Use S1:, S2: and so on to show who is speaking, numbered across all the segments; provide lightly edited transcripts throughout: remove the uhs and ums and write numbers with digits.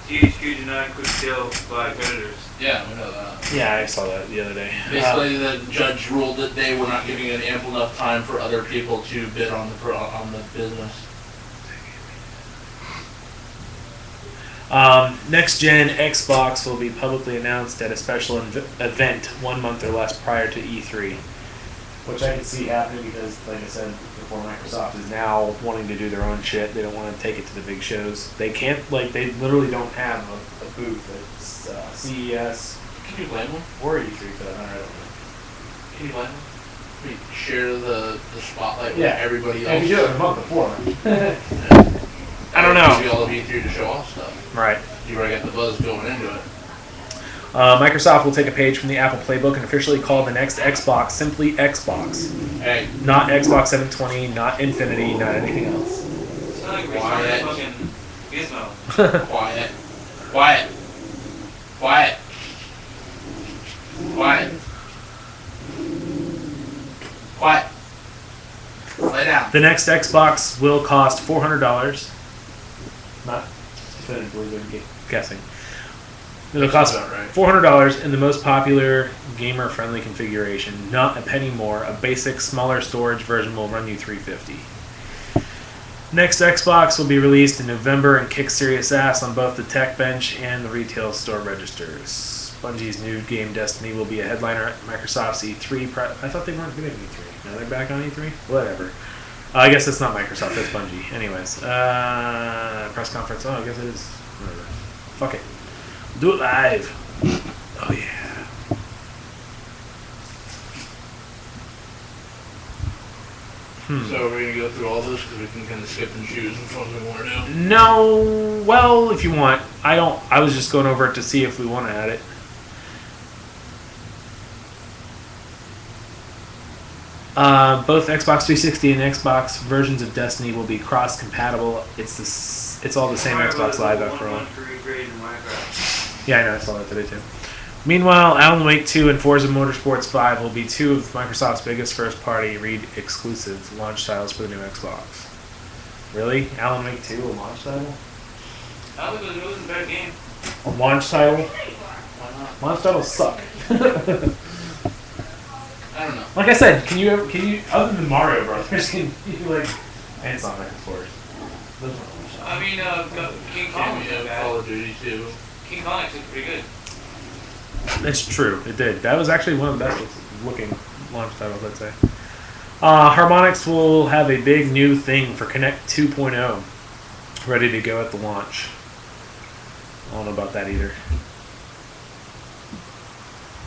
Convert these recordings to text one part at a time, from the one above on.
S1: THQ denied quick sale by creditors.
S2: Yeah, we know that.
S3: Yeah, I saw that the other day.
S2: Basically, the judge ruled that they were not giving it ample enough time for other people to bid on the business.
S3: Next gen Xbox will be publicly announced at a special event 1 month or less prior to E3, which I can see happening because, like I said before, Microsoft is now wanting to do their own shit. They don't want to take it to the big shows. They can't, they literally don't have a booth at CES.
S2: Can you blame them?
S3: Or E3 for that matter.
S2: Can you blame them? I mean, share the spotlight with everybody else.
S3: Yeah, you do it a month before. I don't know.
S2: Maybe all of E3 to show off stuff.
S3: Right.
S2: You already got the buzz going into it.
S3: Microsoft will take a page from the Apple playbook and officially call the next Xbox simply Xbox.
S2: Hey.
S3: Not Xbox 720, not Infinity, not anything else.
S1: It's not like we're
S2: Quiet.
S1: fucking Gizmo.
S2: Quiet. Quiet. Quiet. Quiet. Quiet. Lay down.
S3: The next Xbox will cost $400. Not definitively, but I'm guessing. It'll cost $400 in the most popular gamer-friendly configuration. Not a penny more. A basic, smaller storage version will run you $350. Next Xbox will be released in November and kick serious ass on both the tech bench and the retail store registers. Bungie's new game Destiny will be a headliner at Microsoft's E3. I thought they weren't going to E3. Now they're back on E3? Whatever. I guess that's not Microsoft, that's Bungie. Anyways, press conference. Oh, I guess it is. Whatever. Fuck it. Do it live. Oh, yeah.
S2: So we're going to go through all this because we can kind of skip and choose which ones we want to do?
S3: No. Well, if you want. I was just going over it to see if we want to add it. Both Xbox 360 and Xbox versions of Destiny will be cross-compatible. It's all the same Xbox Live after all. Yeah, I know. I saw that today too. Meanwhile, Alan Wake 2 and Forza Motorsports 5 will be two of Microsoft's biggest first-party exclusive launch titles for the new Xbox. Really? Alan Wake 2, a launch title?
S1: Alan Wake was a bad game.
S3: A launch title?
S2: Why not?
S3: Launch titles suck.
S2: I don't know.
S3: Like I said, can you other than Mario Brothers, can you like, and it's not like a sport.
S1: I mean, King Kong was bad.
S2: Call of Duty 2.
S1: King Kong actually pretty good.
S3: That's true. It did. That was actually one of the best looking launch titles, I'd say. Harmonix will have a big new thing for Connect 2.0 ready to go at the launch. I don't know about that either.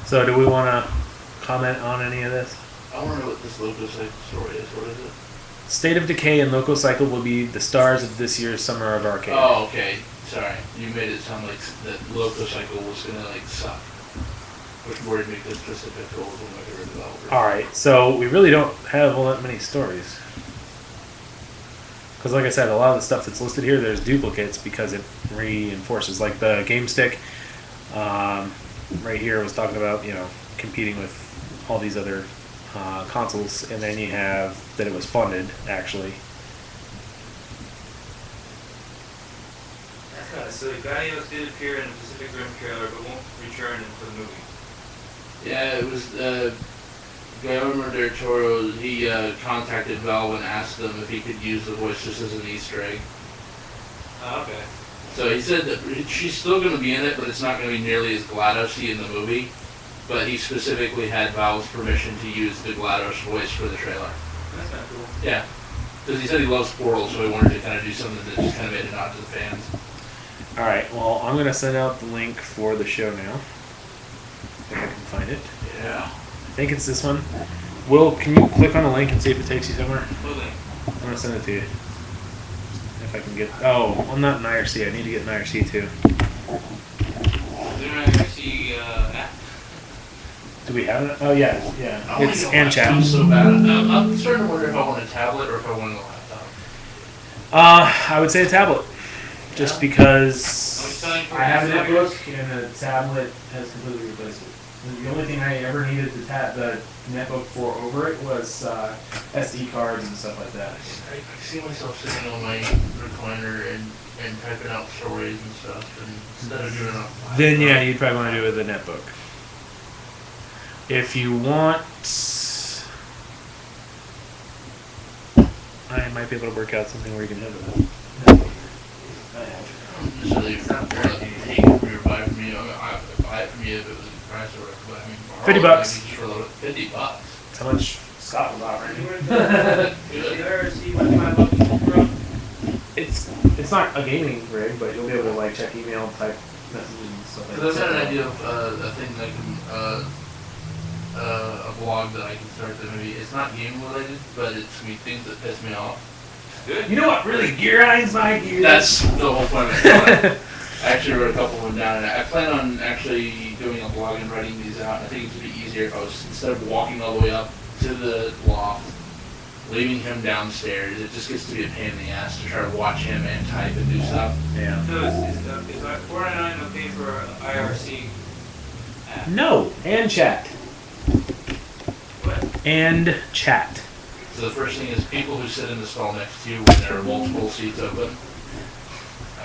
S3: So, do we want to comment on any of this?
S2: I want to know what this Loco Cycle story is. What is it?
S3: State of Decay and Loco Cycle will be the stars of this year's Summer of Arcade.
S2: Oh, okay. Sorry. You made it sound like that Loco Cycle was going to, suck. Which worried me because Pacific Gold was one of my favorite developers.
S3: Alright, so we really don't have all that many stories. Because like I said, a lot of the stuff that's listed here, there's duplicates because it reinforces. Like the Game Stick, right here was talking about, competing with all these other consoles, and then you have that it was funded, actually.
S1: That's kind of silly. Gaios did appear in the Pacific Rim trailer, but won't return into the movie.
S2: Yeah, it was Guillermo del Toro. He contacted Valve and asked them if he could use the voice just as an Easter egg.
S1: Oh, okay.
S2: So he said that she's still going to be in it, but it's not going to be nearly as GLaDOS-y in the movie. But he specifically had Valve's permission to use the GLaDOS voice for the trailer.
S1: That's kind of cool.
S2: Yeah. Because he said he loves Portal, so he wanted to kind of do something that just kind of made a nod to the fans.
S3: Alright, well, I'm going to send out the link for the show now. If I can find it.
S2: Yeah.
S3: I think it's this one. Will, can you click on the link and see if it takes you somewhere?
S1: What link?
S3: I'm going to send it to you. If I can get... Oh, I'm not in IRC. I need to get in IRC too.
S1: Is there an IRC app?
S3: Do we have it? Oh, yeah. It's and chat.
S2: I'm so bad. I'm starting to wonder if I want a tablet or if I want a laptop.
S3: I would say a tablet. Just because I have a netbook and the tablet has completely replaced it. The only thing I ever needed the netbook for over it was SD cards and stuff like that.
S2: I see myself sitting on my recliner and and typing out stories and stuff, and instead of doing it.
S3: Then yeah, you'd probably want to do it with a netbook. If you want, I might be able to work out something where you can have it.
S2: So if you're take it for your buy from me, I buy it from you if it was a good price or whatever. But I mean,
S3: $50.
S2: Just for a little, $50.
S3: That's how much Scott was offering. It's not a gaming rig, but you'll be able to like check email, type messages and stuff like that.
S2: Because I've had an idea of a thing that I can, a blog that I can start that maybe it's not game related, but it's me things that piss me off.
S3: You know what really grinds my gears?
S2: That's the whole point of it. I actually wrote a couple of them down, and I plan on actually doing a blog and writing these out. I think it would be easier if I was, instead of walking all the way up to the loft, leaving him downstairs. It just gets to be a pain in the ass to try to watch him and type and do stuff.
S3: Yeah.
S1: So is $4.99 okay for IRC app?
S3: No, and chat.
S1: What?
S3: And chat.
S2: So the first thing is people who sit in the stall next to you when there are multiple seats open.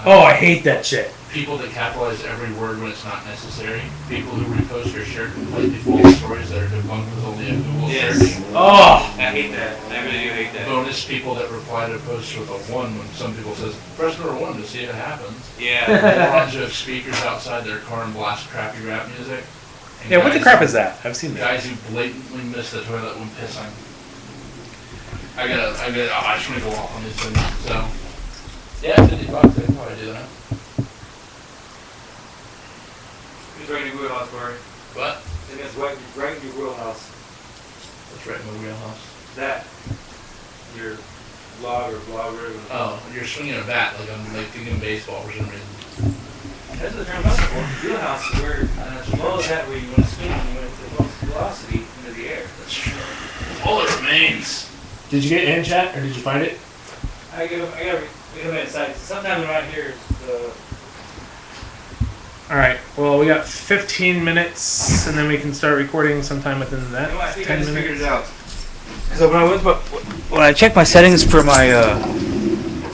S3: Oh, I hate that shit.
S2: People that capitalize every word when it's not necessary. People who repost your share completely false stories that are debunked with only a Google search.
S3: Oh!
S1: I hate that. I really do hate that.
S2: Bonus people that reply to posts with a 1 when some people says, press number 1 to see if it happens.
S1: Yeah.
S2: Morons who have speakers outside their car and blast crappy rap music. And
S3: Yeah, what the
S2: guys-
S3: crap is that? I've seen that.
S2: Guys who blatantly miss the toilet when pissing. I just want to go off on these things. So, yeah, $50. I can probably do that.
S1: Who's writing your wheelhouse, Corey?
S2: But
S1: I think that's writing your wheelhouse.
S2: that's right in the wheelhouse.
S1: That. Your blog or blogger.
S2: Oh, you're swinging a bat like I'm like thinking baseball for some reason.
S1: That's the term I'm looking for. Wheelhouse is where the ball is at where you want to swing and you want the most velocity into the air.
S2: That's true. All that remains.
S3: Did you get in chat, or did you find it?
S1: I gotta get inside. Sometimes around here,
S3: Alright, well, we got 15 minutes, and then we can start recording sometime within that.
S1: I think
S3: 10
S1: I just
S3: minutes.
S1: figured it out. So when I check my settings for my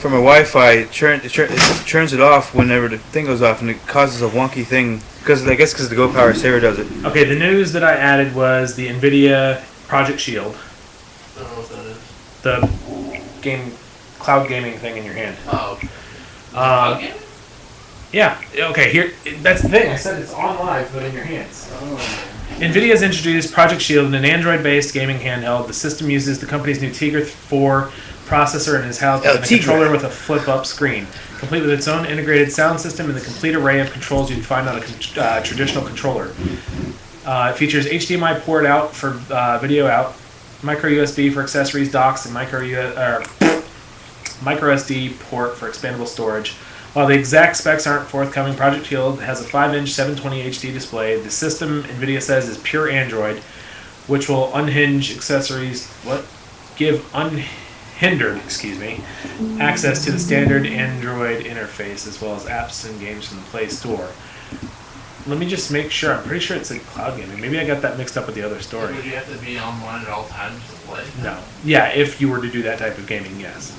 S1: Wi-Fi, it turns it off whenever the thing goes off, and it causes a wonky thing. Because I guess because the Go Power Saver does it.
S3: Okay, the news that I added was the NVIDIA Project Shield,
S2: I don't know what that is.
S3: the cloud gaming thing in your hand.
S2: Oh, okay.
S3: Um, Yeah, okay, here, that's the thing. I said it's on live, but in your hands. NVIDIA's introduced Project Shield, an Android-based gaming handheld. The system uses the company's new Tegra 4 processor and is housed in a controller with a flip-up screen, complete with its own integrated sound system and the complete array of controls you'd find on a traditional controller. It features HDMI port out for video out, micro USB for accessories, docks, and micro SD port for expandable storage. While the exact specs aren't forthcoming, Project Shield has a 5-inch 720 HD display. The system, NVIDIA says, is pure Android, which will give unhindered, access to the standard Android interface, as well as apps and games from the Play Store. Let me just make sure. I'm pretty sure it's like cloud gaming. Maybe I got that mixed up with the other story.
S2: Would you have to be online at all times to play?
S3: No. Yeah, if you were to do that type of gaming, yes.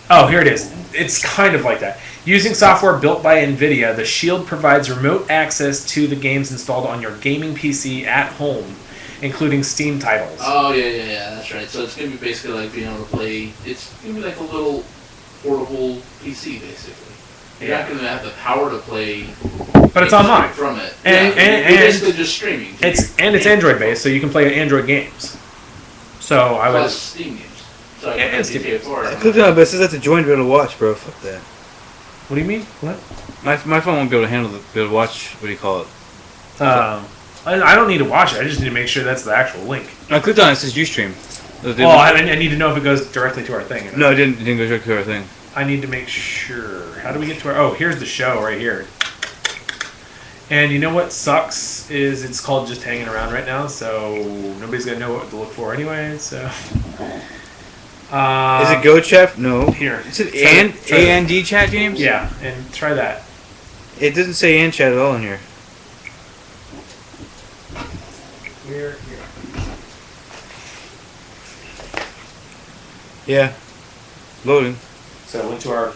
S3: Oh, here it is. It's kind of like that. Using software built by NVIDIA, the Shield provides remote access to the games installed on your gaming PC at home, including Steam titles.
S2: Oh, yeah, that's right. So it's going to be basically like being able to play, it's going to be like a little portable PC, basically. You're not going to have the power to play,
S3: but it's online
S2: from it.
S3: And
S2: you're basically just streaming.
S3: It's Android based, so you can play Android games. So I was
S2: Steam games. So
S3: and Steam games.
S1: I clicked on it, but it says that's a joint to be able to watch, bro. Fuck that.
S3: What do you mean? What?
S1: My phone won't be able to handle be able to watch. What do you call it?
S3: I don't need to watch it. I just need to make sure that's the actual link.
S1: I clicked on it. It says UStream.
S3: I need to know if it goes directly to our thing.
S1: No, it didn't go directly to our thing.
S3: I need to make sure. How do we get to our... Oh, here's the show right here. And you know what sucks is it's called just hanging around right now, so nobody's going to know what to look for anyway, so...
S1: is it Go Chat? No.
S3: Here.
S1: Is it A-N-D Chat, James?
S3: Yeah, and try that.
S1: It doesn't say and chat at all in here.
S3: Here.
S1: Yeah. Loading.
S3: So it went to our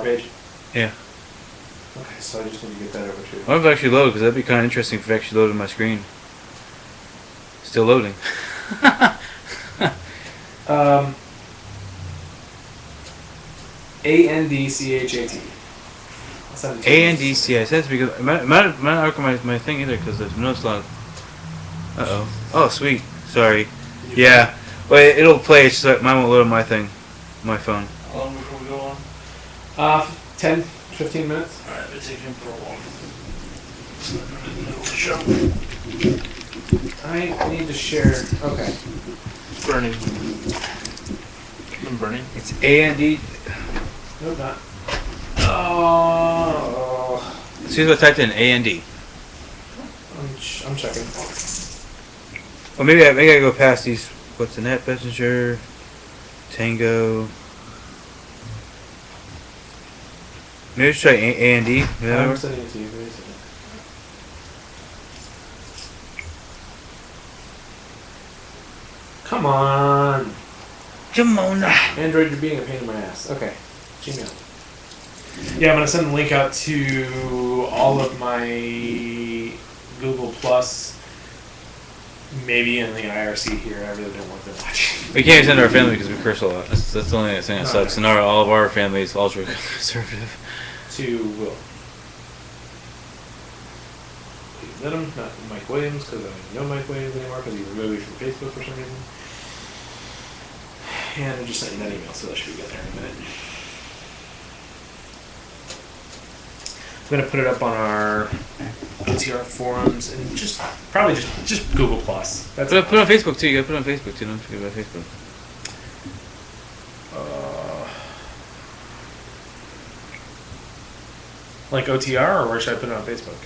S3: page.
S1: Yeah.
S3: Okay, so I just need to get that over to.
S1: I wonder if it actually loaded, because that'd be kind of interesting if it actually loaded my screen. Still loading.
S3: ANDCHAT.
S1: ANDCS. That's because it might not work on my thing either, because there's no slot. Oh, sweet. Sorry. Yeah. Well, it'll play. It's just like mine won't load on my thing, my phone.
S2: How long before we go on?
S3: 10, 15 minutes.
S2: Alright, let's take him for a walk.
S3: I need to share. Okay.
S2: Burning. I'm burning.
S1: It's AND.
S3: No, not. Oh.
S1: See what I typed in AND.
S3: I'm checking.
S1: Well, maybe I go past these. What's the net messenger? Tango. Maybe let's try AND.
S3: I'm sending it to you. Wait a second. Come on.
S1: Jamona.
S3: Android, you're being a pain in my ass. Okay. Gmail. Yeah, I'm going to send the link out to all of my Google Plus, maybe in the IRC here. I really don't want them watching.
S1: We can't send to our family because we curse a lot. That's the only thing that sucks. And all of our family is ultra conservative.
S3: To Will. Let him, not Mike Williams, because I don't even know Mike Williams anymore because he removed me from Facebook for some reason. And I just sent you that email, so that should be good there in a minute. I'm going to put it up on our OTR forums and probably just Google Plus. That's
S1: Put it on Facebook too. You gotta put it on Facebook too. Don't forget about Facebook.
S3: Like OTR, or where should I put it on Facebook?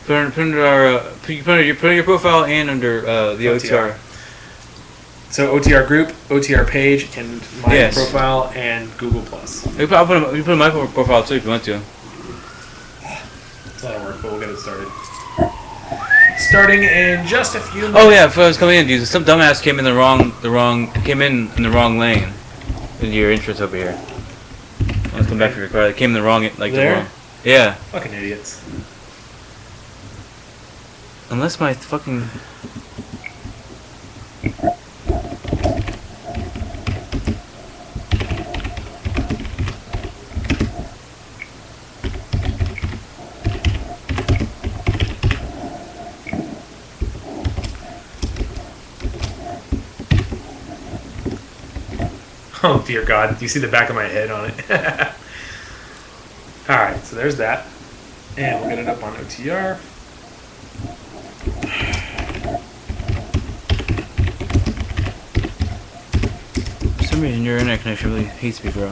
S1: Put it under our. Put it on your profile and under the OTR.
S3: So OTR group, OTR page, and my profile and Google Plus.
S1: You put it on my profile too if you want to.
S3: That'll work, but we'll get it started. Starting in just a few minutes.
S1: Oh yeah, before I was coming in, dude, some dumbass came in the wrong lane. In your entrance over here. Let's come back to your car. They came in the wrong Yeah.
S3: Fucking idiots.
S1: Unless my fucking.
S3: Oh dear God, do you see the back of my head on it? Alright, so there's that. And we'll get it up on OTR.
S1: For some reason your internet connection really hates me, bro.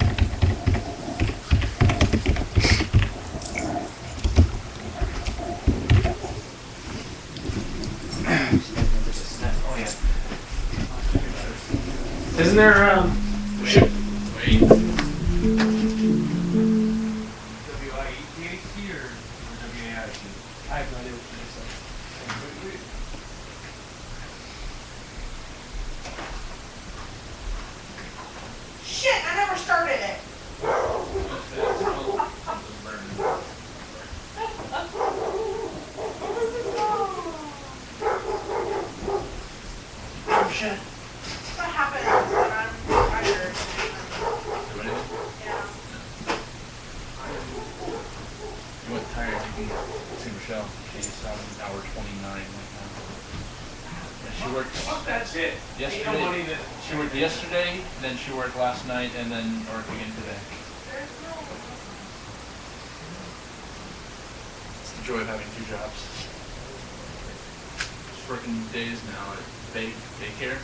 S3: Isn't there,
S2: Wait.
S1: W-I-E-T-H-T or W-A-I-T?
S3: I have no idea what you said.
S4: Shit, I never started it. Oh shit. What happens when I'm tired? Yeah.
S2: You went tired, you can see Michelle. She's on hour 29 right now. Yeah, she worked.
S3: Fuck that shit.
S2: Yesterday. She worked yesterday, then she worked last night, and then worked again today. It's the joy of having two jobs. She's working days now at daycare,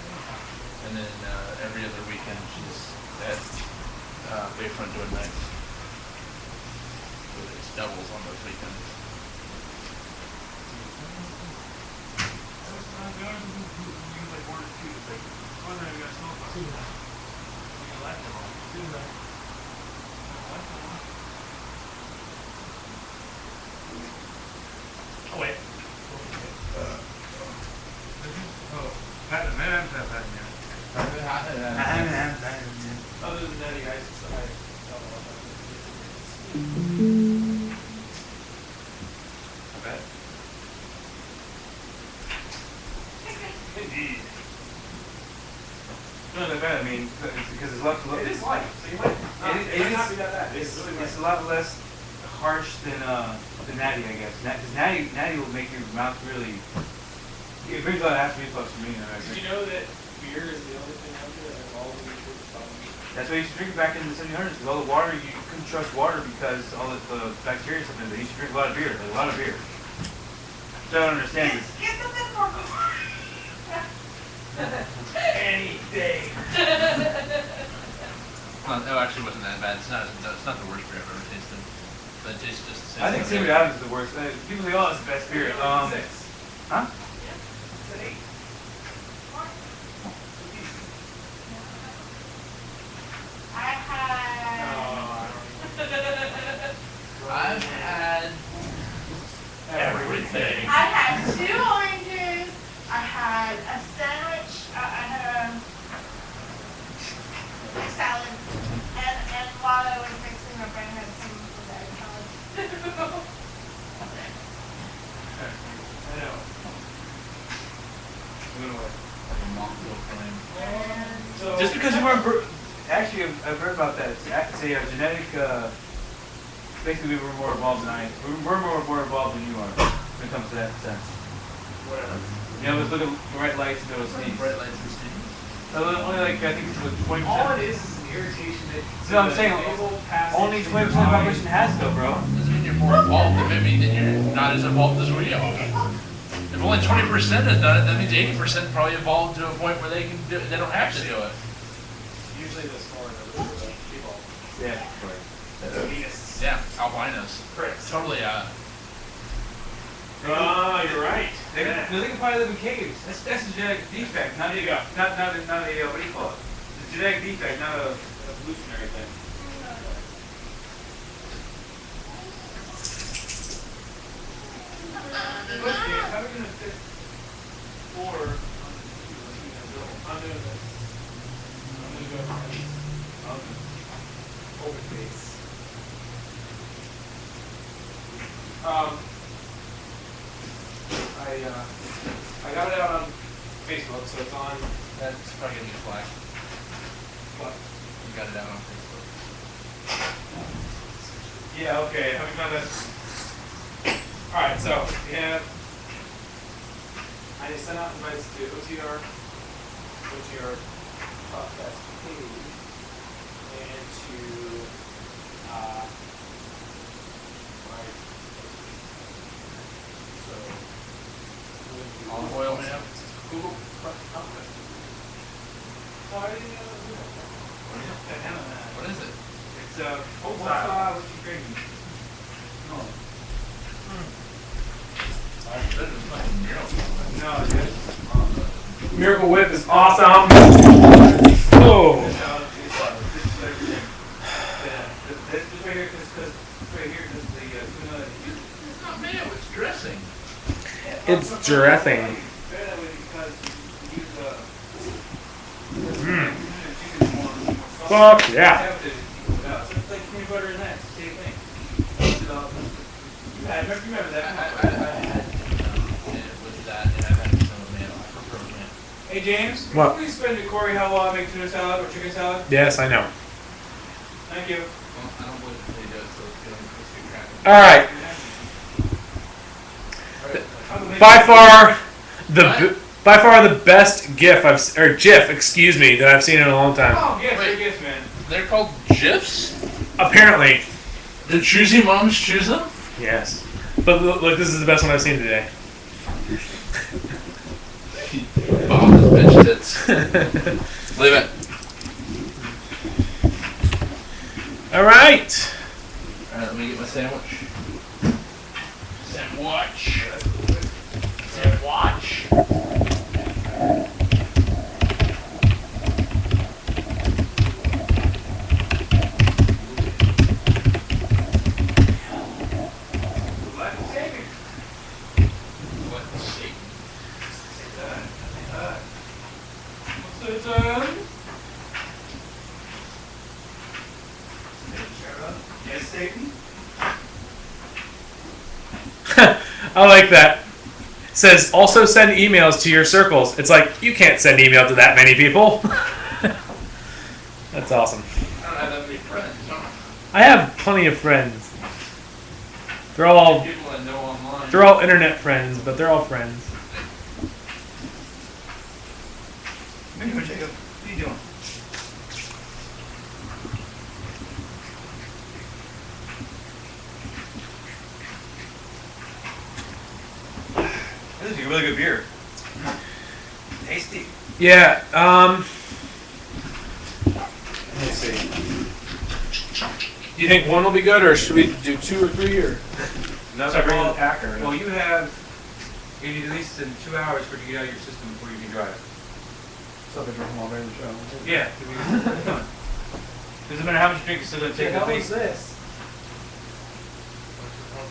S2: and then every other weekend she's at Bayfront doing nights. So it's doubles on those weekends.
S3: Oh wait.
S1: Pat, man,
S3: Other than that, you guys.
S1: Not bad. Indeed. No, not bad. I mean, because it's a lot.
S3: It is light, so you might not be that bad.
S1: It's
S3: really
S1: a lot less harsh than natty, I guess. Because natty will make your mouth really. It brings a lot of acid reflux for me.
S3: Did you know that beer is the only thing out there that has all the nutrients problems?
S1: That's why you used to drink it back in the 1700s. Because all the water, you couldn't trust water because all the bacteria and stuff in it. They used to drink a lot of beer. Like a lot of beer. So I don't understand this.
S4: Get something for me.
S1: Any day.
S2: Well, it actually wasn't that bad. It's not the worst beer I've ever tasted. But it tastes just the same.
S1: I think Samuel Adams is the worst. People say, oh, it's the best beer. Huh?
S2: I've had everything.
S4: I had 2 oranges. I had a sandwich. I had a salad. And while I was mixing up, I had some of the egg salad.
S1: I know.
S3: So
S1: Just because you weren't, actually, I've heard about that. It's a genetic. Basically, we were more involved than I. We're more involved than you are when it comes to that sense.
S3: whatever.
S1: You know, let's look at bright lights and those things.
S2: Bright lights and steam.
S1: Only like I think it's like 20%.
S3: All it is an irritation that.
S1: No, I'm saying only 20% of the population has it though, bro.
S2: Doesn't mean you're more involved. It may mean that you're not as involved as we are. If only 20% has done it, that means 80% probably evolved to a point where they don't have to do it.
S3: Usually the smaller numbers are the people.
S1: Yeah.
S3: Venus.
S2: Yeah, albinos.
S3: Chris.
S2: Totally.
S3: Oh, you're right.
S1: They can probably live in caves. That's a genetic defect, not
S3: There you go.
S1: not a what do you call it? It's a genetic defect, not a evolutionary thing. How are we gonna fit 4 on the computer?
S3: I'm doing this. I'm gonna go open base. I got it out on Facebook, so it's on.
S2: That's probably gonna be a flag.
S3: What?
S2: You got it out on Facebook.
S3: Yeah, okay. Have we found that? Alright, so we have. I sent out invites to OtR Podcast page, and to my. So.
S2: Olive oil, man.
S3: Google. Oh, I didn't know that was
S2: What is it?
S1: It's what you drinking? No. No, dude.
S3: Miracle Whip is awesome. Oh.
S1: This right here, because right here, the tuna.
S2: It's not mayo, it's dressing.
S3: It's dressing. Fuck yeah.
S1: It's like peanut butter and that. It's the same thing. Remember that?
S2: I had with that, and I've had some of mayo. I prefer mayo.
S1: Hey James,
S3: What?
S1: please explain to Corey how I make tuna salad or chicken salad?
S3: Yes, I know.
S1: Thank you.
S2: Well, I don't believe that they do it, so it's good crap.
S3: All right. By far the best GIF that I've seen in a long time.
S1: Oh, yes,
S2: Wait.
S1: yes, man.
S2: They're called GIFs?
S3: Apparently,
S2: Did choosy moms choose them?
S3: yes. But look, this is the best one I've seen today.
S2: Bob is bitch tits. Leave it.
S3: All right.
S2: Alright, let me get my sandwich. Sandwich. Sandwich. Let's see.
S1: Yes. Satan?
S3: I like that. It says, also send emails to your circles. It's like, you can't send email to that many people. That's awesome.
S2: I don't have that many friends.
S3: I have plenty of friends. They're all
S2: People I know online.
S3: they're all internet friends, but they're all friends.
S1: Anyway, Jacob, what are you doing? This is a really good beer. Tasty.
S3: Yeah, let me see. Do you think one will be good, or should we do 2 or 3, or?
S1: No,
S3: Should I bring the packer?
S1: Well, you need at least 2 hours for it to get out of your system before you can drive.
S3: So if I drink them all during the show.
S1: Yeah. Doesn't matter how much you drink, it's still going to take at least.
S3: this?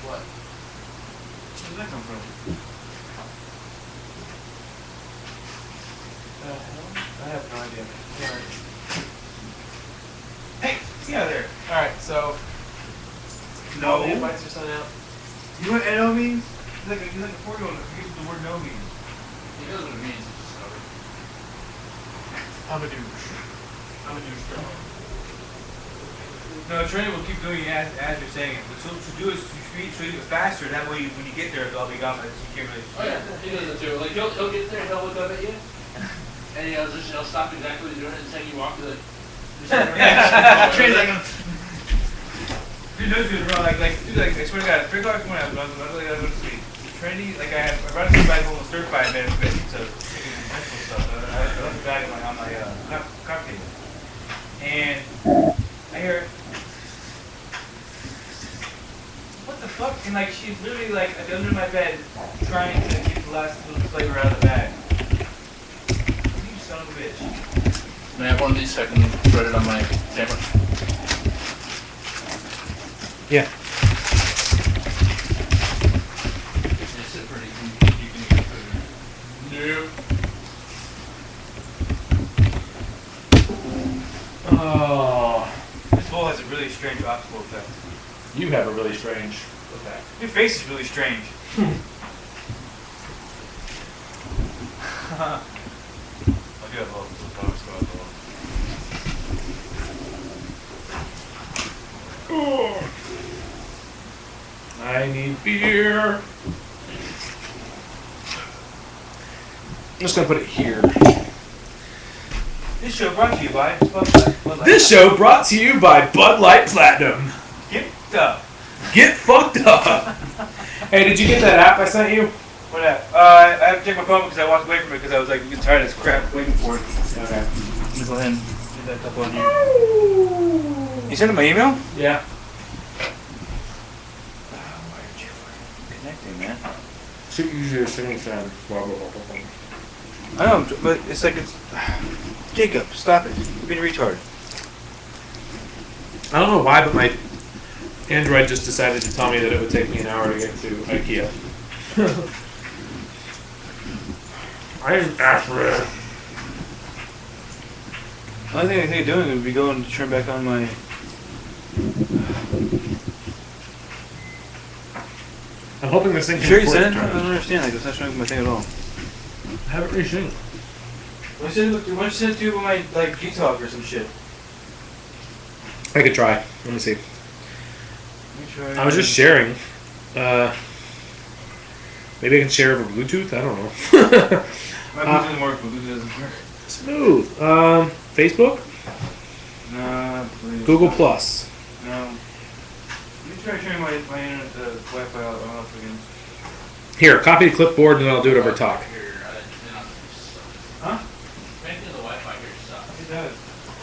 S2: What?
S1: Where did that come from?
S3: I have no idea.
S1: Hey, get out of there.
S3: Alright, so
S1: No.
S3: all the invites are sent out.
S1: You know what NO means? It's like a 4-year-old that forgets what the word no means.
S2: He knows what it means. It's just stubborn.
S3: I'm a douche.
S1: No, Trinity will keep doing it as you're saying it. But so to do it, so you do it faster. That way, when you get there, they'll be gone. But you can't really.
S2: Oh yeah, he does it too. Like he'll get there, he'll look up at you, and he'll stop exactly what you're doing, and the second you walk, he's like.
S1: Trinity's like. Dude knows good, bro. Like, dude, like, I swear to God, 3 o'clock in the morning, I was going to sleep. Trinity, like, I brought some back home stir fry, man, but so vegetable stuff. I left the bag on my coffee table, and I hear. What the fuck? And like she's literally like under my bed trying to get the last little flavor out of the bag. You son of a bitch.
S2: May I have one of these so I can spread it on my camera?
S3: Yeah.
S2: Is it pretty? You can eat food.
S3: Oh.
S1: This bowl has a really strange optical effect.
S3: You have a really strange effect.
S1: Your face is really strange. I do have love for the box,
S3: I need beer. I'm just gonna put it here.
S1: This show brought to you by Bud Light.
S3: This show brought to you by Bud Light Platinum.
S1: Get up.
S3: Get fucked up. Hey, did you get that app I sent you?
S1: What app? I have to check my phone because I walked away from it because I was like getting tired of this crap waiting for it.
S3: Okay.
S1: Let me go ahead and get that couple on here. You sent him my email?
S3: Yeah.
S1: Why aren't you fucking connecting, man?
S3: So usually sitting fan. Blah blah blah blah.
S1: I know, but it's like it's. Jacob, stop it. You're being retarded.
S3: I don't know why, but my Android just decided to tell me that it would take me an hour to get to IKEA. I didn't ask for it.
S1: The only thing I think of doing would be going to turn back on my.
S3: I'm hoping this thing
S1: You
S3: can
S1: sure you
S3: record
S1: sent it?
S3: the
S1: I don't
S3: drive.
S1: understand. Like, it's not showing up my thing at all.
S3: I haven't reseen.
S1: Why don't you send it to my like G-Talk or some shit?
S3: I could try. Let me see.
S1: Let me try.
S3: I was just sharing. Maybe I can share over Bluetooth? I don't know.
S1: My Bluetooth doesn't work. Bluetooth doesn't work.
S3: Smooth. Facebook?
S1: No, please.
S3: Google Plus.
S1: No. Let me try sharing my internet, the Wi-Fi off again.
S3: Here, copy the clipboard and then I'll do it over talk.
S1: Huh?
S2: Making the Wi-Fi here sucks.
S1: It does.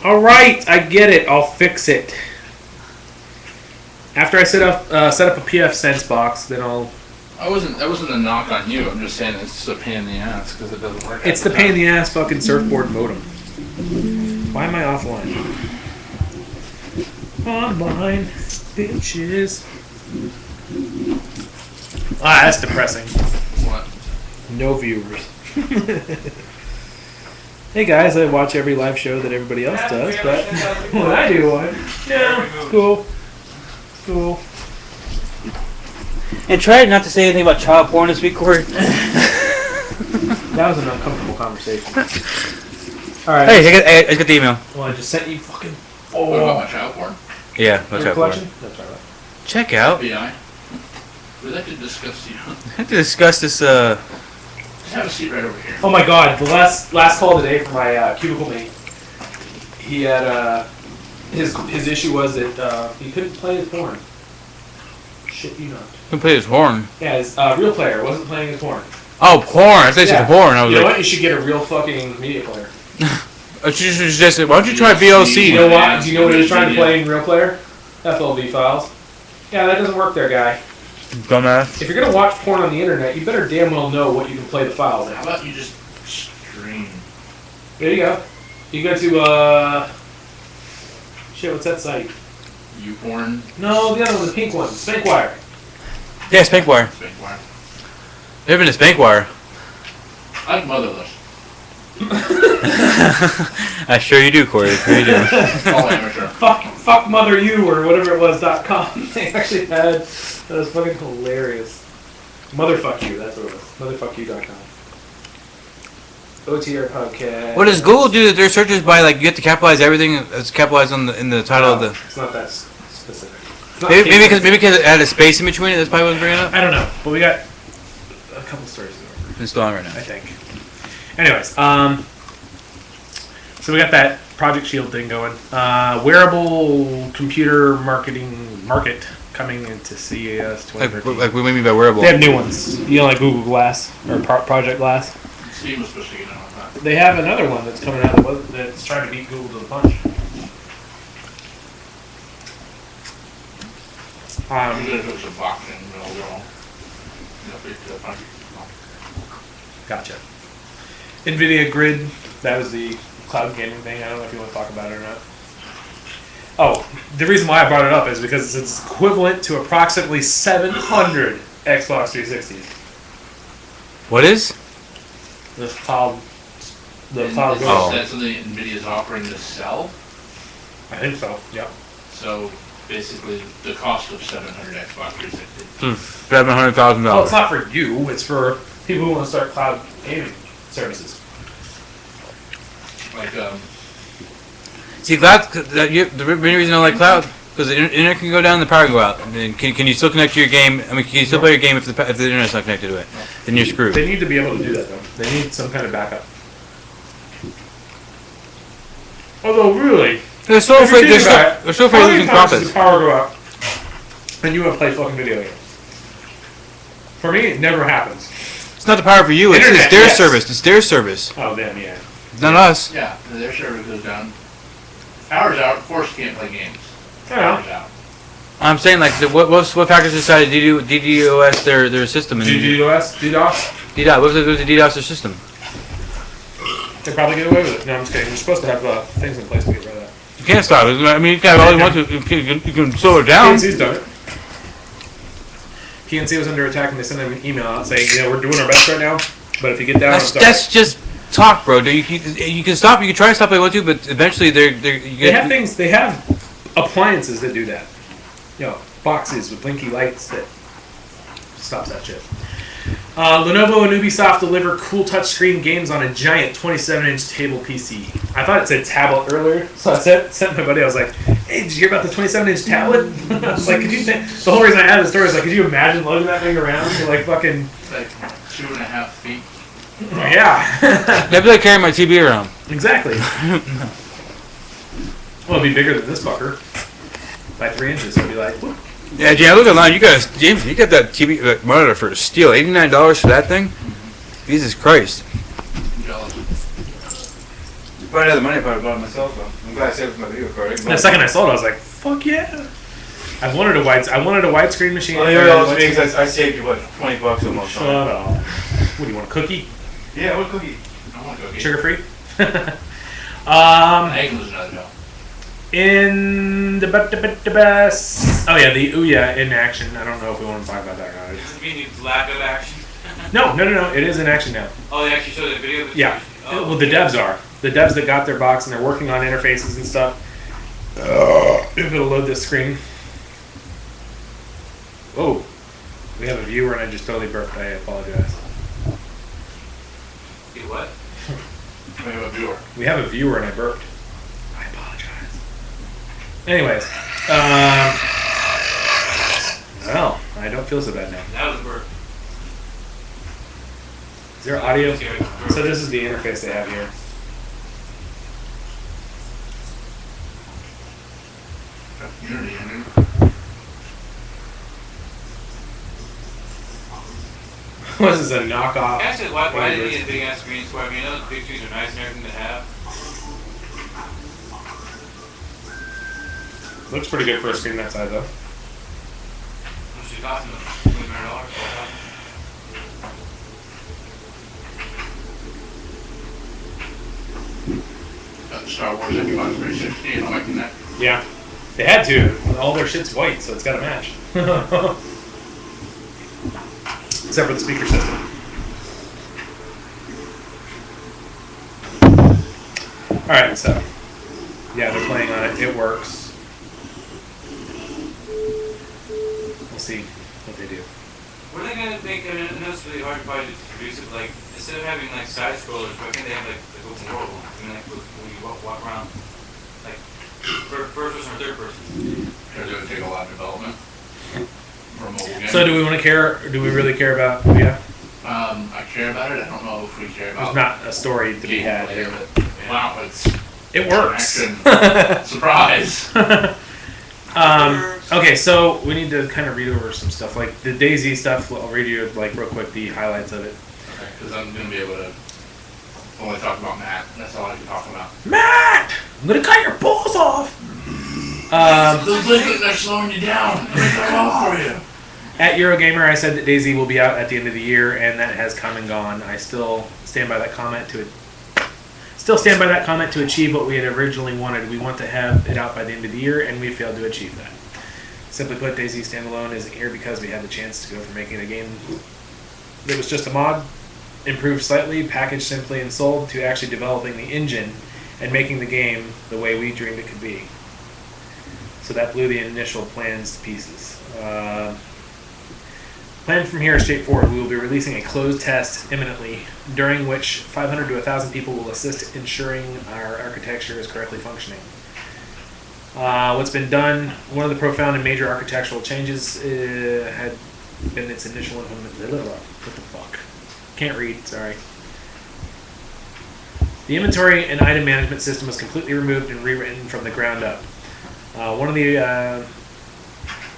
S3: Alright, I get it. I'll fix it. After I set up a PF Sense box, then I'll...
S2: That wasn't a knock on you. I'm just saying it's just a pain in the ass because it doesn't work.
S3: It's the pain in the ass fucking surfboard modem. Why am I offline? Online, bitches. Ah, that's depressing.
S2: What?
S3: No viewers. Hey guys, I watch every live show that everybody else does, but when I do one, yeah, it's cool. Cool.
S1: And try not to say anything about child porn this week, Corey.
S3: That was an uncomfortable conversation. Alright.
S1: Hey, I got the email.
S3: Well, I just sent you fucking...
S2: What about my child porn?
S1: Yeah, my
S3: Your
S1: child
S3: collection?
S1: porn.
S3: That's right.
S1: Check out.
S2: FBI. We'd like to discuss,
S1: I have to discuss this,
S2: Just have a seat right over here.
S3: Oh my god, the last call today from my cubicle mate. He had, his issue was that he couldn't play his porn. Shit you not.
S1: Who played his horn?
S3: Yeah, his real player wasn't playing his porn.
S1: Oh, porn! I thought you said porn. I was
S3: You know
S1: like,
S3: what? You should get a real fucking media player.
S1: I should suggest it. Why don't you try VLC?
S3: You know what? Do you know what he was trying to play in real player? FLV files. Yeah, that doesn't work there, guy.
S1: Dumbass.
S3: If you're gonna watch porn on the internet, you better damn well know what you can play the files in.
S2: How about you just stream?
S3: There you go. You go to shit. What's that site?
S2: YouPorn.
S3: No, the other one, the pink one, Spankwire.
S1: Yeah, Spankwire.
S2: Spankwire.
S1: You ever been to Spankwire?
S2: I'm motherless.
S1: I sure you do, Corey. Sure you do.
S2: All amateur.
S3: Fuck mother you or whatever it was .com. They actually had that was fucking hilarious. Motherfuck you. That's what it was. Motherfuckyou.com. OtR Podcast.
S1: What does Google do? Their searches by like you have to capitalize everything that's capitalized in the title of the.
S3: It's not that specific. It's not
S1: Maybe because it had a space in between it. That's probably what was bringing it up.
S3: I don't know, but we got a couple stories to go over.
S1: It's long right now.
S3: I think. Anyways, so we got that Project Shield thing going. Wearable computer market coming into CES 2013.
S1: Like what do you mean by wearable?
S3: They have new ones. You know, like Google Glass or Project Glass.
S2: Steam was supposed to get in on that.
S3: They have another one that's coming out that's trying to beat Google to the punch.
S2: I'm gonna do some boxing and we'll go. Beat to the punch.
S3: Gotcha. NVIDIA Grid, that was the cloud gaming thing. I don't know if you want to talk about it or not. Oh, the reason why I brought it up is because it's equivalent to approximately 700 Xbox 360s.
S1: What is?
S3: The cloud
S2: Is
S3: gaming.
S2: that something NVIDIA's offering to sell?
S3: I think so, yep.
S2: So basically the cost of 700 Xbox 360.
S1: $700,000.
S3: Well, it's not for you, it's for people who want to start cloud gaming services.
S2: Like,
S1: See, cloud. The main reason I like cloud because the internet can go down, the power can go out. And then can you still connect to your game? I mean, can you still play your game if the internet's not connected to it? Then you're screwed.
S3: They need to be able to do that, though. They need some kind of backup. Although, really,
S1: They're so
S3: if you
S1: afraid.
S3: think about it,
S1: They're so afraid
S3: how
S1: of
S3: many
S1: losing
S3: times does
S1: profits.
S3: the power go out and you want to play fucking video games? For me, it never happens.
S1: It's not the power for you. It's
S3: Internet,
S1: their
S3: yes.
S1: service. It's their service.
S3: Oh, them, yeah.
S1: Not us.
S2: yeah, their server goes down. Power's out, of course you can't play games.
S3: Yeah.
S2: Power's out.
S1: I'm saying like what factors decided DDoS their system and
S3: DDoS? DDoS?
S1: DDoS. What was the DDoS their system?
S3: They probably get away with it. No, I'm just kidding. You're supposed to have things in place to get rid of that.
S1: You can't stop it. I mean, you can have all you want to. You can slow it down.
S3: PNC's done it. PNC was under attack and they sent them an email out saying, we're doing our best right now, but if you get down,
S1: That's just talk, bro. You can stop. You can try to stop if you want to, but eventually
S3: They have things. They have appliances that do that. Boxes with blinky lights that stops that shit. Lenovo and Ubisoft deliver cool touchscreen games on a giant 27-inch table PC. I thought it said tablet earlier, so I sent my buddy. I was like, "Hey, did you hear about the 27-inch tablet?" I was like, "Could you?" The whole reason I had the story is like, "Could you imagine lugging that thing around? You're like fucking
S2: It's like 2.5 feet.
S3: yeah."
S1: That'd be like carrying my TV around.
S3: Exactly. Well, it'd be bigger than this fucker by 3 inches. So it'd be like, whoop.
S1: Yeah, James, I look online. James, you got that TV monitor for a steal. $89 for that thing? Jesus Christ.
S2: I'm jealous.
S1: Probably had the money if I would have bought it myself, though. I'm glad I saved it for my video card.
S3: The second I saw it, I was like, "Fuck yeah!" I wanted a widescreen machine.
S1: I saved you what, $20 almost.
S3: Shut up. What do you want? A cookie?
S1: Yeah, what cookie?
S2: I want to go get
S3: Sugar free?
S2: Egg was another dough.
S3: In the best. Oh yeah, the Ouya in action. I don't know if we want to talk about that or not.
S1: Does it mean lack of action?
S3: No. It is in action now.
S1: Oh, they actually showed the video?
S3: Yeah.
S1: Oh.
S3: Well, the devs are. The devs that got their box and they're working on interfaces and stuff. If it'll load this screen. Oh, we have a viewer and I just totally burped. I apologize.
S2: You what? We have a viewer.
S3: We have a viewer and I burped. I apologize. Anyways, well, I don't feel so bad now.
S1: That was a burp.
S3: Is there audio? So this is the interface they have here.
S2: Unity, I mean.
S3: This is a knockoff.
S1: Actually, why did you need a big ass screen for? I mean, those big screens are nice and everything to have.
S3: Looks pretty good for a screen that size, though.
S1: What should cost them? $200.
S2: Star Wars Xbox 360 and all that connect.
S3: Yeah, they had to. All their shit's white, so it's got to match. Except for the speaker system. Alright, so. Yeah, they're playing on it. It works. We'll see what they do.
S1: What are they going to make? I know it's really hard probably to produce it, but like, instead of having like side scrollers, why can't they have like the open world one? I mean, like when you walk around, like first person or third person.
S2: Because it would take a lot of development for a mobile game.
S3: So do we want to care, or do we really care about, yeah?
S2: I care about it. I don't know if we care about
S3: There's not a story to be had here.
S2: Wow, it's
S3: It works.
S2: action. Surprise.
S3: Okay, so we need to kind of read over some stuff. Like the DayZ stuff, I'll read you like real quick the highlights of it.
S2: Okay, because I'm going to be able to only talk about Matt. That's all I can talk about.
S3: Matt! I'm gonna cut your balls off!
S2: Those liquids are slowing you down. Make them off for you.
S3: At Eurogamer, I said that DayZ will be out at the end of the year, and that has come and gone. I still stand by that comment to achieve what we had originally wanted. We want to have it out by the end of the year, and we failed to achieve that. Simply put, DayZ Standalone isn't here because we had the chance to go from making a game that was just a mod, improved slightly, packaged simply, and sold, to actually developing the engine and making the game the way we dreamed it could be. So that blew the initial plans to pieces. Plan from here is straightforward. We will be releasing a closed test imminently, during which 500 to 1,000 people will assist ensuring our architecture is correctly functioning. What's been done, one of the profound and major architectural changes had been its initial implementation. What the fuck? Can't read, sorry. The inventory and item management system was completely removed and rewritten from the ground up. One of the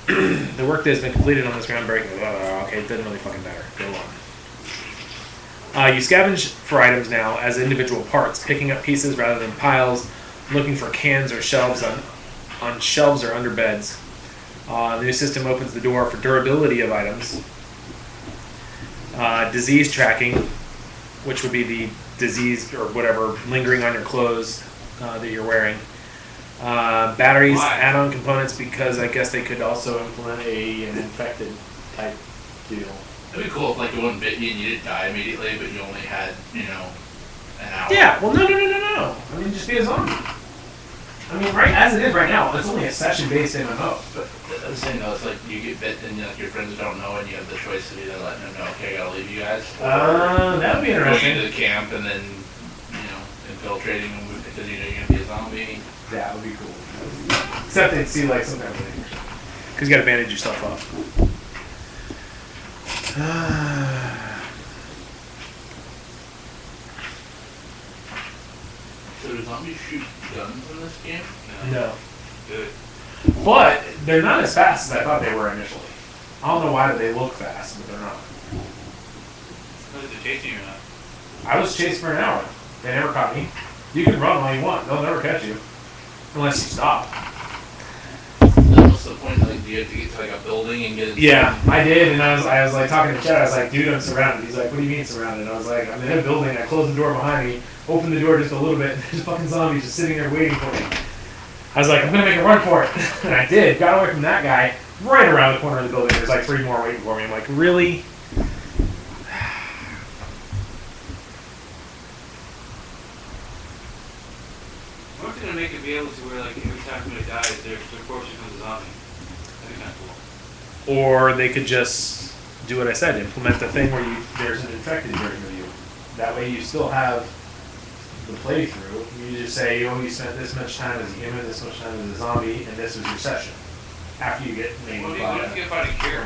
S3: the work that has been completed on this groundbreaking. Okay, it doesn't really fucking matter. Go on. You scavenge for items now as individual parts, picking up pieces rather than piles, looking for cans or shelves on shelves or under beds. The new system opens the door for durability of items. Disease tracking, which would be the disease or whatever lingering on your clothes that you're wearing. Batteries, add-on components, because I guess they could also implement an infected type deal.
S2: It'd be cool if like it wouldn't bit you and you didn't die immediately, but you only had, an hour.
S3: Yeah, well, no. I mean, just be a zombie. I mean, right as it is right now, it's only a session-based MMO.
S2: But the thing though, it's like you get bit and like your friends don't know, and you have the choice of either letting them know, okay, I gotta leave you guys.
S3: That would be interesting.
S2: Going to the camp and then, infiltrating them because you're gonna be a zombie.
S3: That would be cool. Except they'd see like some kind of thing. Because you gotta bandage yourself up.
S2: So do zombies shoot guns in this game?
S3: No.
S1: Good.
S3: But they're not as fast as I thought they were initially. I don't know why they look fast, but they're not.
S1: Whether they're chasing you or not.
S3: I was chased for an hour. They never caught me. You can run all you want. They'll never catch you. Unless you stop.
S2: What's the point? Like, do you have to get to like a building and get inside?
S3: Yeah, I did, and I was like talking to Chad. I was like, dude, I'm surrounded. He's like, what do you mean surrounded? And I was like, I'm in a building. I closed the door behind me, opened the door just a little bit, and there's fucking zombies just sitting there waiting for me. I was like, I'm gonna make a run for it. And I did. Got away from that guy. Right around the corner of the building, there's like 3 more waiting for me. I'm like, really?
S1: What if they're gonna make it be able to where like every time somebody dies, their corpse becomes a zombie? That'd be kind of cool.
S3: Or they could just do what I said, implement the thing where there's an infected version of you. That way you still have the playthrough. You just say, oh, you spent this much time as a human, this much time as a zombie, and this was your session. After you get maybe
S5: What if you find a cure?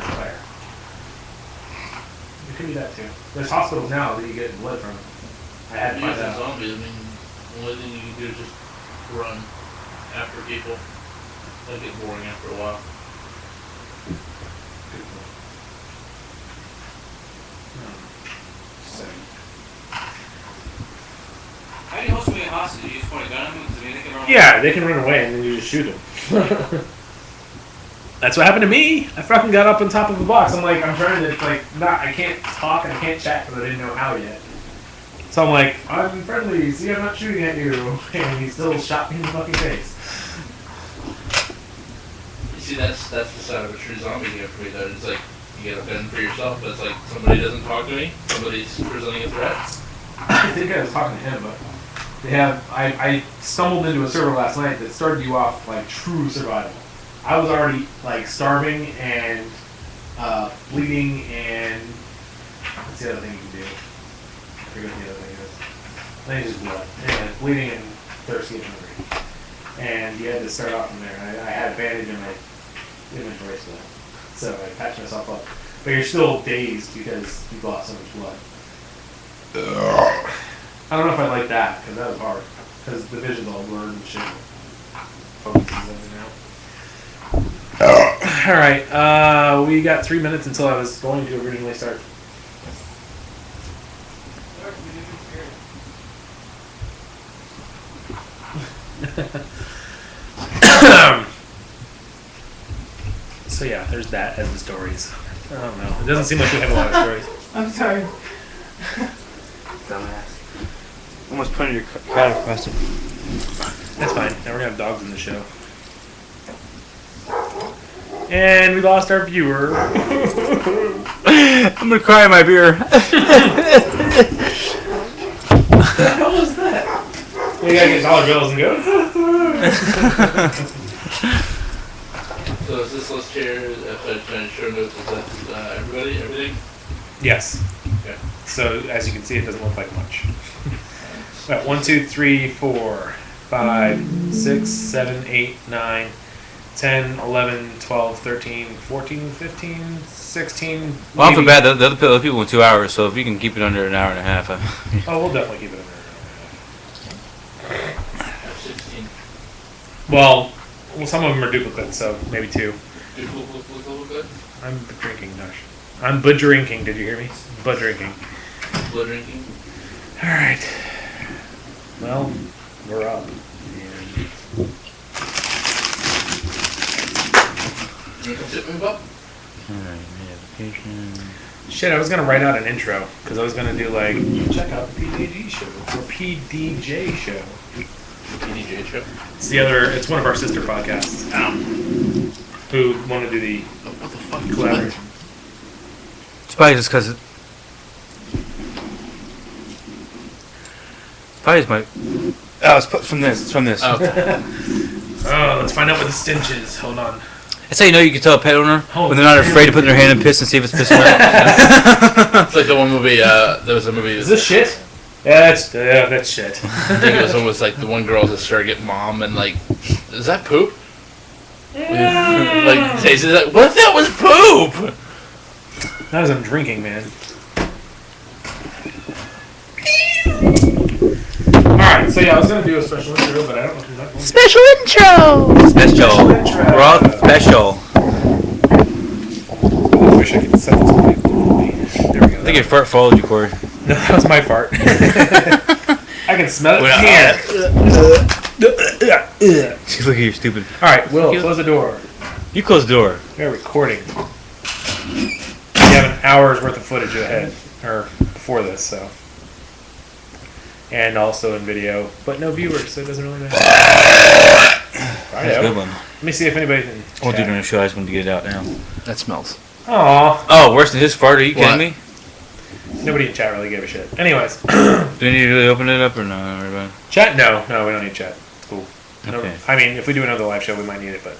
S3: It could be that too. There's hospitals now that you get blood from. I had to find
S2: As a
S3: out.
S2: zombie, I mean, the only thing you can do is just run after people. That'll get boring after a while.
S5: How do you hold somebody hostage? You just point a gun at them? Because I mean, they can run away.
S3: Yeah, they can run away and then you just shoot them. That's what happened to me. I fucking got up on top of a box. I'm like, I'm trying to, I can't talk, I can't chat because I didn't know how yet. So I'm like, I'm friendly, see, I'm not shooting at you. And he still shot me in the fucking face.
S2: You see, that's the side of a true zombie game for me, though. It's like, you get a gun for yourself, but it's like, somebody doesn't talk to me, somebody's presenting a threat.
S3: I think I was talking to him, but they have, I stumbled into a server last night that started you off like true survival. I was already like starving and bleeding and what's the other thing you can do? I forget what the other thing is. I think it's just blood. And bleeding and thirsty and hungry. And you had to start off from there. I had a bandage in my inventory still. So I patched myself up. But you're still dazed because you lost so much blood. I don't know if I like that, because that was hard. Because the vision's all blurred and shit. Focus is in and out. Alright, we got 3 minutes until I was going to originally start. So yeah, there's that as the stories. I don't know. It doesn't seem like we have a lot of stories.
S1: I'm sorry. Dumbass. Almost put your cat across it.
S3: That's fine. Now we're gonna have dogs in the show. And we lost our viewer.
S1: I'm gonna cry in my beer.
S3: What the hell was that? We gotta get dollar bills and go.
S2: So is this list here, if I try to show notes, is that everybody, everything?
S3: Yes.
S2: Okay.
S3: So as you can see, it doesn't look like much. 1, 2, 3, 4, 5, 6, 7, 8, 9, 10, 11, 12, 13, 14, 15, 16.
S1: Well, I'm for bad. The other people in 2 hours, so if you can keep it under an hour and a half.
S3: Oh, we'll definitely keep it under an hour.
S2: 16.
S3: Well, some of them are duplicates, so maybe 2.
S2: Good?
S3: I'm drinking, gosh. I'm drinking. Did you hear me? Drinking.
S2: Blood drinking?
S3: Alright. Well, we're up.
S2: You can sit move up?
S1: Alright, application.
S3: Shit, I was gonna write out an intro, because I was gonna do like, check out the PDJ show, or PDJ show.
S2: PDJ show?
S3: It's one of our sister podcasts. Who want to do the
S2: What the fuck?
S3: collaboration.
S1: It's probably just because probably just my. Oh, it's from this. It's from this.
S2: Oh.
S3: Oh, let's find out what the stench is. Hold on.
S1: That's how you know you can tell a pet owner
S3: Oh,
S1: when they're not afraid to put their hand in piss and see if it's pissing out.
S2: It's like the one movie, there was a movie.
S3: Is this shit? Yeah, that's shit.
S2: I think it was almost like the one girl's a surrogate mom and like, is that poop? Like, tastes like, what if that was poop?
S3: Not as I'm drinking, man. Alright, so yeah, I was gonna do a special intro, but I don't know if you're not going to.
S1: Special intro.
S3: Special intro.
S1: We're all special.
S3: I wish I could set this away. There we go.
S1: I think your fart followed you, Corey.
S3: No, that was my fart. I can smell it here.
S1: See, look at you, stupid.
S3: Alright, Will, close the door.
S1: You close the door.
S3: We're recording. We have an hour's worth of footage ahead, or before this, so. And also in video, but no viewers, so it doesn't really matter.
S1: That's a good one.
S3: Let me see if anybody can.
S1: I won't do it on the show. I just want to get it out now.
S2: That smells.
S3: Aw,
S1: Oh, worse than his fart? Are you
S2: What?
S1: kidding me?
S3: nobody in chat really gave a shit. Anyways,
S1: Do we need to really open it up or no? Everybody?
S3: chat? No, we don't need chat. It's cool. No,
S1: Okay.
S3: I mean, if we do another live show, we might need it, but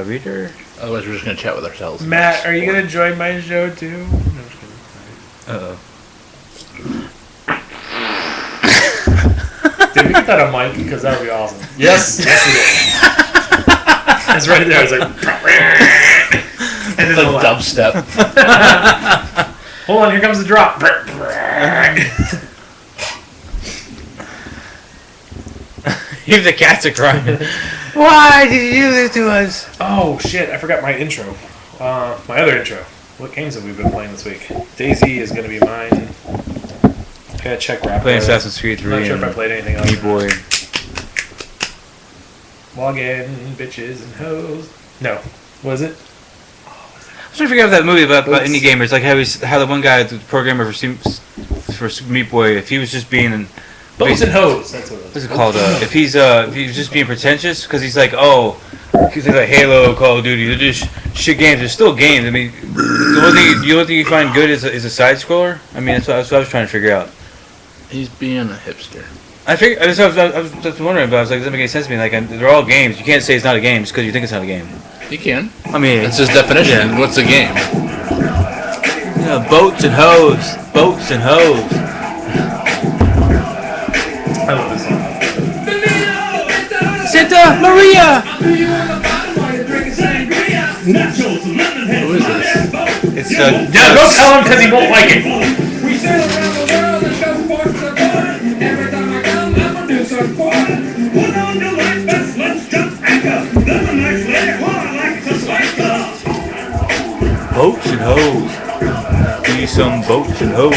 S1: Reader?
S2: Otherwise, we're just gonna chat with ourselves.
S3: Matt, are you gonna join my show too? No, I'm just kidding.
S1: Uh-oh.
S3: Did we get that on mic? Because that would be awesome. Yes, yes we did. It's right there. It's like, and then
S2: Like
S3: the
S2: dubstep.
S3: Hold on, here comes the drop.
S1: Even the cats are crying. Why did you do this to us?
S3: Oh shit! I forgot my intro. My other intro. What games have we been playing this week? Daisy is gonna be mine. Gotta check rap.
S1: Playing Assassin's Creed 3
S3: I'm not sure if I
S1: and
S3: played anything else.
S1: Meat Boy.
S3: Log in, bitches and hoes. No, was it?
S1: I was trying to figure out that movie about indie gamers, like how the one guy, the programmer for Meat Boy, if he was just being
S3: Boats and hoes. That's what it was.
S1: what's it called? If he's just being pretentious, because he's like, he's like Halo, Call of Duty, they're just shit games. They're still games. I mean, the only thing you find good is a side scroller. I mean, that's what I was trying to figure out.
S2: He's being a hipster.
S1: I was just wondering, but I was like, it doesn't make any sense to me. Like, they're all games. You can't say it's not a game just because you think it's not a game.
S2: He can.
S1: I mean,
S2: That's his definition.
S1: Yeah.
S2: What's a game?
S1: Boats and hoes. Boats and hoes.
S3: I love this song.
S1: Santa Maria!
S2: Who is this?
S1: It's
S3: Yeah, don't tell him because he won't like it.
S6: We sail around the world and show sports are good. Every time I come, I produce a quad. Put on your life vest, let's jump anchor. There's a nice lady, I like to slice up.
S1: Boats and hoes. Be some boats and hoes.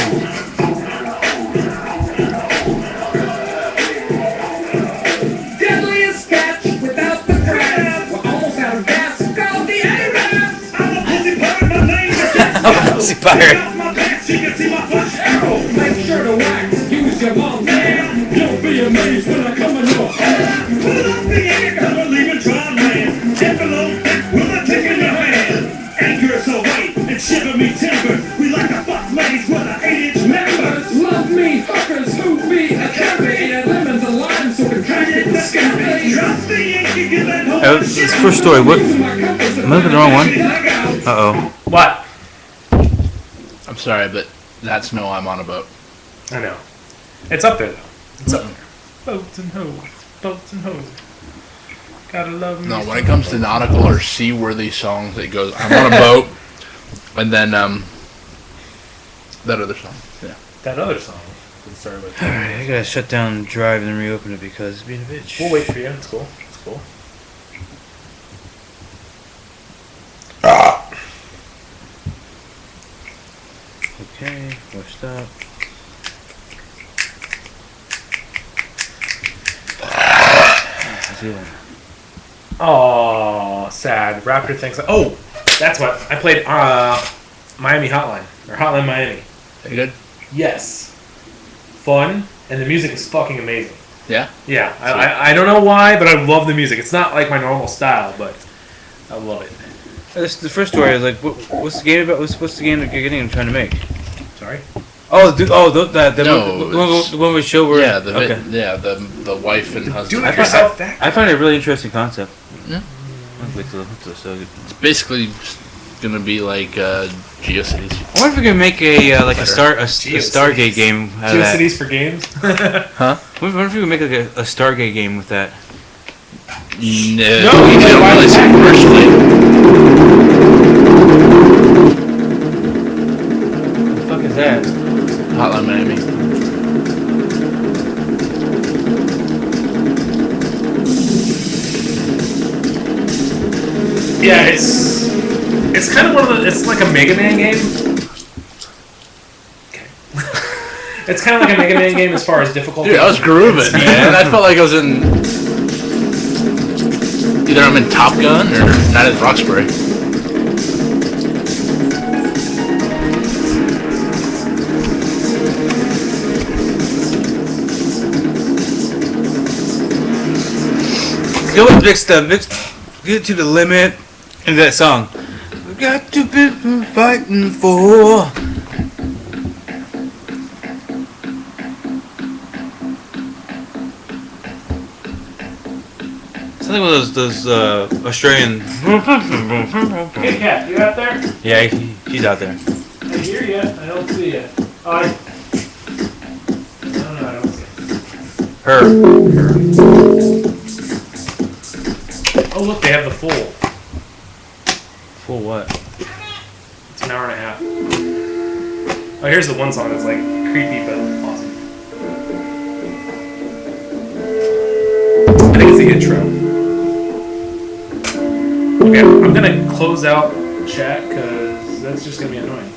S6: Deadliest catch without the crab. We're almost out of gas. Call the Arabs. I'm a pussy pirate, my name is
S1: I'm a pussy pirate.
S6: Out my pants, you can see my flush arrow. Make sure to wax, use your long nail. You'll be amazed when I come in your hand. Put up the anchor, we're leaving dry land. Get below deck with a tick in your hand. Anchor so white and shiver me timber. We like a fuck ladies with an 8-inch members. Love me, fuckers, who be a cabbie. And lemons and limes so we can get the scabby. Drop the Yankee, give that whole
S1: This is the first story. What? Am I looking at the wrong one? Uh-oh.
S3: What?
S2: I'm sorry, but that's no I'm on a boat.
S3: I know. It's up there though. It's up there. Boats and hoes. Boats and hoes. Gotta love me.
S2: No, when it comes to nautical or seaworthy songs, it goes, I'm on a boat, and then, that other song. Yeah.
S3: That other song. It started with.
S1: Alright, I gotta shut down Drive and then reopen it because it's being a bitch.
S3: We'll wait for you. It's cool. It's cool.
S1: Okay, we'll stop.
S3: Oh, sad. Raptor thinks. Oh, that's what I played. Miami Hotline or Hotline Miami.
S2: You good?
S3: Yes. Fun, and the music is fucking amazing.
S2: Yeah?
S3: Yeah, I don't know why, but I love the music. It's not like my normal style, but I love it.
S1: The first story is like, what's the game about? What's the game that you're getting and trying to make?
S3: Sorry.
S1: Oh, the one we show where
S2: Yeah, the wife and husband.
S3: Do it yourself. That.
S1: I find it a really interesting concept.
S2: Yeah.
S1: So good.
S2: It's basically just gonna be like GeoCities.
S1: I wonder if we can make a Stargate game out of that.
S3: GeoCities for games.
S2: Huh?
S1: I wonder if we can make like a Stargate game with that.
S2: No, you don't really see commercially.
S1: What the fuck is that?
S2: Hotline Miami.
S3: Yeah, it's kind of one of the. It's like a Mega Man game. Okay. It's kind of like a Mega Man game as far as difficulty.
S2: Dude, I was grooving, man. I felt like I was in. Either I'm in Top Gun or Night at the Roxbury.
S1: Go with mix get it to the limit, and that song. We got to be fighting for. Sounds something with those Australian.
S3: Hey, Cat, you out there?
S1: Yeah, he's out there.
S3: I hear you. I don't see you. Oh, I don't see you.
S1: Her.
S3: Oh, look, they have the full.
S1: Full what?
S3: It's an hour and a half. Oh, here's the one song that's like creepy but awesome. I think it's the intro. Okay, I'm gonna close out chat because that's just gonna be annoying.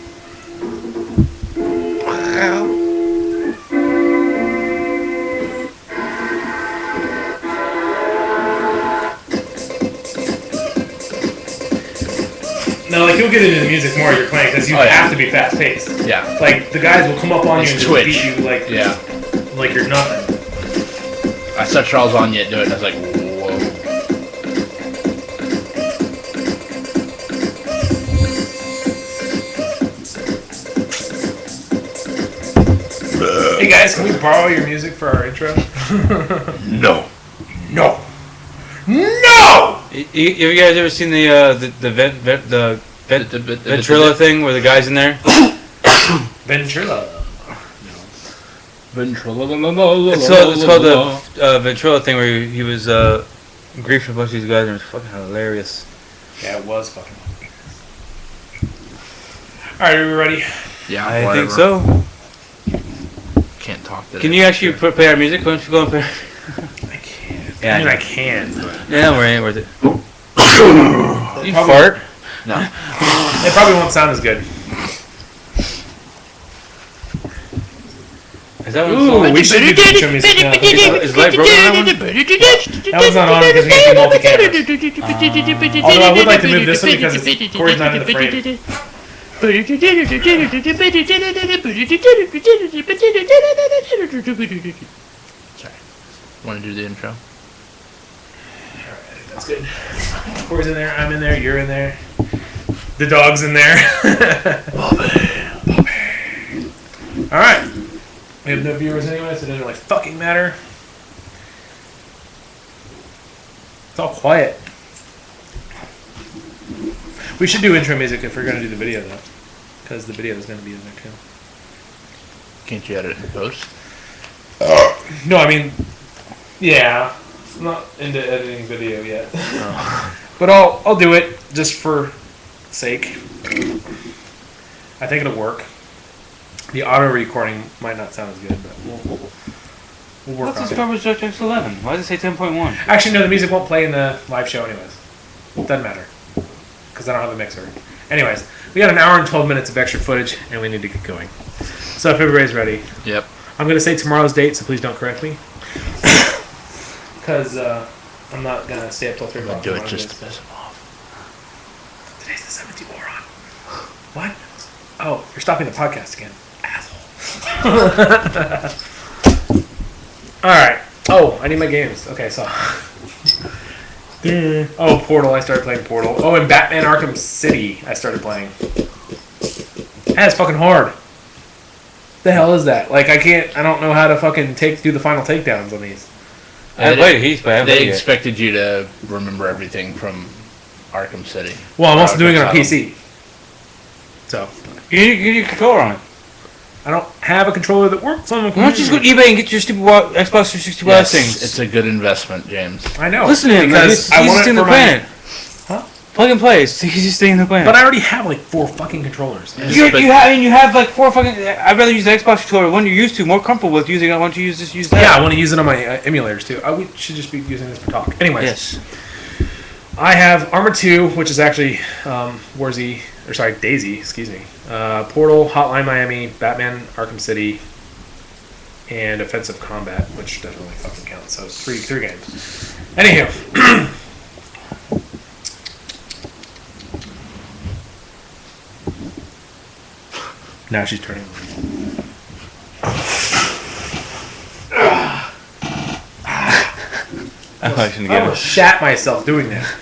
S3: No, like you'll get into the music more you're playing because you have to be fast paced.
S2: Yeah.
S3: Like the guys will come up on you and just
S2: Twitch.
S3: beat you like like you're nothing.
S2: I saw Charles on yet do it, and I was like, whoa.
S3: Hey guys, can we borrow your music for our intro?
S2: No. No.
S1: Have you guys ever seen the Ventrilo thing where the guy's in there?
S3: Ventrilo.
S1: It's called the Ventrilo thing where he was griefing a bunch of these guys and it was fucking hilarious.
S3: Yeah, it was fucking. Alright, are we ready?
S2: Yeah,
S1: I
S2: whatever.
S1: think so.
S2: Can't talk to
S1: Can you actually play our music? Why don't you go and play?
S3: I can't.
S1: Yeah,
S3: I mean, I can. But
S1: Yeah, it ain't worth it. You
S3: Probably-
S1: fart?
S2: No.
S3: it probably won't sound as good.
S1: Is that what
S3: Ooh, we should do the intro music now.
S1: Is light broken on that one?
S3: That one's not on because we have to multi-camera. Although I would like to move this one because Corey's not in the frame.
S2: Sorry. Want to do the intro?
S3: That's good. Corey's in there, I'm in there, you're in there. The dog's in there. Bobby. Alright. We have no viewers anyway, so it doesn't really fucking matter. It's all quiet. We should do intro music if we're going to do the video, though. Because the video is going to be in there, too.
S2: Can't you edit it in post?
S3: No, I mean, yeah. I'm not into editing video yet. But I'll do it just for sake. I think it'll work. The auto recording might not sound as good, but we'll work
S1: What's
S3: on
S1: this
S3: it.
S1: garbage X 11? Why does it say 10.1?
S3: Actually, no, the music won't play in the live show anyways. Doesn't matter. Because I don't have a mixer. Anyways, we got an hour and 12 minutes of extra footage, and we need to get going. So if everybody's ready.
S2: Yep.
S3: I'm going to say tomorrow's date, so please don't correct me. Because I'm not going to stay up till 3 o'clock.
S2: Do it just to piss him off.
S3: Today's the 17th, moron. What? Oh, you're stopping the podcast again. Asshole. Alright. Oh, I need my games. Okay, so. Oh, Portal. I started playing Portal. Oh, and Batman Arkham City I started playing. That's fucking hard. The hell is that? Like, I don't know how to fucking do the final takedowns on these.
S1: I haven't played it, Heath, but I haven't
S2: They
S1: played it yet.
S2: expected you to remember everything from Arkham City.
S3: Well, I'm also
S2: Arkham
S3: doing it on
S2: Asylum.
S3: PC. So,
S1: You need a controller on it.
S3: I don't have a controller that works on the
S1: Why don't you just go to eBay and get your stupid Xbox 360
S2: Yes,
S1: things?
S2: it's a good investment, James.
S3: I know.
S1: Listen to him,
S3: because
S1: man.
S3: I
S1: He's
S3: want
S1: just
S3: it
S1: in the
S3: for
S1: planet.
S3: Huh?
S1: Plug and play. It's the easiest thing in the planet.
S3: But I already have like 4 fucking controllers.
S1: You have like 4 fucking. I'd rather use the Xbox controller, one you're used to, more comfortable with using. Why don't you use that?
S3: Yeah, I want to use it on my emulators too. We should just be using this for talk. Anyways,
S1: Yes.
S3: I have Armor 2, which is actually Daisy, excuse me. Portal, Hotline Miami, Batman Arkham City, and Offensive Combat, which doesn't really fucking count. So it's three games. Anywho. Now she's turning.
S1: I probably shouldn't
S3: I
S1: get
S3: almost
S1: it.
S3: shat myself doing that.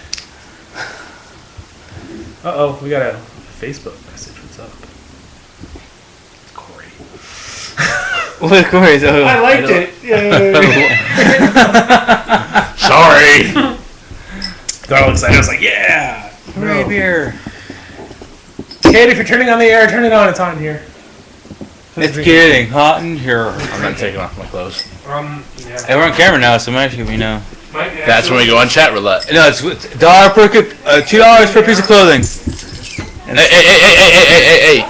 S3: Uh-oh, we got a Facebook message. What's up? Corey.
S1: What, Corey?
S3: I liked it. Yay.
S2: Sorry.
S3: Got all excited. I was like, yeah!
S1: Hooray, beer.
S3: Kate, if you're turning on the air, turn it on. It's hot in here.
S1: It's getting hot in here.
S2: I'm not taking off my clothes.
S3: Yeah.
S1: Hey, we're on camera now, so actually we know.
S2: That's when we go on chat roulette.
S1: No, it's $1 per $2 per piece of clothing.
S2: Hey.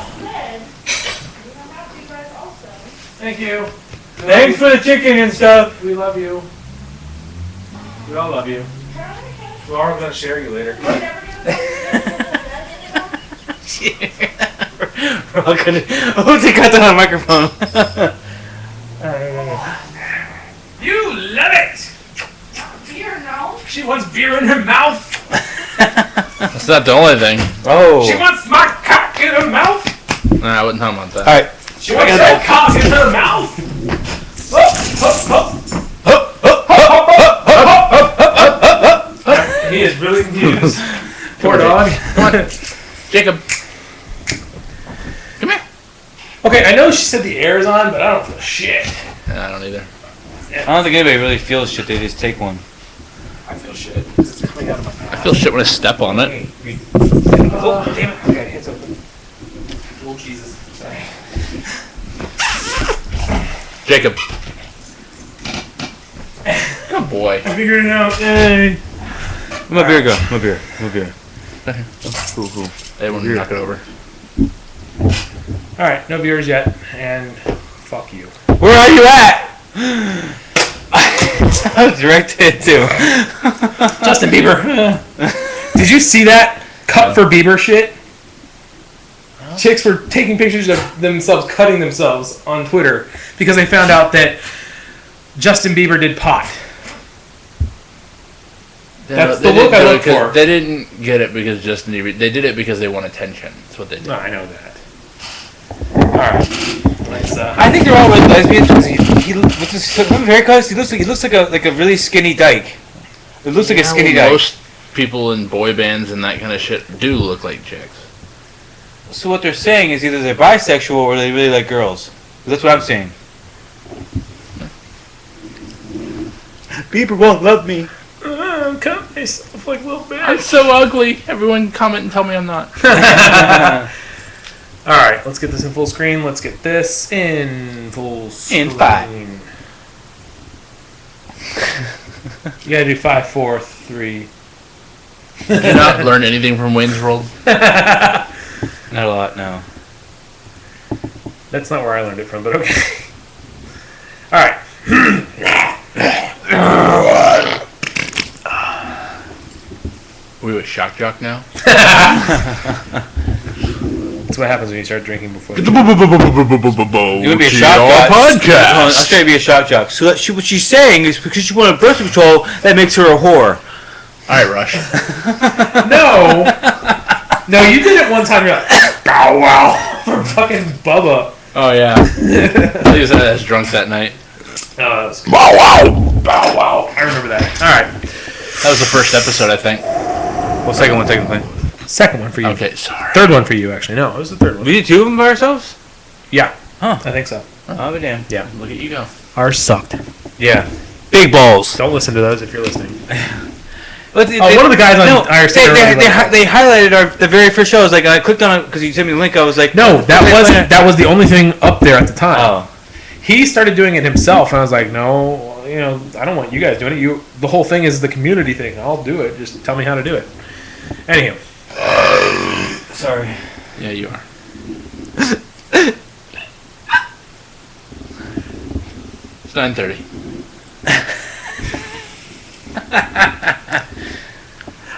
S3: Thank you.
S1: Thanks for the chicken and stuff.
S3: We love you. We all love you. We're all going to share you later.
S1: We're all gonna. Oh, they got that on microphone.
S3: You love it!
S4: Beer, no?
S3: She wants beer in her mouth.
S2: That's not the only thing.
S1: Oh.
S3: She wants my cock in her mouth.
S2: Nah, I wouldn't talk about that.
S1: All right.
S3: She wants her cock in her mouth. He is really confused. Poor dog.
S2: Come on. Jacob. Come here.
S3: Okay, I know she said the air is on, but I don't feel shit.
S2: Nah, I don't either.
S1: I don't think anybody really feels shit. They just take one.
S3: I feel shit. It's coming out of my mouth.
S2: I feel shit when I step on it.
S3: Oh, damn it. Okay, it's open. Oh, Jesus. Sorry.
S2: Jacob. Good boy.
S3: I figured it out. Yay.
S1: Where'd my beer go? My beer. Cool.
S2: Hey, we're gonna knock it over.
S3: Alright, no beers yet, and fuck you.
S1: Where are you at? I was directed to
S3: Justin Bieber. Did you see that cut for Bieber shit? Chicks were taking pictures of themselves cutting themselves on Twitter because they found out that Justin Bieber did pot. That's the look I look for.
S2: They didn't get it because Justin Bieber. They did it because they want attention. That's what they did.
S3: No, I know that. Alright.
S1: I think they're all with lesbians because he with his haircuts. He looks like a really skinny dyke. It looks like a skinny dyke.
S2: Most people in boy bands and that kind of shit do look like chicks.
S1: So what they're saying is either they're bisexual or they really like girls. That's what I'm saying. Bieber won't love me.
S3: I'm cutting myself like a little bit.
S2: I'm so ugly. Everyone comment and tell me I'm not.
S3: Alright, let's get this in full screen. Let's get this in full screen.
S1: In 5.
S3: You gotta do 5, 4, 3.
S2: Did you not learn anything from Wayne's World?
S1: Not a lot, no.
S3: That's not where I learned it from, but okay. Alright.
S2: We with Shock Jock now?
S3: That's what happens when you start drinking before.
S1: You want to be a shock jock? I'll try to be a shock jock. So what she's saying is because she wanted birth control, that makes her a whore.
S2: Alright, Rush.
S3: No, you did it one time. You're like, bow wow, for fucking Bubba.
S2: Oh, yeah. I was drunk that night.
S3: That was good. Bow wow, bow wow. I remember that. Alright.
S2: That was the first episode, I think.
S1: Well, second one, technically.
S3: Second one for you.
S2: Okay, sorry.
S3: Third one for you, actually. No, it was the third one.
S1: We did 2 of them by ourselves?
S3: Yeah.
S1: Huh.
S3: I think so.
S1: Oh, but damn.
S3: Yeah.
S2: Look at you go.
S3: Ours sucked.
S1: Yeah. Big balls.
S3: Don't listen to those if you're listening.
S1: But
S3: one of the guys on IRC
S1: they highlighted the very first show. I was like, I clicked on it because you sent me the link. I was like,
S3: no, that was the only thing up there at the time.
S1: Oh.
S3: He started doing it himself, and I was like, no, I don't want you guys doing it. The whole thing is the community thing. I'll do it. Just tell me how to do it. Anyhow.
S1: Sorry.
S2: Yeah, you are. It's 9:30.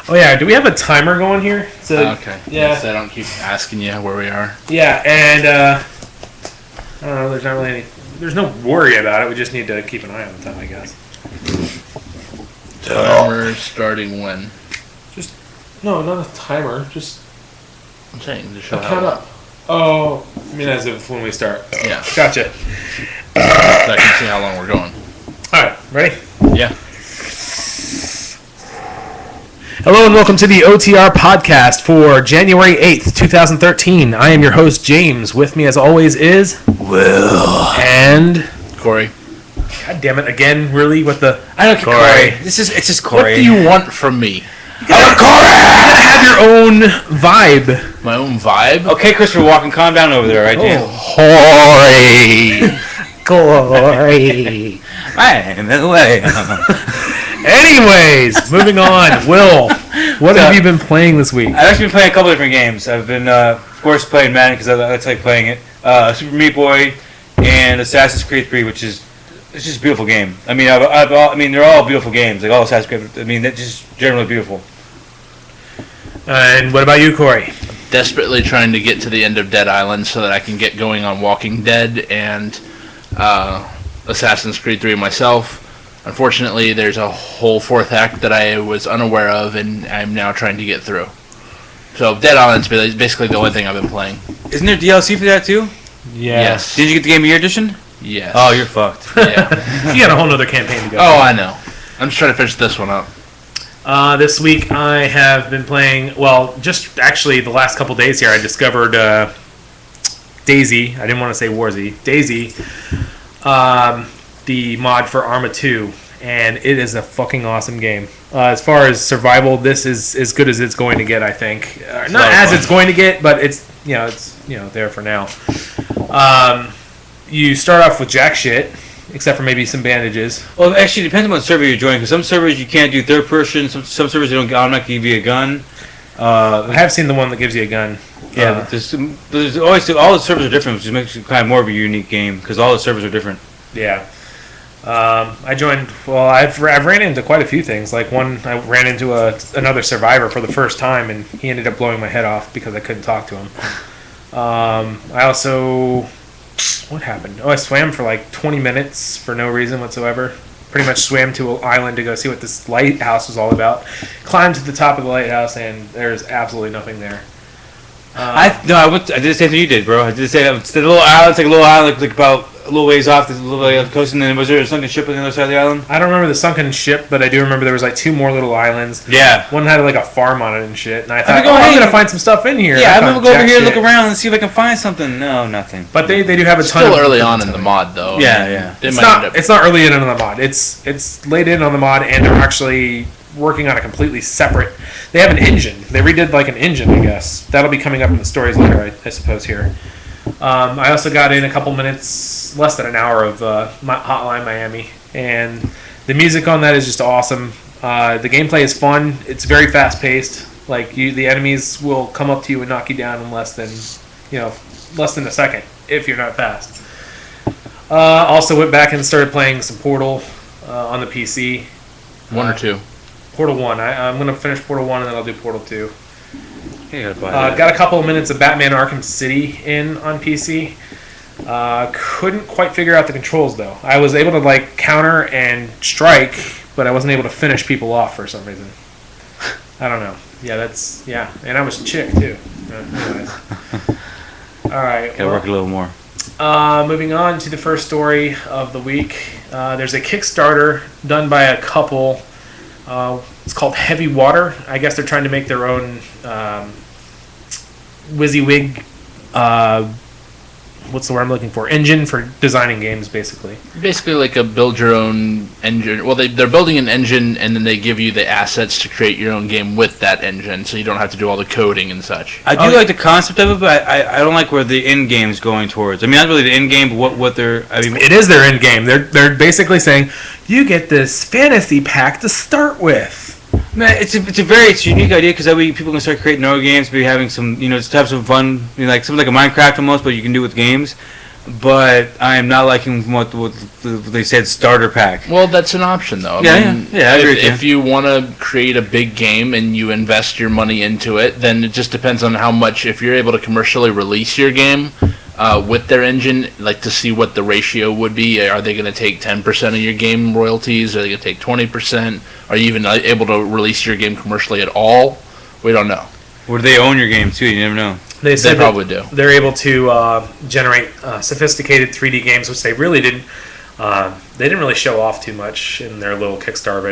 S3: Oh yeah, do we have a timer going here?
S2: Okay.
S3: Yeah.
S2: So I don't keep asking you where we are.
S3: Yeah, and I don't know. There's not really there's no worry about it. We just need to keep an eye on the time, I guess.
S2: Timer starting when?
S3: No, not a timer. Just
S2: I'm saying to show
S3: count up. Oh, I mean as of when we start.
S2: Yeah.
S3: Gotcha.
S2: So I can see how long we're going.
S3: All right, ready?
S2: Yeah.
S3: Hello and welcome to the OtR Podcast for January 8th, 2013. I am your host, James. With me, as always, is...
S1: Will.
S3: And...
S2: Corey.
S3: God damn it, again, really? With the...
S1: I don't care, Corey. It's just Corey.
S2: What do you want from me?
S3: Have your own vibe.
S2: My own vibe.
S1: Okay, Christopher Walken, calm down over there, right?
S3: Oh.
S1: Corey. I am the way.
S3: Anyways, moving on. Will, what have you been playing this week?
S1: I've actually been playing a couple different games. I've been, of course, playing Madden because that's like playing it. Super Meat Boy and Assassin's Creed 3, which is it's just a beautiful game. I mean, I mean, they're all beautiful games. Like all Assassin's Creed. I mean, they're just generally beautiful.
S3: And what about you, Corey?
S2: Desperately trying to get to the end of Dead Island so that I can get going on Walking Dead and Assassin's Creed 3 myself. Unfortunately, there's a whole fourth act that I was unaware of, and I'm now trying to get through. So Dead Island's basically the only thing I've been playing.
S1: Isn't there DLC for that too?
S2: Yes.
S1: Did you get the Game of Year edition?
S2: Yes.
S1: Oh, you're fucked.
S2: Yeah.
S3: You got a whole nother campaign to go.
S2: Oh, I know. I'm just trying to finish this one up.
S3: This week I have been playing, well, just actually the last couple days here, I discovered Daisy. I didn't want to say Warzy. Daisy, the mod for Arma 2, and it is a fucking awesome game. As far as survival, this is as good as it's going to get, I think. Not as it's going to get, but it's there for now. You start off with jack shit, except for maybe some bandages.
S1: Well, actually, it depends on what server you're joining. Because some servers you can't do third person. Some servers they don't automatically give you a gun.
S3: I have seen the one that gives you a gun.
S1: Yeah, there's always all the servers are different, which makes it kind of more of a unique game because all the servers are different.
S3: Yeah. I joined. Well, I've ran into quite a few things. Like one, I ran into another survivor for the first time, and he ended up blowing my head off because I couldn't talk to him. I also, what happened? Oh, I swam for like 20 minutes for no reason whatsoever. Pretty much swam to an island to go see what this lighthouse was all about. Climbed to the top of the lighthouse, and there's absolutely nothing there.
S1: I did the same thing you did, bro. I did the same. It's the little island. It's like a little island, like about a little ways off the little way off the coast. And then was there a sunken ship on the other side of the island?
S3: I don't remember the sunken ship, but I do remember there was like two more little islands.
S1: Yeah.
S3: One had like a farm on it and shit. And I thought,
S1: I'm
S3: gonna find some stuff in here.
S1: Yeah, I'm gonna go over here and look around and see if I can find something. No, nothing.
S3: But they do have a ton.
S2: Still
S3: of
S2: early on in the mod, though.
S1: Yeah.
S3: It's not early in on the mod. It's late in on the mod, and they're actually working on a completely separate. They have an engine. They redid like an engine, I guess. That'll be coming up in the stories later, I suppose. Here, I also got in a couple minutes, less than an hour of Hotline Miami, and the music on that is just awesome. The gameplay is fun. It's very fast paced. Like the enemies will come up to you and knock you down in less than a second if you're not fast. Also went back and started playing some Portal on the PC.
S2: One or two.
S3: Portal 1. I'm going to finish Portal 1 and then I'll do Portal 2.
S1: Got
S3: a couple of minutes of Batman Arkham City on PC. Couldn't quite figure out the controls though. I was able to counter and strike, but I wasn't able to finish people off for some reason. I don't know. Yeah, and I was a chick too. Anyways. Alright.
S1: Gotta work a little more.
S3: Moving on to the first story of the week. There's a Kickstarter done by a couple. It's called Heavy Water. I guess they're trying to make their own WYSIWYG, what's the word I'm looking for? Engine for designing games, basically.
S2: Basically like a build your own engine. Well, they're building an engine, and then they give you the assets to create your own game with that engine, so you don't have to do all the coding and such.
S1: I do like the concept of it, but I don't like where the end game is going towards. I mean, not really the end game, but what they're... I mean,
S3: it is their end game. They're basically saying, you get this fantasy pack to start with.
S1: Man, it's a unique idea because that way people can start creating their own games, maybe having some, just have some fun, like something like a Minecraft almost, but you can do with games. But I am not liking what they said starter pack.
S2: Well, that's an option though.
S1: I agree with you.
S2: If you want to create a big game and you invest your money into it, then it just depends on how much. If you're able to commercially release your game with their engine, like to see what the ratio would be. Are they going to take 10% of your game royalties? Are they going to take 20%? Are you even able to release your game commercially at all? We don't know.
S1: Or do they own your game too? You never know.
S3: They
S2: probably do.
S3: They're able to generate sophisticated 3D games, which they really didn't. They didn't really show off too much in their little Kickstarter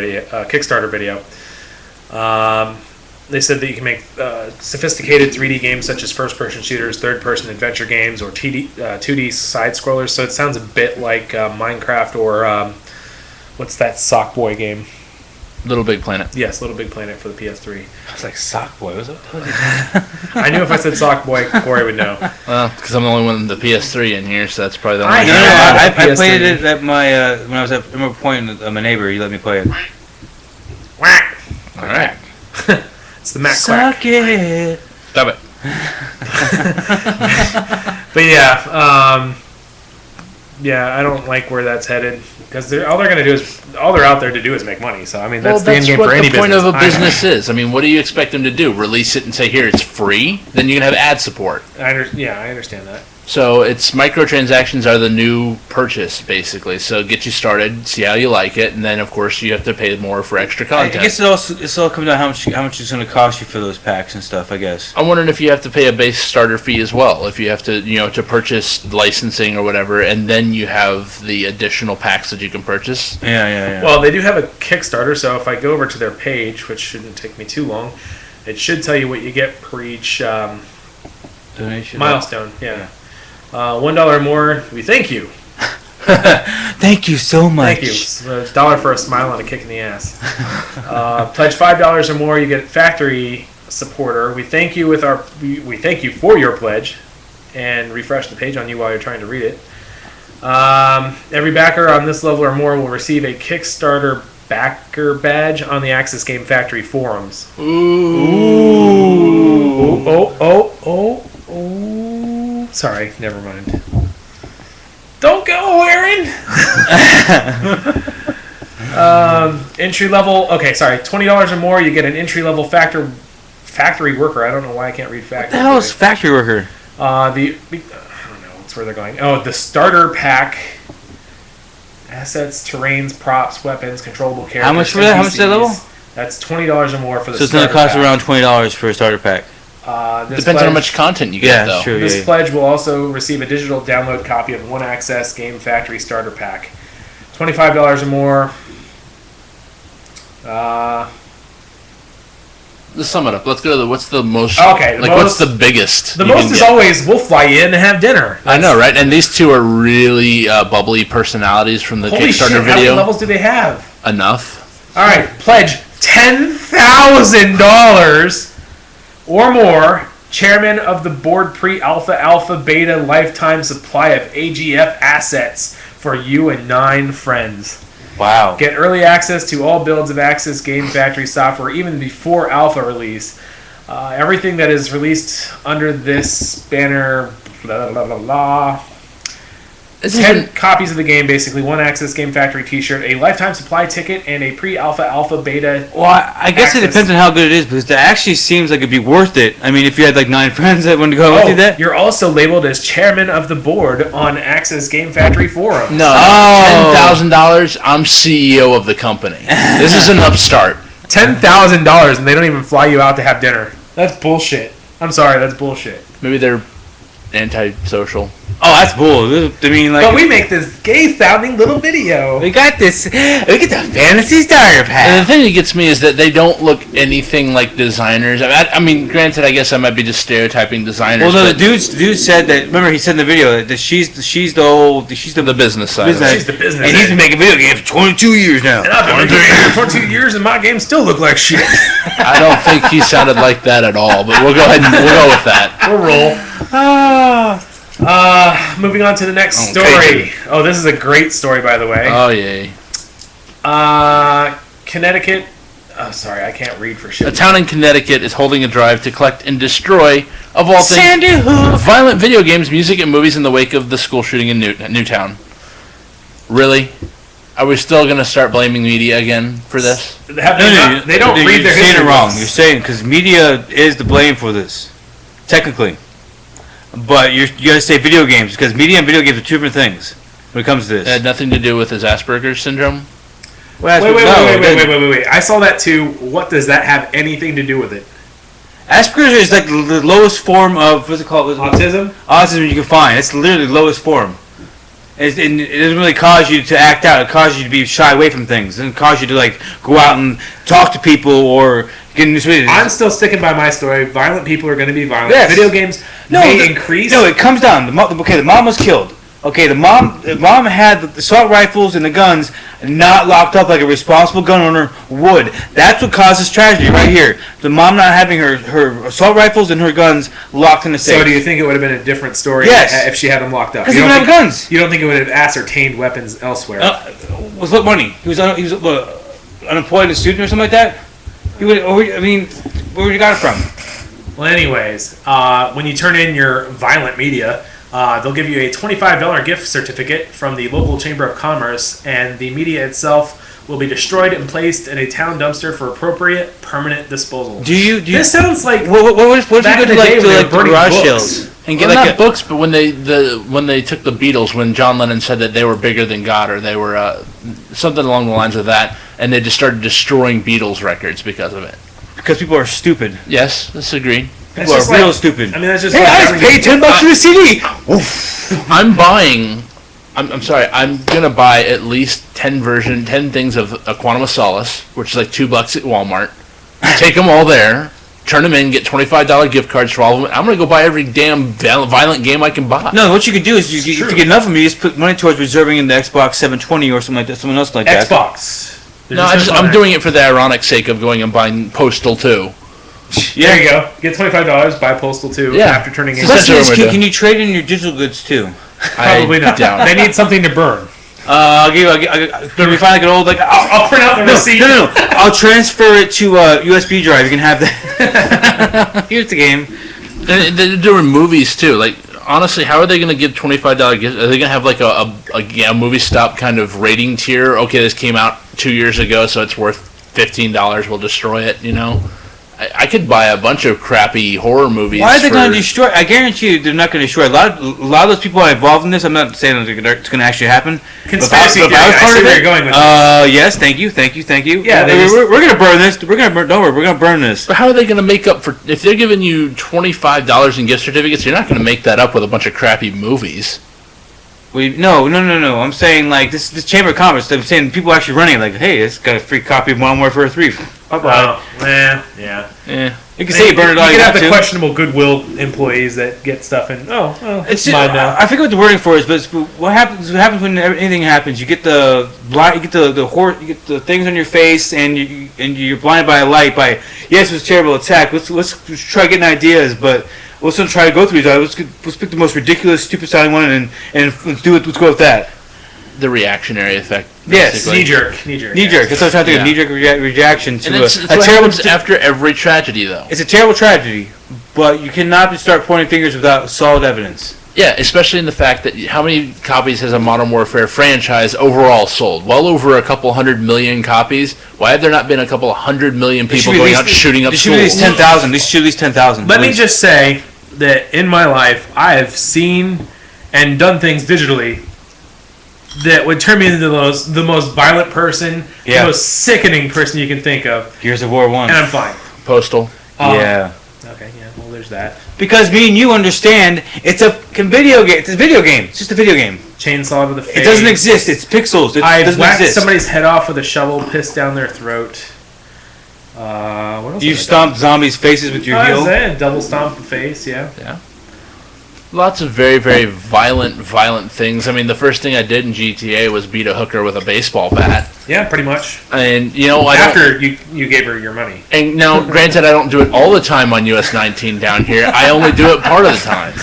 S3: video. They said that you can make sophisticated 3D games such as first-person shooters, third-person adventure games, or 2D side-scrollers. So it sounds a bit like Minecraft or what's that Sockboy game?
S2: Little Big Planet.
S3: Yes, Little Big Planet for the PS3.
S1: I was like, Sock Boy, what's up?
S3: I knew if I said Sock Boy, Corey would know.
S2: Well, because I'm the only one with the PS3 in here, so that's probably the
S3: I
S2: only.
S3: know.
S1: I
S3: PS3.
S1: played it at my when I was at my point with my neighbor. He let me play it.
S3: Whack.
S2: All right.
S3: It's the Mac Quack.
S1: Suck it.
S2: Stop it.
S3: But yeah, yeah, I don't like where that's headed because all they're out there to do is make money. So I mean, that's the end game for any business.
S2: That's what the point of a business is. I mean, what do you expect them to do? Release it and say, here, it's free? Then you can have ad support.
S3: I understand that.
S2: So it's microtransactions are the new purchase, basically. So get you started, see how you like it, and then, of course, you have to pay more for extra content.
S1: I guess it's all comes down how much it's going to cost you for those packs and stuff, I guess.
S2: I'm wondering if you have to pay a base starter fee as well, if you have to, to purchase licensing or whatever, and then you have the additional packs that you can purchase.
S1: Yeah.
S3: Well, they do have a Kickstarter, so if I go over to their page, which shouldn't take me too long, it should tell you what you get per each
S1: donation
S3: milestone. Yeah. $1 or more, we thank you.
S1: Thank you so much.
S3: Thank you. It's $1 for a smile and a kick in the ass. Pledge $5 or more, you get factory supporter. We thank you we thank you for your pledge, and refresh the page on you while you're trying to read it. Every backer on this level or more will receive a Kickstarter backer badge on the Axis Game Factory forums.
S2: Ooh.
S3: Oh. Sorry, never mind. Don't go, Aaron! Entry level, okay, sorry, $20 or more, you get an entry level factory worker. I don't know why I can't read factory.
S1: What the hell is factory worker?
S3: I don't know, that's where they're going. Oh, the starter pack. Assets, terrains, props, weapons, controllable characters.
S1: How much for that? How much is that level?
S3: That's $20 or more for the
S1: So it's going to cost
S3: pack.
S1: around $20 for a starter pack.
S3: This
S2: Depends on how much content you get, though.
S1: True.
S3: This pledge will also receive a digital download copy of One Access Game Factory Starter Pack. $25 or more.
S2: Let's sum it up. Let's go to what's the most...
S3: Okay.
S2: What's the biggest?
S3: The most is always, we'll fly you in and have dinner.
S2: I know, right? And these two are really bubbly personalities from the
S3: Holy
S2: Kickstarter
S3: shit,
S2: video.
S3: how many levels do they have?
S2: Enough.
S3: All right, pledge $10,000 or more. Chairman of the board alpha beta lifetime supply of AGF assets for you and 9 friends.
S1: Wow.
S3: Get early access to all builds of Axis Game Factory software even before alpha release. Everything that is released under this banner, blah, blah, blah, blah. 10 copies of the game, basically, One Access Game Factory t-shirt, a lifetime supply ticket, and a alpha beta.
S1: Well, I guess it depends on how good it is, because it actually seems like it'd be worth it. I mean, if you had like 9 friends that wanted to go do that.
S3: You're also labeled as chairman of the board on Access Game Factory forum.
S2: No, $10,000, I'm CEO of the company. This is an upstart.
S3: $10,000 and they don't even fly you out to have dinner. That's bullshit. I'm sorry, that's bullshit.
S2: Maybe they're antisocial.
S1: Oh, that's bull. I mean, like.
S3: But we make this gay-sounding little video.
S1: We got this. Look at the fantasy starter pack.
S2: And the thing that gets me is that they don't look anything like designers. I mean, granted, I guess I might be just stereotyping designers.
S1: Well, no, the dude said that. Remember, he said in the video that she's the
S2: business side.
S3: She's the business.
S1: And he's been making video games for 22 years now.
S3: And I've been making games for 22 years, and my games still look like shit.
S2: I don't think he sounded like that at all. But we'll go ahead and we'll go with that.
S3: We'll roll. Moving on to the next story. Oh, this is a great story, by the way.
S2: Oh, yay.
S3: Connecticut. Oh, sorry, I can't read for shit.
S2: A town in Connecticut is holding a drive to collect and destroy, of all things,
S1: Sandy Hook.
S2: violent video games, music, and movies in the wake of the school shooting in Newtown. Really? Are we still going to start blaming media again for this?
S3: They don't read their
S1: history. You're saying it wrong.
S3: books.
S1: You're saying because media is to blame for this, technically. But you got to say video games because media and video games are 2 different things when it comes to this.
S2: It had nothing to do with his Asperger's syndrome?
S1: Well,
S3: Wait. I saw that too. What does that have anything to do with it?
S1: Asperger's is like the lowest form of what's it called?
S3: Autism?
S1: Autism you can find. It's literally the lowest form. It doesn't really cause you to act out. It causes you to be shy away from things. It doesn't cause you to like go out and talk to people or get into this.
S3: I'm still sticking by my story. Violent people are going to be violent.
S1: Yes.
S3: Video games may increase.
S1: No, it comes down. The mom was killed. Okay, the mom had the assault rifles and the guns not locked up like a responsible gun owner would. That's what causes tragedy right here. The mom not having her assault rifles and her guns locked in the safe.
S3: So do you think it would have been a different story if she had them locked up?
S1: Because he didn't have guns.
S3: You don't think it would have ascertained weapons elsewhere?
S1: With what money? He was unemployed, a student or something like that? Where would you got it from?
S3: Well, anyways, when you turn in your violent media, they'll give you a $25 gift certificate from the local Chamber of Commerce, and the media itself will be destroyed and placed in a town dumpster for appropriate permanent disposal. This sounds like
S1: what if you
S3: back
S1: go
S3: in the
S1: to
S3: day when they were
S1: the
S3: burning
S1: garage
S3: books.
S1: sales and get
S2: Not books, but when they took the Beatles, when John Lennon said that they were bigger than God, or they were something along the lines of that, and they just started destroying Beatles records because of it.
S1: because people are stupid.
S2: Yes, that's agreed.
S1: People are real stupid.
S3: I mean, that's just
S1: Hey, I just paid $10 for the CD.
S2: I'm buying. I'm sorry. I'm gonna buy at least 10 things of a Quantum of Solace, which is like $2 at Walmart. Take them all there, turn them in, get $25 gift cards for all of them. I'm gonna go buy every damn violent game I can buy.
S1: No, what you could do is if you get enough of them, you just put money towards reserving in the Xbox 720 or something like that. Someone else like that.
S3: Xbox.
S2: No, I'm doing it for the ironic sake of going and buying Postal 2.
S3: There you go. Get $25, buy Postal 2 after turning in.
S1: The question is, can you trade in your digital goods too?
S3: Probably not. They need something to burn.
S1: I'll give you. Can we find like an old
S3: I'll print out the receipt.
S1: No. I'll transfer it to a USB drive. You can have that. Here's the game.
S2: They're doing movies too. Like honestly, how are they going to give $25 gifts? Are they going to have like a movie stop kind of rating tier? Okay, this came out 2 years ago, so it's worth $15. We'll destroy it. You know. I could buy a bunch of crappy horror movies.
S1: Why are they going to destroy? I guarantee you, they're not going to destroy. A lot of those people are involved in this. I'm not saying it's going to actually happen.
S3: Conspiracy theory. I see where you're going with this.
S1: Yes, thank you. Yeah, we're going to burn this. Don't worry, we're going to burn this.
S2: But how are they going to make up for if they're giving you $25 in gift certificates? You're not going to make that up with a bunch of crappy movies.
S1: No. I'm saying like this Chamber of Commerce. I'm saying people actually running it. Like, hey, it's got a free copy of Modern Warfare 3.
S3: Yeah.
S1: You can say you burn it all.
S3: You can have the questionable goodwill employees that get stuff and it's mine now.
S1: I forget what the wording for it is, but what happens when anything happens? You get the things on your face, and you're blinded by a light. Yes, it was a terrible attack. Let's try getting ideas, but let's not try to go through these. Let's pick the most ridiculous, stupid sounding one, and let's do it. Let's go with that.
S2: The reactionary effect.
S1: Yes,
S3: knee jerk.
S1: That's what I'm trying to think of. Knee jerk reaction to
S2: it's
S1: a terrible.
S2: After every tragedy, though.
S1: It's a terrible tragedy, but you cannot start pointing fingers without solid evidence.
S2: Yeah, especially in the fact that how many copies has a Modern Warfare franchise overall sold? Well over a couple 100 million copies. Why have there not been a couple 100 million people going out shooting up schools?
S1: There should be at least 10,000. There should be at least 10,000.
S3: Let me just say that in my life, I have seen and done things digitally that would turn me into the most violent person, the most sickening person you can think of.
S1: Gears of War 1.
S3: And I'm fine.
S2: Postal.
S1: Yeah.
S3: Okay, yeah, well, there's that.
S1: Because me and you understand it's a video game. It's a video game. It's just a video game.
S3: Chainsaw to the face.
S1: It doesn't exist. It's pixels.
S3: I whacked somebody's head off with a shovel, pissed down their throat. What else?
S1: You stomped zombies' faces with your heel.
S3: Double stomp the face, yeah.
S2: Yeah. Lots of very, very violent things. I mean, the first thing I did in GTA was beat a hooker with a baseball bat.
S3: Yeah, pretty much.
S2: And,
S3: after you gave her your money.
S2: And now, granted, I don't do it all the time on US 19 down here. I only do it part of the time.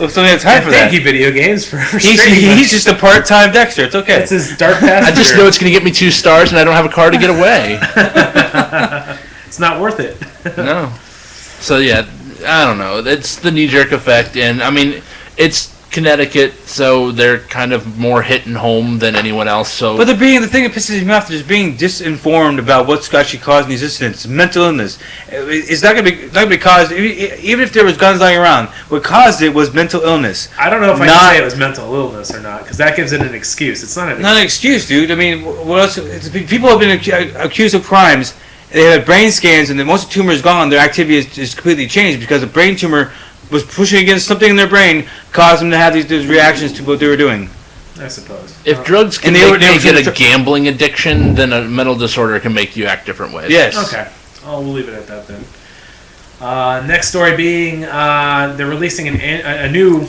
S1: Well, so we have time for that.
S3: Thank you, video games, for
S1: he's just a part-time Dexter. It's okay.
S3: It's his dark past.
S2: I just know it's going to get me 2 stars, and I don't have a car to get away.
S3: It's not worth it.
S2: No. So, yeah. I don't know. It's the knee-jerk effect, and I mean, it's Connecticut, so they're kind of more hitting home than anyone else. So,
S1: but the thing that pisses me off is being disinformed about what's actually causing these incidents. Mental illness. It's not going to be caused. Even if there was guns lying around, what caused it was mental illness.
S3: I don't know if I can say it was mental illness or not, because that gives it an excuse. It's not an
S1: excuse, dude. I mean, what else? People have been accused of crimes. They had brain scans, and once the tumor is gone, their activity is completely changed because the brain tumor was pushing against something in their brain, caused them to have these reactions to what they were doing.
S3: I suppose.
S2: If drugs can make it a gambling addiction, then a mental disorder can make you act different ways.
S1: Yes.
S3: Okay. We'll leave it at that then. Next story being they're releasing a new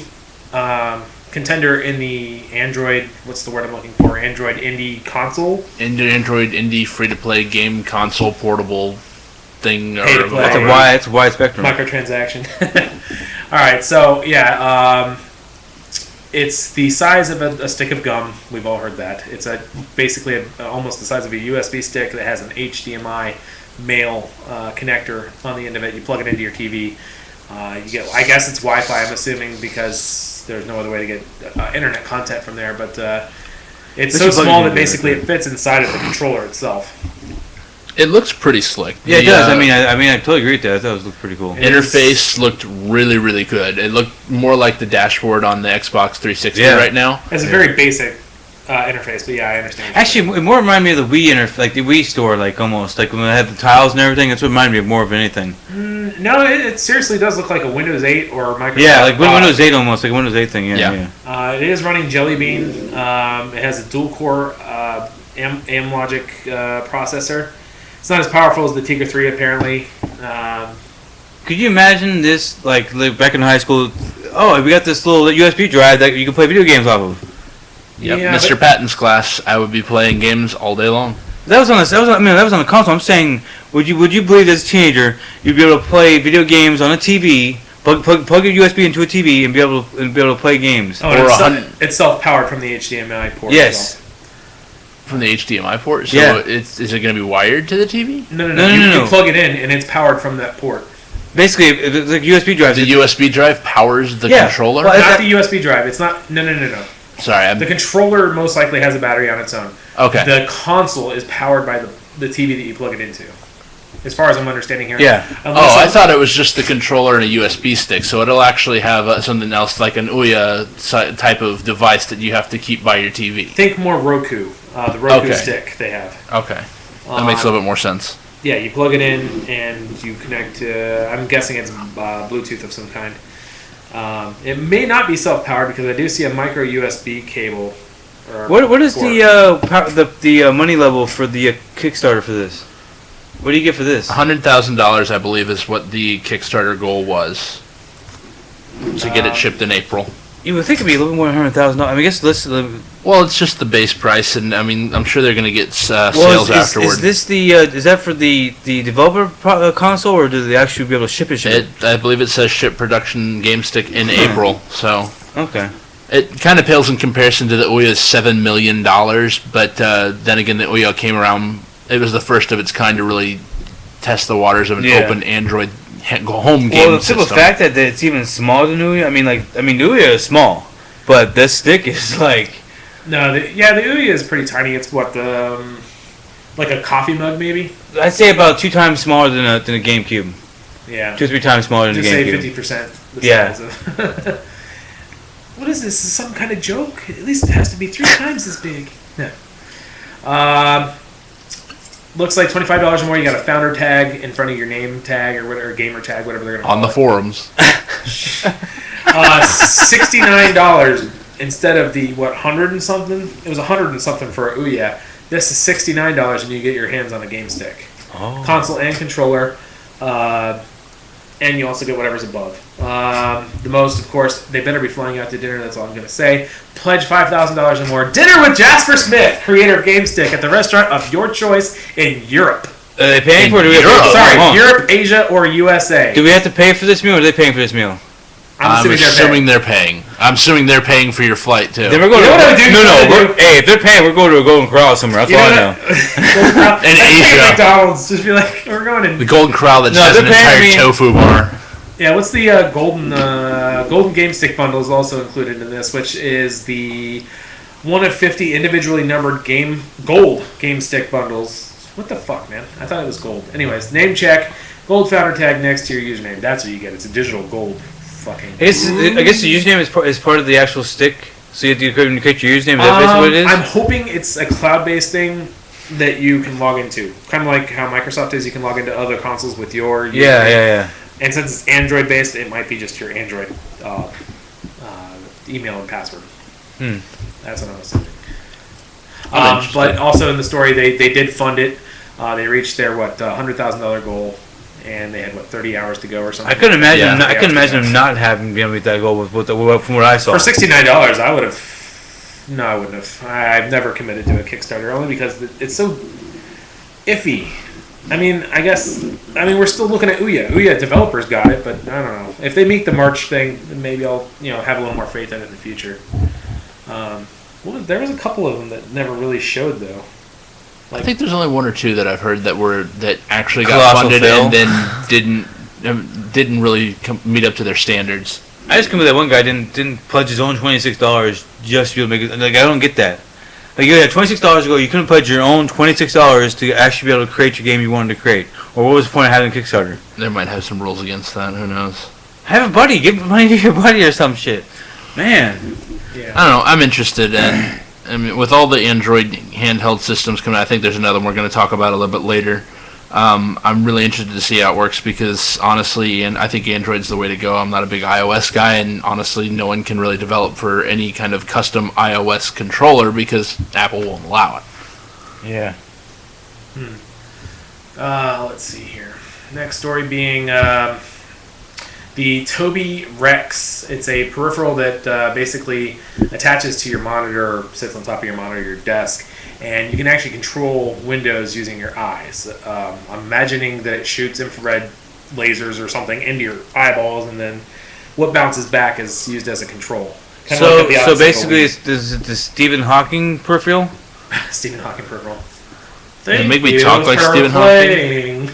S3: contender in the Android. What's the word I'm looking for? Android indie console.
S2: Android indie free-to-play game console portable thing.
S3: Pay to play.
S1: It's a wide spectrum.
S3: Microtransaction. All right, so yeah, it's the size of a stick of gum. We've all heard that. It's basically almost the size of a USB stick that has an HDMI male connector on the end of it. You plug it into your TV. You get, I guess it's Wi-Fi, I'm assuming, because there's no other way to get internet content from there. But it's so small that basically it fits inside of the controller itself.
S2: It looks pretty slick.
S1: Yeah, it does. I mean, I totally agree with that. I thought it looked pretty cool.
S2: Interface looked really, really good. It looked more like the dashboard on the Xbox 360 right now.
S3: It's a very basic interface, but yeah, I understand.
S1: Actually, it more reminded me of the Wii interface, like the Wii store, like almost like when it had the tiles and everything. That's what reminded me of more of anything.
S3: No, it seriously does look like a Windows 8 or Microsoft.
S1: Yeah, like Windows 8 almost, like a Windows 8 thing. Yeah.
S3: It is running Jelly Bean. It has a dual-core Amlogic processor. It's not as powerful as the Tigger 3, apparently.
S1: Could you imagine this, like back in high school? Oh, we got this little USB drive that you can play video games off of.
S2: Yep,
S3: Yeah,
S2: Mr. Patton's class, I would be playing games all day long.
S1: That was on the console. I'm saying, would you believe as a teenager you'd be able to play video games on a TV, plug your USB into a TV, and be able to play games?
S3: Oh, it's self-powered from the HDMI port.
S1: Yes.
S2: From the HDMI port? So
S1: yeah.
S2: Is it going to be wired to the TV?
S3: No. You plug it in, and it's powered from that port.
S1: Basically, it's like USB drive.
S2: The USB drive powers the controller?
S3: Well, not the USB drive. It's not... No.
S2: Sorry,
S3: the controller most likely has a battery on its own.
S2: Okay.
S3: The console is powered by the TV that you plug it into, as far as I'm understanding here.
S1: Yeah.
S2: I thought it was just the controller and a USB stick, so it'll actually have something else like an Ouya type of device that you have to keep by your TV.
S3: Think more Roku, the Roku stick they have.
S2: Okay. That makes a little bit more sense.
S3: Yeah, you plug it in and you connect to, I'm guessing it's Bluetooth of some kind. It may not be self-powered because I do see a micro USB cable.
S1: What is the money level for the Kickstarter for this? What do you get for this?
S2: $100,000, I believe, is what the Kickstarter goal was to get it shipped in April.
S1: You would think it'd be a little bit more than $100,000. I mean, I guess
S2: well, it's just the base price, and I mean, I'm sure they're going to get sales afterward.
S1: Is this is that for the developer console, or do they actually be able to ship it?
S2: I believe it says ship production game stick in April. So
S1: okay.
S2: It kind of pales in comparison to the Ouya's $7 million, but then again, the Ouya came around. It was the first of its kind to really test the waters of an open Android home game system.
S1: Well, the simple fact that it's even smaller than Ouya. I mean, the Ouya is small, but this stick is like.
S3: No, the Ouya is pretty tiny. It's what like a coffee mug, maybe.
S1: I'd say about 2 times smaller than a GameCube.
S3: Yeah.
S1: 2 or 3 times smaller than a GameCube.
S3: Just say 50%.
S1: Yeah.
S3: Size of what is this? Is this some kind of joke? At least it has to be 3 times as big. No. Looks like $25 or more. You got a founder tag in front of your name tag or whatever, gamer tag, whatever they're going to call it.
S2: On the forums.
S3: $69 instead of the, 100 and something? It was 100 and something for a Ouya. This is $69 and you get your hands on a game stick.
S1: Oh.
S3: Console and controller. And you also get whatever's above. The most, of course, they better be flying out to dinner. That's all I'm going to say. Pledge $5,000 or more. Dinner with Jasper Smith, creator of GameStick, at the restaurant of your choice in Europe.
S1: Are they paying for it?
S3: Europe, Asia, or USA.
S1: Do we have to pay for this meal, or are they paying for this meal?
S2: I'm assuming they're paying. I'm assuming they're paying for your flight too.
S1: Then we're going hey, if they're paying, we're going to a Golden Corral somewhere. That's all I know.
S2: In Asia.
S3: McDonald's. Just be like, we're going to
S2: the Golden Corral that has an entire tofu bar.
S3: Yeah, what's the golden game stick bundle is also included in this, which is the 1 of 50 individually numbered gold game stick bundles. What the fuck, man? I thought it was gold. Anyways, name check, gold founder tag next to your username. That's what you get. It's a digital gold. Fucking.
S1: I guess the username is part of the actual stick. So you have to create your username. Is that basically what it is?
S3: I'm hoping it's a cloud-based thing that you can log into, kind of like how Microsoft is. You can log into other consoles with your username.
S1: Yeah.
S3: And since it's Android-based, it might be just your Android email and password. That's what I'm assuming. But also in the story, they did fund it. They reached their $100,000 goal, and they had 30 hours to go or something.
S1: I couldn't imagine.
S3: Yeah.
S1: I couldn't imagine them not having been able to meet that goal from what I saw.
S3: For $69, I would have. No, I wouldn't have. I've never committed to a Kickstarter only because it's so iffy. I mean, we're still looking at Ouya. Ouya developers got it, but I don't know. If they meet the March thing, then maybe I'll have a little more faith in it in the future. There was a couple of them that never really showed though.
S2: I think there's only one or two that I've heard that actually got
S1: Colossal
S2: funded
S1: Phil.
S2: and then didn't really meet up to their standards.
S1: I just come with that one guy didn't pledge his own $26 just to be able to make it. Like, I don't get that. Like, you had $26 to go, you couldn't pledge your own $26 to actually be able to create your game you wanted to create. Or what was the point of having a Kickstarter?
S2: They might have some rules against that. Who knows?
S1: Have a buddy. Give money to your buddy or some shit. Man.
S3: Yeah.
S2: I don't know. I'm interested in. I mean, with all the Android handheld systems coming, I think there's another one we're going to talk about a little bit later. I'm really interested to see how it works because honestly, and I think Android's the way to go. I'm not a big iOS guy, and honestly, no one can really develop for any kind of custom iOS controller because Apple won't allow it.
S1: Yeah.
S3: Let's see here. Next story being the Tobii Rex. It's a peripheral that basically attaches to your monitor, or sits on top of your monitor, your desk, and you can actually control Windows using your eyes. I'm imagining that it shoots infrared lasers or something into your eyeballs, and then what bounces back is used as a control. Kinda like the
S1: So
S3: optical
S1: basically,
S3: Wii.
S1: it's the Stephen Hawking peripheral.
S3: Stephen Hawking peripheral.
S2: You make me
S3: Thank
S2: talk
S3: you
S2: like
S3: for
S2: Stephen
S3: playing.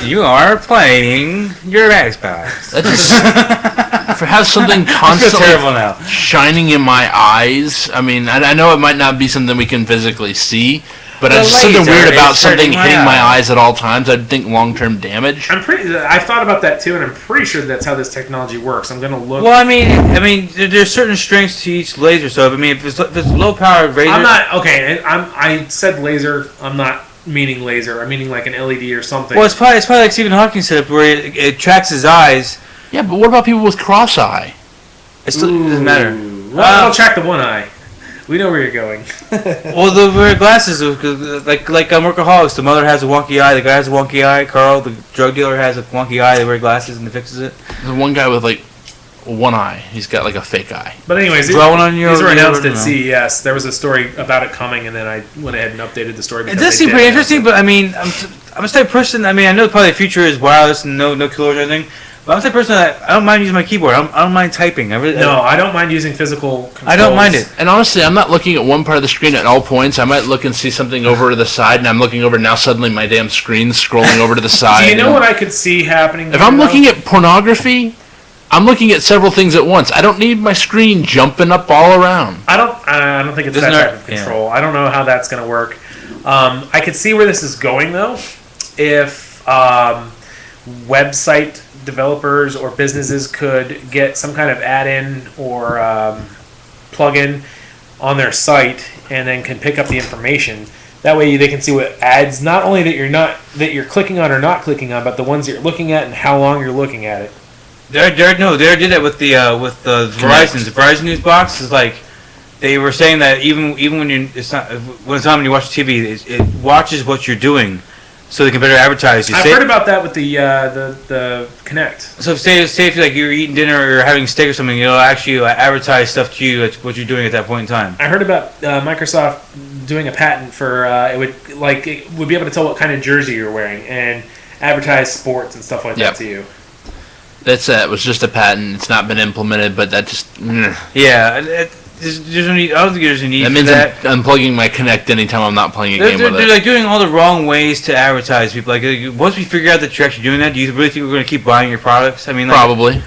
S1: You are playing your Xbox.
S2: That just for have something
S1: I feel
S2: constantly
S1: terrible now.
S2: shining in my eyes. I mean, I know it might not be something we can physically see, but
S1: The
S2: it's something
S1: laser
S2: weird about
S1: is
S2: something
S1: hurting my
S2: hitting my
S1: eye.
S2: eyes at all times. I'd think long-term damage.
S3: I've thought about that too, and I'm pretty sure that's how this technology works. I'm gonna look.
S1: Well, I mean, there's certain strengths to each laser. So if it's low-powered laser,
S3: I'm not okay. I said laser. I'm not meaning laser. I'm meaning like an LED or something.
S1: Well, it's probably like Stephen Hawking said up, where it tracks his eyes.
S2: Yeah, but what about people with cross-eye?
S1: It doesn't matter.
S3: Well, I'll track the one eye. We know where you're going.
S1: Well, the wear glasses, like workaholics. The mother has a wonky eye. The guy has a wonky eye. Carl, the drug dealer, has a wonky eye. They wear glasses and it fixes it.
S2: There's one guy with like one eye. He's got like a fake eye.
S3: But anyways,
S1: Draw one on your-
S3: these were announced
S1: your-
S3: at CES. There was a story about it coming, and then I went ahead and updated the story.
S1: It
S3: because
S1: does
S3: they
S1: seem
S3: did
S1: pretty
S3: announce
S1: interesting,
S3: it.
S1: but I mean, I'm a type of person. I mean, I know probably the future is wireless and no killers or anything. But I'm the type of person that I don't mind using my keyboard. I don't mind typing.
S3: I don't mind using physical controls.
S1: I don't mind it.
S2: And honestly, I'm not looking at one part of the screen at all points. I might look and see something over to the side, and I'm looking over, now suddenly my damn screen's scrolling over to the side.
S3: Do you know what I could see happening?
S2: If I'm looking at pornography, I'm looking at several things at once. I don't need my screen jumping up all around.
S3: I don't think it's that type of control. I don't know how that's going to work. I could see where this is going though. If website developers or businesses could get some kind of add-in or plug-in on their site and then can pick up the information. That way they can see what ads, not only that you're clicking on or not clicking on, but the ones that you're looking at and how long you're looking at it.
S1: They already did that with the Verizon. The Verizon News Box is like they were saying that even when it's on when you watch TV, it watches what you're doing, so they can better advertise you.
S3: I've heard about that with the Kinect.
S1: So say if like you're eating dinner or you're having steak or something, it'll actually advertise stuff to you, what you're doing at that point in time.
S3: I heard about Microsoft doing a patent for it would be able to tell what kind of jersey you're wearing and advertise sports and stuff like that to you.
S2: It was just a patent. It's not been implemented, but that just...
S1: Yeah, there's no need, I don't think there's a need
S2: that
S1: for
S2: means
S1: that.
S2: I'm unplugging my Kinect anytime I'm not playing a game with it.
S1: They're like doing all the wrong ways to advertise people. Like once we figure out that you're actually doing that, do you really think we're going to keep buying your products? I mean, like,
S2: Probably.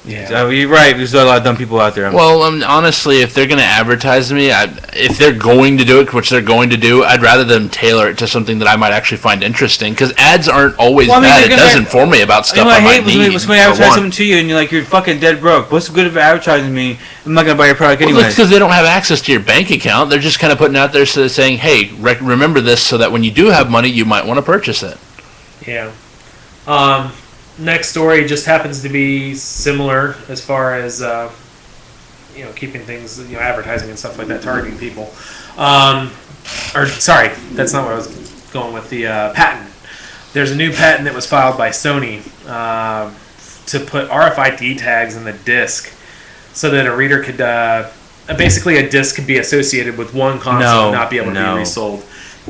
S3: Yeah.
S1: You're right. There's a lot of dumb people out there.
S2: Well, honestly, if they're going to advertise me, if they're going to do it, which they're going to do, I'd rather them tailor it to something that I might actually find interesting. Because ads aren't always bad. It does inform me about stuff I might need.
S1: Was going to advertise something to you, and you're like, you're fucking dead broke. What's the good of advertising me? I'm not going to buy your product anyway.
S2: Well, it's because they don't have access to your bank account. They're just kind of putting out there saying, hey, remember this so that when you do have money, you might want to purchase it.
S3: Yeah. Next story just happens to be similar as far as keeping things, advertising and stuff like that, targeting people. Sorry, that's not what I was going with. The patent. there's a new patent that was filed by Sony to put RFID tags in the disc so that a reader could basically a disc could be associated with one console and not be able to be resold.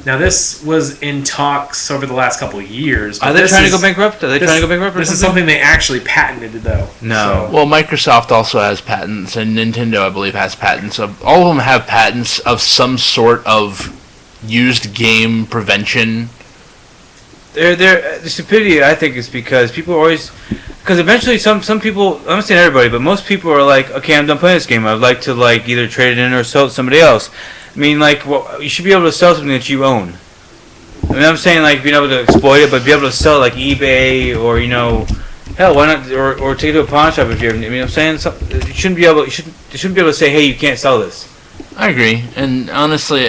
S3: Now, this was in talks over the last couple of years.
S1: Are they trying to go bankrupt?
S3: This is something they actually patented, though.
S1: No.
S2: Well, Microsoft also has patents, and Nintendo, I believe, has patents. All of them have patents of some sort of used game prevention.
S1: The stupidity, I think, is because people are always... Because eventually some people... I'm not saying everybody, but most people are like, okay, I'm done playing this game. I'd like to either trade it in or sell it to somebody else. I mean, you should be able to sell something that you own. I mean, I'm saying, being able to exploit it, but be able to sell it, eBay, or, hell, why not, or take it to a pawn shop if you're, I'm saying, you shouldn't be able to say, hey, you can't sell this.
S2: I agree, and honestly,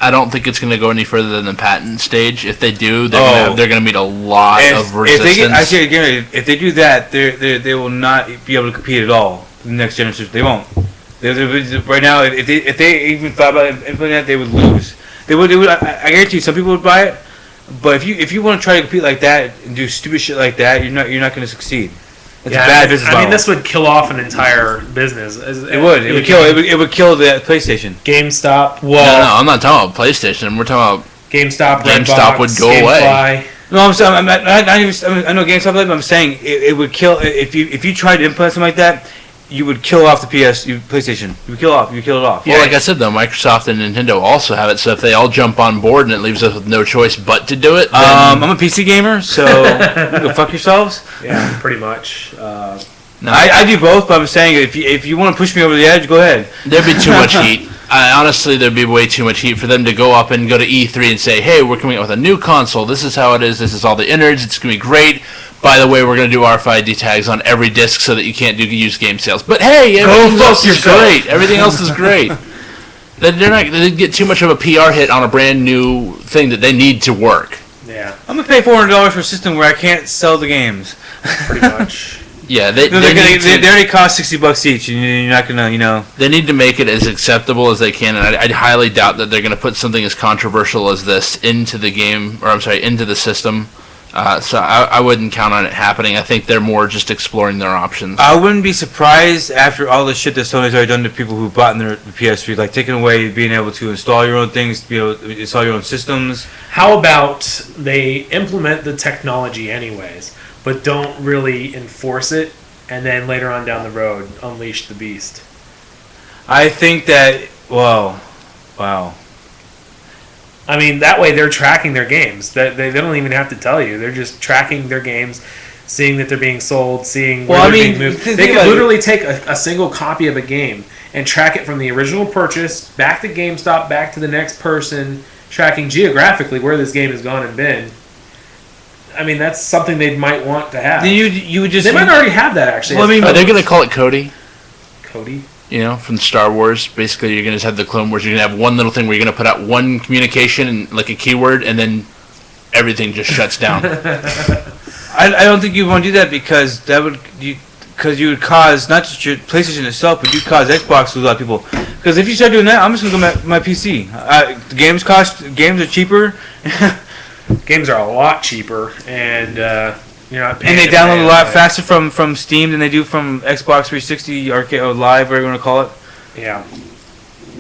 S2: I don't think it's going to go any further than the patent stage. If they do, they're going to meet a lot of resistance.
S1: If they do that, they will not be able to compete at all. The next generation, they won't. Right now, if they even thought about implementing that, they would lose. They would. I guarantee you, some people would buy it. But if you want to try to compete like that and do stupid shit like that, you're not going to succeed. It's a bad business model.
S3: I mean, this would kill off an entire business.
S1: It would kill the PlayStation.
S3: GameStop.
S2: Well, no, I'm not talking about PlayStation. We're talking about
S3: GameStop.
S2: GameStop would go away.
S1: No, I know GameStop, but I'm saying it would kill if you tried to implement something like that. You would kill off the PlayStation. You would kill it off.
S2: Well, like I said, though, Microsoft and Nintendo also have it, so if they all jump on board and it leaves us with no choice but to do it, then...
S1: I'm a PC gamer, so go fuck yourselves.
S3: Yeah, pretty much.
S1: No, I do both, but I'm saying if you want to push me over the edge, go ahead.
S2: There'd be too much heat. Honestly, there'd be way too much heat for them to go up and go to E3 and say, hey, we're coming out with a new console. This is how it is. This is all the innards. It's going to be great. By the way, we're going to do RFID tags on every disc so that you can't do used game sales. But hey, everything else is great. Everything else is great. They get too much of a PR hit on a brand new thing that they need to work.
S3: Yeah.
S1: I'm going to pay $400 for a system where I can't sell the games.
S3: Pretty much.
S2: Yeah, they
S1: already cost $60 each, and you're not gonna,
S2: They need to make it as acceptable as they can, and I'd highly doubt that they're gonna put something as controversial as this into the game, into the system. So I wouldn't count on it happening. I think they're more just exploring their options.
S1: I wouldn't be surprised after all the shit that Sony's already done to people who bought in their PS3, like taking away being able to install your own things, to be able to install your own systems.
S3: How about they implement the technology anyways, but don't really enforce it, and then later on down the road, unleash the beast?
S1: I think that, wow.
S3: I mean, that way they're tracking their games. They don't even have to tell you. They're just tracking their games, seeing that they're being sold, seeing where they're being moved. They could literally take a single copy of a game and track it from the original purchase, back to GameStop, back to the next person, tracking geographically where this game has gone and been. I mean, that's something they might want to have.
S1: Then you would just...
S3: They might already have that, actually.
S2: Well, are they going to call it Cody?
S3: Cody?
S2: From Star Wars. Basically, you're going to just have the Clone Wars. You're going to have one little thing where you're going to put out one communication, and like a keyword, and then everything just shuts down.
S1: I don't think you want to do that because you would cause not just your PlayStation itself, but you'd cause Xbox to lose a lot of people. Because if you start doing that, I'm just going to go my PC. Games are cheaper.
S3: Games are a lot cheaper, and you're not paying.
S1: And they download a lot faster from Steam than they do from Xbox 360 Arcade or Live, whatever you want to call it.
S3: Yeah.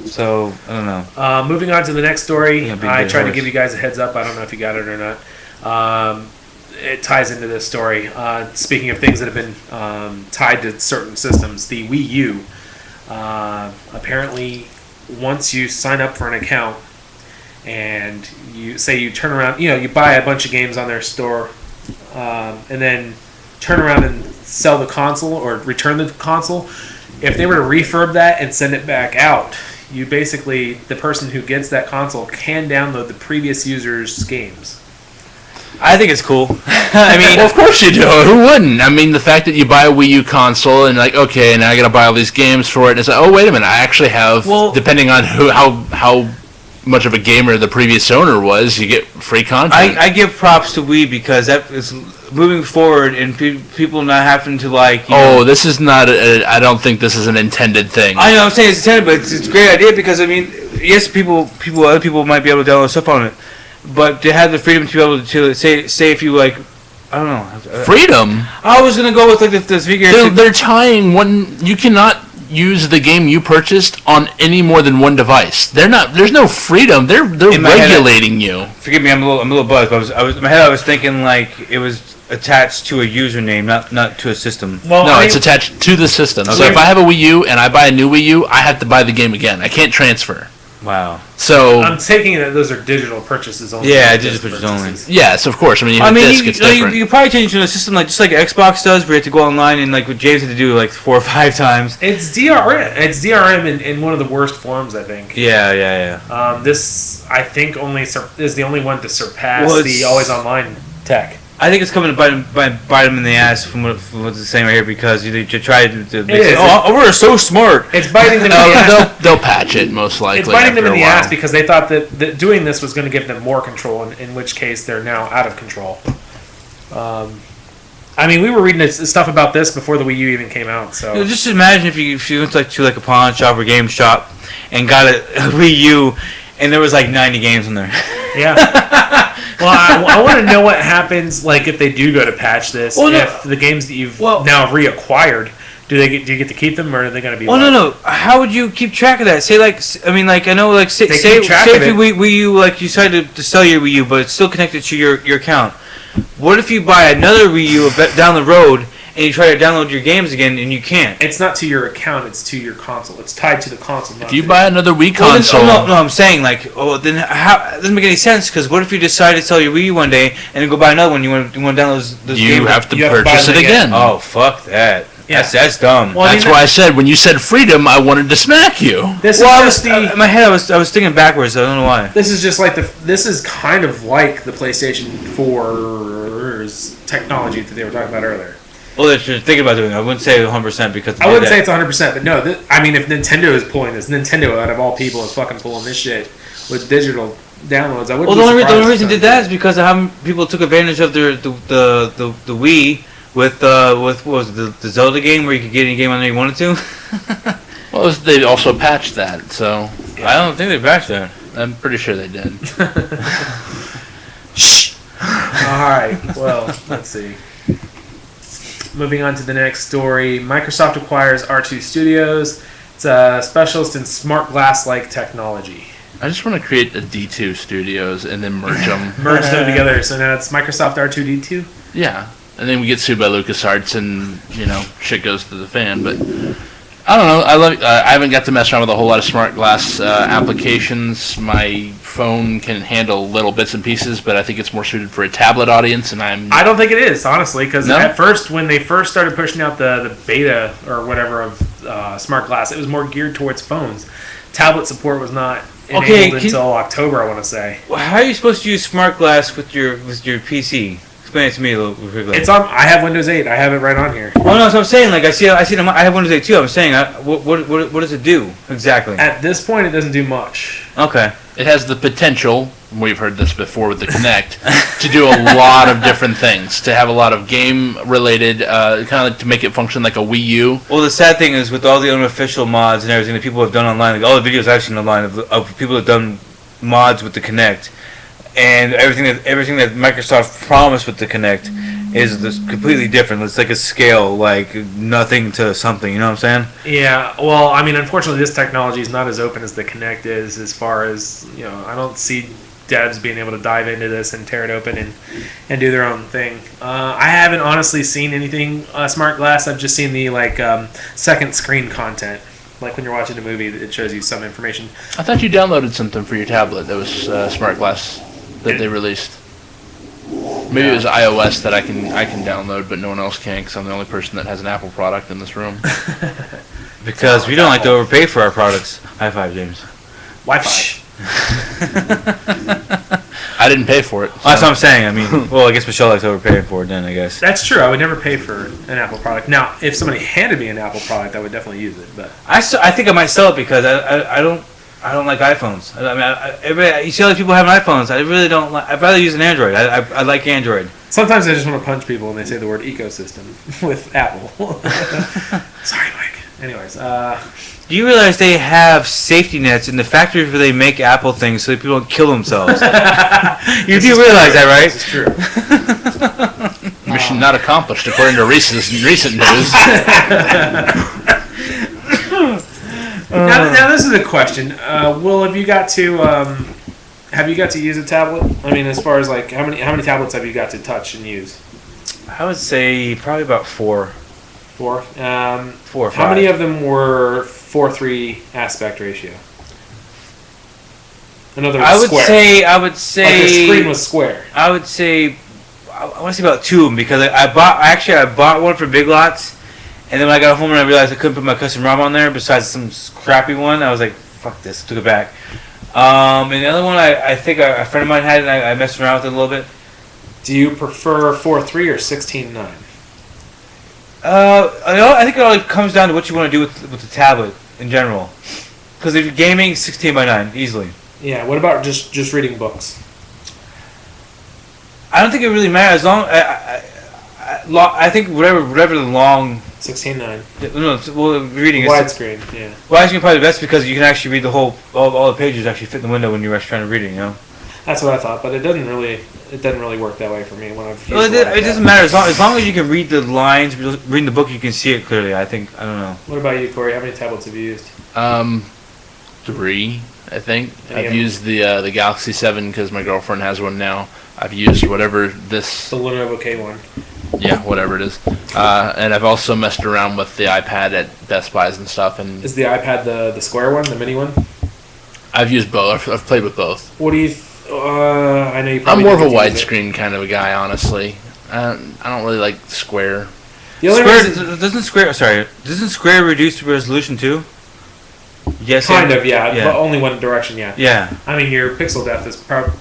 S1: So I don't know.
S3: Moving on to the next story, I tried to
S1: horse.
S3: give you guys a heads up. I don't know if you got it or not. It ties into this story. Speaking of things that have been tied to certain systems, the Wii U. Apparently, once you sign up for an account and you turn around, you buy a bunch of games on their store, and then turn around and sell the console or return the console. If they were to refurb that and send it back out, the person who gets that console can download the previous user's games.
S1: I think it's cool. I mean,
S2: well, of course you do. Who wouldn't? I mean, the fact that you buy a Wii U console and okay, now I got to buy all these games for it. And it's like, oh, wait a minute, I actually have. Well, depending on how much of a gamer the previous owner was, you get free content.
S1: I give props to Wii because that is moving forward and people not having to
S2: this is not. I don't think this is an intended thing.
S1: I know I'm saying it's intended, but it's a great idea because I mean, yes, other people might be able to download stuff on it. but they had the freedom to be able to say if you like, I don't know.
S7: Freedom.
S1: I was gonna go with like this figure.
S7: They're tying one. You cannot use the game you purchased on any more than one device. They're not. There's no freedom. They're regulating you.
S1: Forgive me, I'm a little buzzed. But I was in my head. I was thinking like it was attached to a username, not to a system.
S7: Well, no, it's attached to the system. Okay. So if I have a Wii U and I buy a new Wii U, I have to buy the game again. I can't transfer.
S1: Wow.
S7: So
S3: I'm taking it that those are digital purchases only.
S1: Yeah, digital purchases only.
S7: Yes, of course. I mean, it's different.
S1: You probably change it to a system like just like Xbox does, where you have to go online and like what James had to do like 4 or 5 times.
S3: It's DRM. It's DRM in one of the worst forms, I think.
S1: Yeah.
S3: This I think is the only one to surpass the always online tech.
S1: I think it's coming to bite them in the ass from what's the same right here because you try to we're so smart.
S3: It's biting them in the ass.
S7: They'll patch it most likely.
S3: It's biting them in the ass because they thought that doing this was going to give them more control, in which case they're now out of control. I mean, we were reading stuff about this before the Wii U even came out. So
S1: just imagine if you went to a pawn shop or game shop and got a Wii U and there was like 90 games in there.
S3: Yeah. Well, I want to know what happens, like if they do go to patch this. If the games that you've now reacquired, do you get to keep them, or are they going to be?
S1: Well, no. How would you keep track of that? Say I know say if you Wii U like you decided to sell your Wii U, but it's still connected to your account. What if you buy another Wii U down the road and you try to download your games again and you can't?
S3: It's not to your account; it's to your console. It's tied to the console.
S7: If you buy another Wii console,
S1: no, I'm saying then how? It doesn't make any sense because what if you decide to sell your Wii U one day and then go buy another one? You want to download those games?
S7: You have to purchase it again.
S1: Oh, fuck that! Yeah. That's dumb.
S7: Well, that's why I said when you said freedom, I wanted to smack you.
S1: In my head, I was thinking backwards. I don't know why.
S3: This is just like this is kind of like the PlayStation 4's technology that they were talking about earlier.
S1: Well, that you're thinking about doing it. I wouldn't say 100% because...
S3: I wouldn't say it's 100%, but no. I mean, if Nintendo is pulling this, Nintendo out of all people is fucking pulling this shit with digital downloads. I wouldn't.
S1: Well, the only reason they did that is because of how people took advantage of the Wii with what was it, the Zelda game where you could get any game on there you wanted to.
S7: Well, they also patched that, so
S1: I don't think they patched that.
S7: I'm pretty sure they did.
S3: Shh. All right. Well, let's see. Moving on to the next story, Microsoft acquires R2 Studios. It's a specialist in smart glass-like technology.
S7: I just want to create a D2 Studios and then merge them.
S3: Merge them together. So now it's Microsoft R2D2?
S7: Yeah. And then we get sued by LucasArts and, shit goes to the fan. But I don't know. I haven't got to mess around with a whole lot of smart glass applications. My phone can handle little bits and pieces, but I think it's more suited for a tablet audience. And
S3: I don't think it is, honestly, because at first, when they first started pushing out the beta or whatever of smart glass, it was more geared towards phones. Tablet support was not enabled until October, I want to say.
S1: Well, how are you supposed to use smart glass with your PC? Explain it to me a little quickly.
S3: It's on. I have Windows 8. I have it right on here.
S1: Oh no, so I'm saying I have Windows 8 too. I'm saying what does it do exactly?
S3: At this point, it doesn't do much.
S1: Okay.
S7: It has the potential. We've heard this before with the Kinect to do a lot of different things. To have a lot of game-related, kind of like to make it function like a Wii U.
S1: Well, the sad thing is with all the unofficial mods and everything that people have done online, like all the videos I've seen online of people that have done mods with the Kinect. And everything that Microsoft promised with the Kinect is completely different. It's like a scale, like nothing to something. You know what I'm saying?
S3: Yeah. Well, I mean, unfortunately, this technology is not as open as the Kinect is. As far as I don't see devs being able to dive into this and tear it open and do their own thing. I haven't honestly seen anything smart glass. I've just seen the second screen content. Like when you're watching a movie, it shows you some information.
S7: I thought you downloaded something for your tablet that was smart glass. That they released. Maybe it was iOS that I can download, but no one else can because I'm the only person that has an Apple product in this room.
S1: Because we don't like to overpay for our products. High five, James.
S3: Wi-Fi.
S7: I didn't pay for it. So.
S1: That's what I'm saying. I mean, well, I guess Michelle likes overpaying for it then, I guess.
S3: That's true. I would never pay for an Apple product. Now, if somebody handed me an Apple product, I would definitely use it. But
S1: I think I might sell it because I don't like iPhones. I mean, you see all these people having iPhones. I really don't like. I'd rather use an Android. I like Android.
S3: Sometimes I just want to punch people when they say the word ecosystem with Apple. Sorry, Mike. Anyways,
S1: Do you realize they have safety nets in the factories where they make Apple things so that people don't kill themselves? You do realize that, right?
S3: This is true.
S7: Mission not accomplished, according to recent news.
S3: Now this is a question. Will, have you got to use a tablet? I mean, as far as like how many tablets have you got to touch and use?
S1: I would say probably about 4.
S3: 4.
S1: 4 or 5.
S3: How many of them were 4:3 aspect ratio? In other words,
S1: I would
S3: square.
S1: say
S3: Like the screen was square.
S1: I would say I want to say about 2 of them because I bought one for Big Lots, and then when I got home and I realized I couldn't put my custom ROM on there besides some crappy one, I was like, fuck this, took it back. And the other one I think a friend of mine had it and I messed around with it a little bit.
S3: Do you prefer 4:3 or 16:9?
S1: I think it all comes down to what you want to do with the tablet in general. Because if you're gaming, 16:9 easily.
S3: Yeah. What about just reading books?
S1: I don't think it really matters as long. I think whatever the long.
S3: 16:9.
S1: No, well, reading is
S3: Widescreen. Yeah.
S1: widescreen probably the best because you can actually read the whole all the pages actually fit in the window when you're actually trying to read it. You know.
S3: That's what I thought, but it doesn't really work that way for me when I've used
S1: Well,
S3: it like
S1: it doesn't matter as long as you can read the lines, reading the book, you can see it clearly. I don't know.
S3: What about you, Corey? How many tablets have you used?
S7: 3, I think.
S3: Any
S7: I've
S3: of
S7: used the Galaxy 7 because my girlfriend has one now. I've used whatever this,
S3: The Lenovo K1.
S7: yeah, whatever it is. And I've also messed around with the iPad at Best Buys and stuff. And
S3: Is the iPad the square one, the mini one?
S7: I've used both. I've played with both.
S3: What do you? I know you.
S7: I'm
S3: Probably
S7: more of a
S3: didn't use it.
S7: widescreen kind of a guy, honestly. I don't really like square.
S3: The only reason,
S1: Square doesn't Square reduce the resolution too? Yes,
S3: kind of, yeah,
S1: yeah.
S3: but only one direction, yeah.
S1: Yeah.
S3: I mean, your pixel depth is probably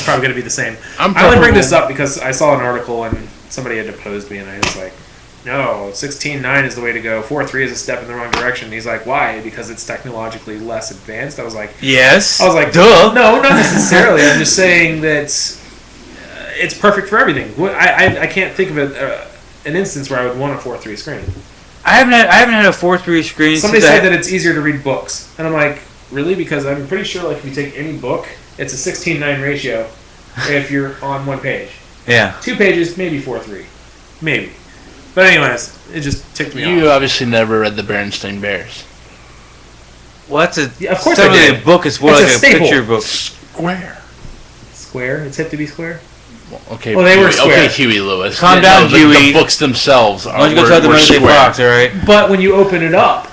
S3: going to be the same. I only
S7: preferable-
S3: bring this up because I saw an article and somebody had opposed me, and I was like, no, 16:9 is the way to go. 4:3 is a step in the wrong direction. And he's like, why? Because it's technologically less advanced. I was like,
S1: Yes.
S3: duh. No, not necessarily. I'm just saying that it's perfect for everything. I can't think of an instance where I would want a 4:3 screen.
S1: I haven't had a 4:3 screen.
S3: Somebody
S1: since
S3: said that it's easier to read books, and I'm like, really? Because I'm pretty sure, like, if you take any book, it's a 16:9 ratio if you're on one page.
S1: Yeah.
S3: 2 pages, maybe 4:3, maybe. But anyways, it just ticked me
S7: You
S3: off.
S7: obviously never read the Berenstain Bears.
S1: Well, that's a.
S3: Yeah, of course
S1: it's
S3: I
S1: not really
S3: did.
S1: a book. It's more
S3: It's
S1: like
S3: a
S1: a
S3: staple.
S1: picture book.
S7: Square.
S3: Square? It's hip to be square?
S7: Well, okay.
S3: Well, they were
S7: Huey,
S3: square.
S7: Okay, Huey Lewis.
S1: Calm down,
S7: the,
S1: Huey.
S7: The books themselves
S1: Why
S7: are
S1: don't you go tell the
S7: were
S1: Wednesday
S7: square.
S1: Fox, all right?
S3: But when you open it up,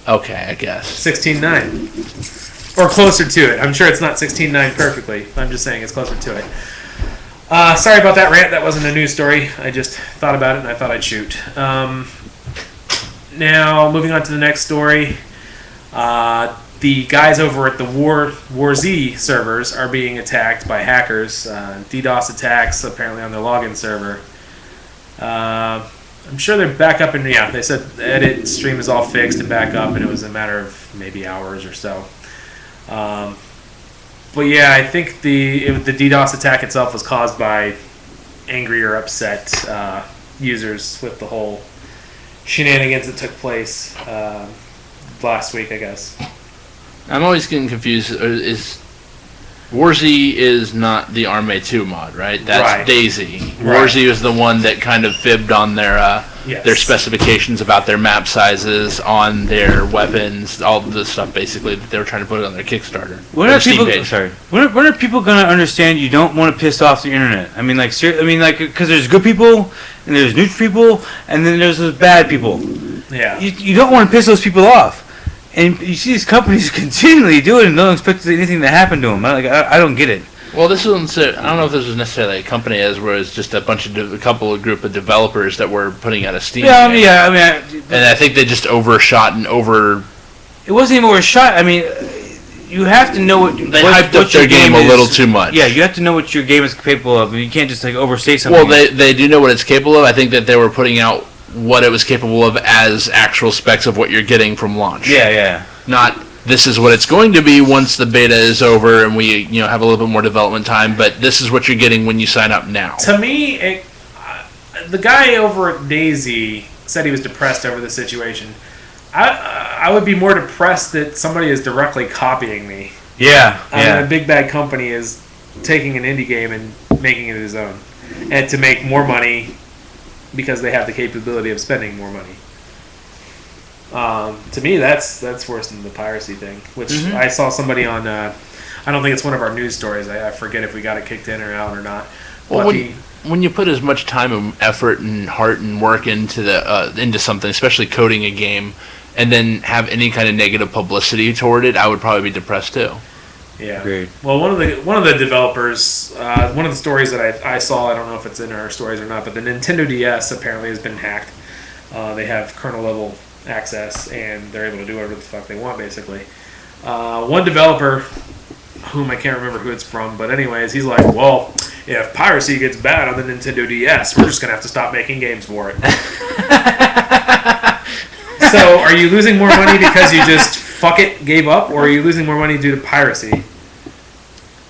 S7: Okay, I guess.
S3: 16:9. Or closer to it. I'm sure it's not 16:9 perfectly. I'm just saying it's closer to it. Sorry about that rant. That wasn't a news story. I just thought about it and I thought I'd shoot. Now, moving on to the next story. The guys over at the War Z servers are being attacked by hackers. DDoS attacks apparently on their login server. I'm sure they're back up, and yeah, they said the edit stream is all fixed and back up, and it was a matter of maybe hours or so. But yeah, I think the DDoS attack itself was caused by angry or upset users with the whole shenanigans that took place last week, I guess.
S7: I'm always getting confused. Warzy is not the Arme 2 mod, right? That's
S3: Right.
S7: Daisy.
S3: Right.
S7: Warzy was the one that kind of fibbed on their
S3: Yes.
S7: specifications about their map sizes, on their weapons, all the stuff basically that they were trying to put on their Kickstarter.
S1: When
S7: Their
S1: are
S7: Steam
S1: people?
S7: page.
S1: Sorry. When are people gonna understand you don't want to piss off the internet? I mean, like, because there's good people and there's neutral people and then there's those bad people.
S3: Yeah.
S1: You don't want to piss those people off, and you see these companies continually do it and don't expect anything to happen to them. I don't get it.
S7: Well, this was I don't know if this was necessarily a company as where it's just a bunch of a group of developers that were putting out a Steam.
S1: Yeah,
S7: game. And I think they just overshot and
S1: It wasn't even overshot. I mean, you have to know what
S7: They
S1: what,
S7: hyped
S1: what
S7: up their
S1: your
S7: game a
S1: is.
S7: little too much.
S1: Yeah, you have to know what your game is capable of. You can't just overstate something.
S7: Well, they do know what it's capable of. I think that they were putting out what it was capable of as actual specs of what you're getting from launch.
S1: Yeah.
S7: Not this is what it's going to be once the beta is over and we have a little bit more development time, but this is what you're getting when you sign up now.
S3: To me, the guy over at Daisy said he was depressed over the situation. I would be more depressed that somebody is directly copying me.
S1: Yeah,
S3: I mean, a big bad company is taking an indie game and making it his own, and to make more money because they have the capability of spending more money. To me, that's worse than the piracy thing. Which I saw somebody on. I don't think it's one of our news stories. I forget if we got it kicked in or out or not.
S7: Well, when you put as much time and effort and heart and work into something, especially coding a game, and then have any kind of negative publicity toward it, I would probably be depressed too.
S3: Yeah.
S1: Agreed.
S3: Well, one of the developers, one of the stories that I saw, I don't know if it's in our stories or not, but the Nintendo DS apparently has been hacked. They have kernel level access, and they're able to do whatever the fuck they want, basically. One developer, whom I can't remember who it's from, but anyways, he's like, well, if piracy gets bad on the Nintendo DS, we're just going to have to stop making games for it. So, are you losing more money because you just gave up, or are you losing more money due to piracy?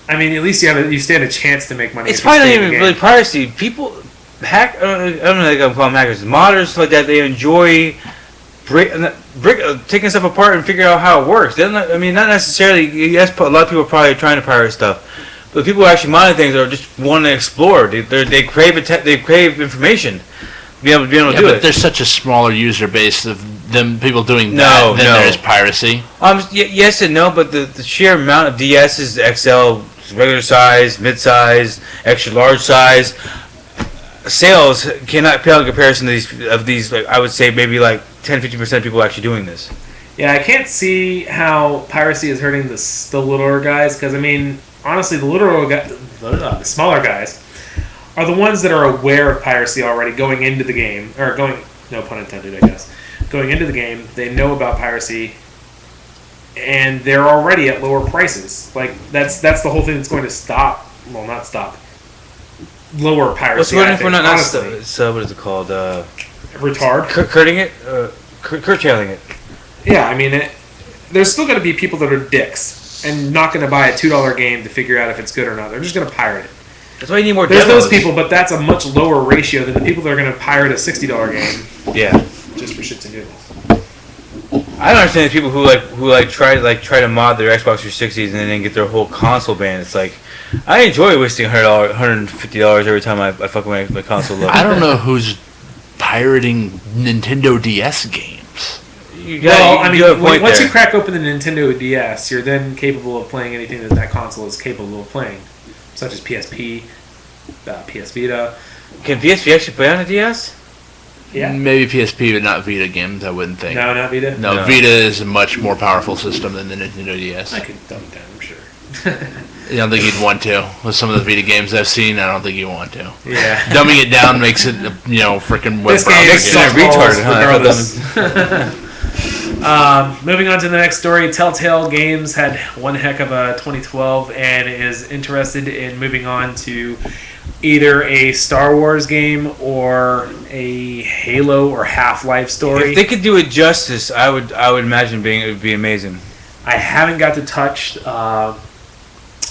S3: I mean, at least you stand a chance to make money.
S1: It's probably not even really piracy. People I don't know if I can call them hackers. Modders like that, they enjoy taking stuff apart and figuring out how it works. Not necessarily. Yes, a lot of people are probably trying to pirate stuff, but people who actually monitor things are just want to explore. They crave information. Be able to do it.
S7: But there's such a smaller user base of them people doing that than there is piracy.
S1: Yes and no, but the sheer amount of DSs, XL, regular size, mid-size, extra large size, sales cannot pale in comparison to these. Like, I would say maybe like 10-15% of people actually doing this.
S3: Yeah, I can't see how piracy is hurting the littler guys, because I mean, honestly, the smaller guys are the ones that are aware of piracy already going into the game, no pun intended, I guess. Going into the game, they know about piracy, and they're already at lower prices. Like, that's the whole thing that's going to stop. Well, not stop. Lower piracy.
S1: What is it called?
S3: Retard.
S1: Curtailing it.
S3: Yeah, I mean, there's still going to be people that are dicks and not going to buy a $2 game to figure out if it's good or not. They're just going to pirate it.
S1: That's why you need more
S3: There's
S1: demos.
S3: those people, but that's a much lower ratio than the people that are going to pirate a $60 game.
S1: Yeah.
S3: Just for shits and giggles.
S1: I don't understand the people who try to mod their Xbox 360s and then get their whole console banned. It's like, I enjoy wasting $100, $150 every time I fuck with my console up.
S7: I don't know who's pirating Nintendo DS games.
S3: Once you crack open the Nintendo DS, you're then capable of playing anything that console is capable of playing, such as PSP, PS Vita.
S1: Can PSP actually play on a DS?
S3: Yeah.
S7: Maybe PSP, but not Vita games, I wouldn't think.
S3: No, not Vita?
S7: No, Vita is a much more powerful system than the Nintendo DS.
S3: I could dumb it down, I'm sure.
S7: I don't think you'd want to. With some of the Vita games I've seen, I don't think you want to.
S3: Yeah.
S7: Dumbing it down makes it, freaking web
S3: This game
S7: browser
S3: sucks
S7: game.
S3: balls, regardless. Moving on to the next story, Telltale Games had one heck of a 2012 and is interested in moving on to either a Star Wars game or a Halo or Half-Life story.
S1: If they could do it justice, I would imagine it would be amazing.
S3: I haven't got to touch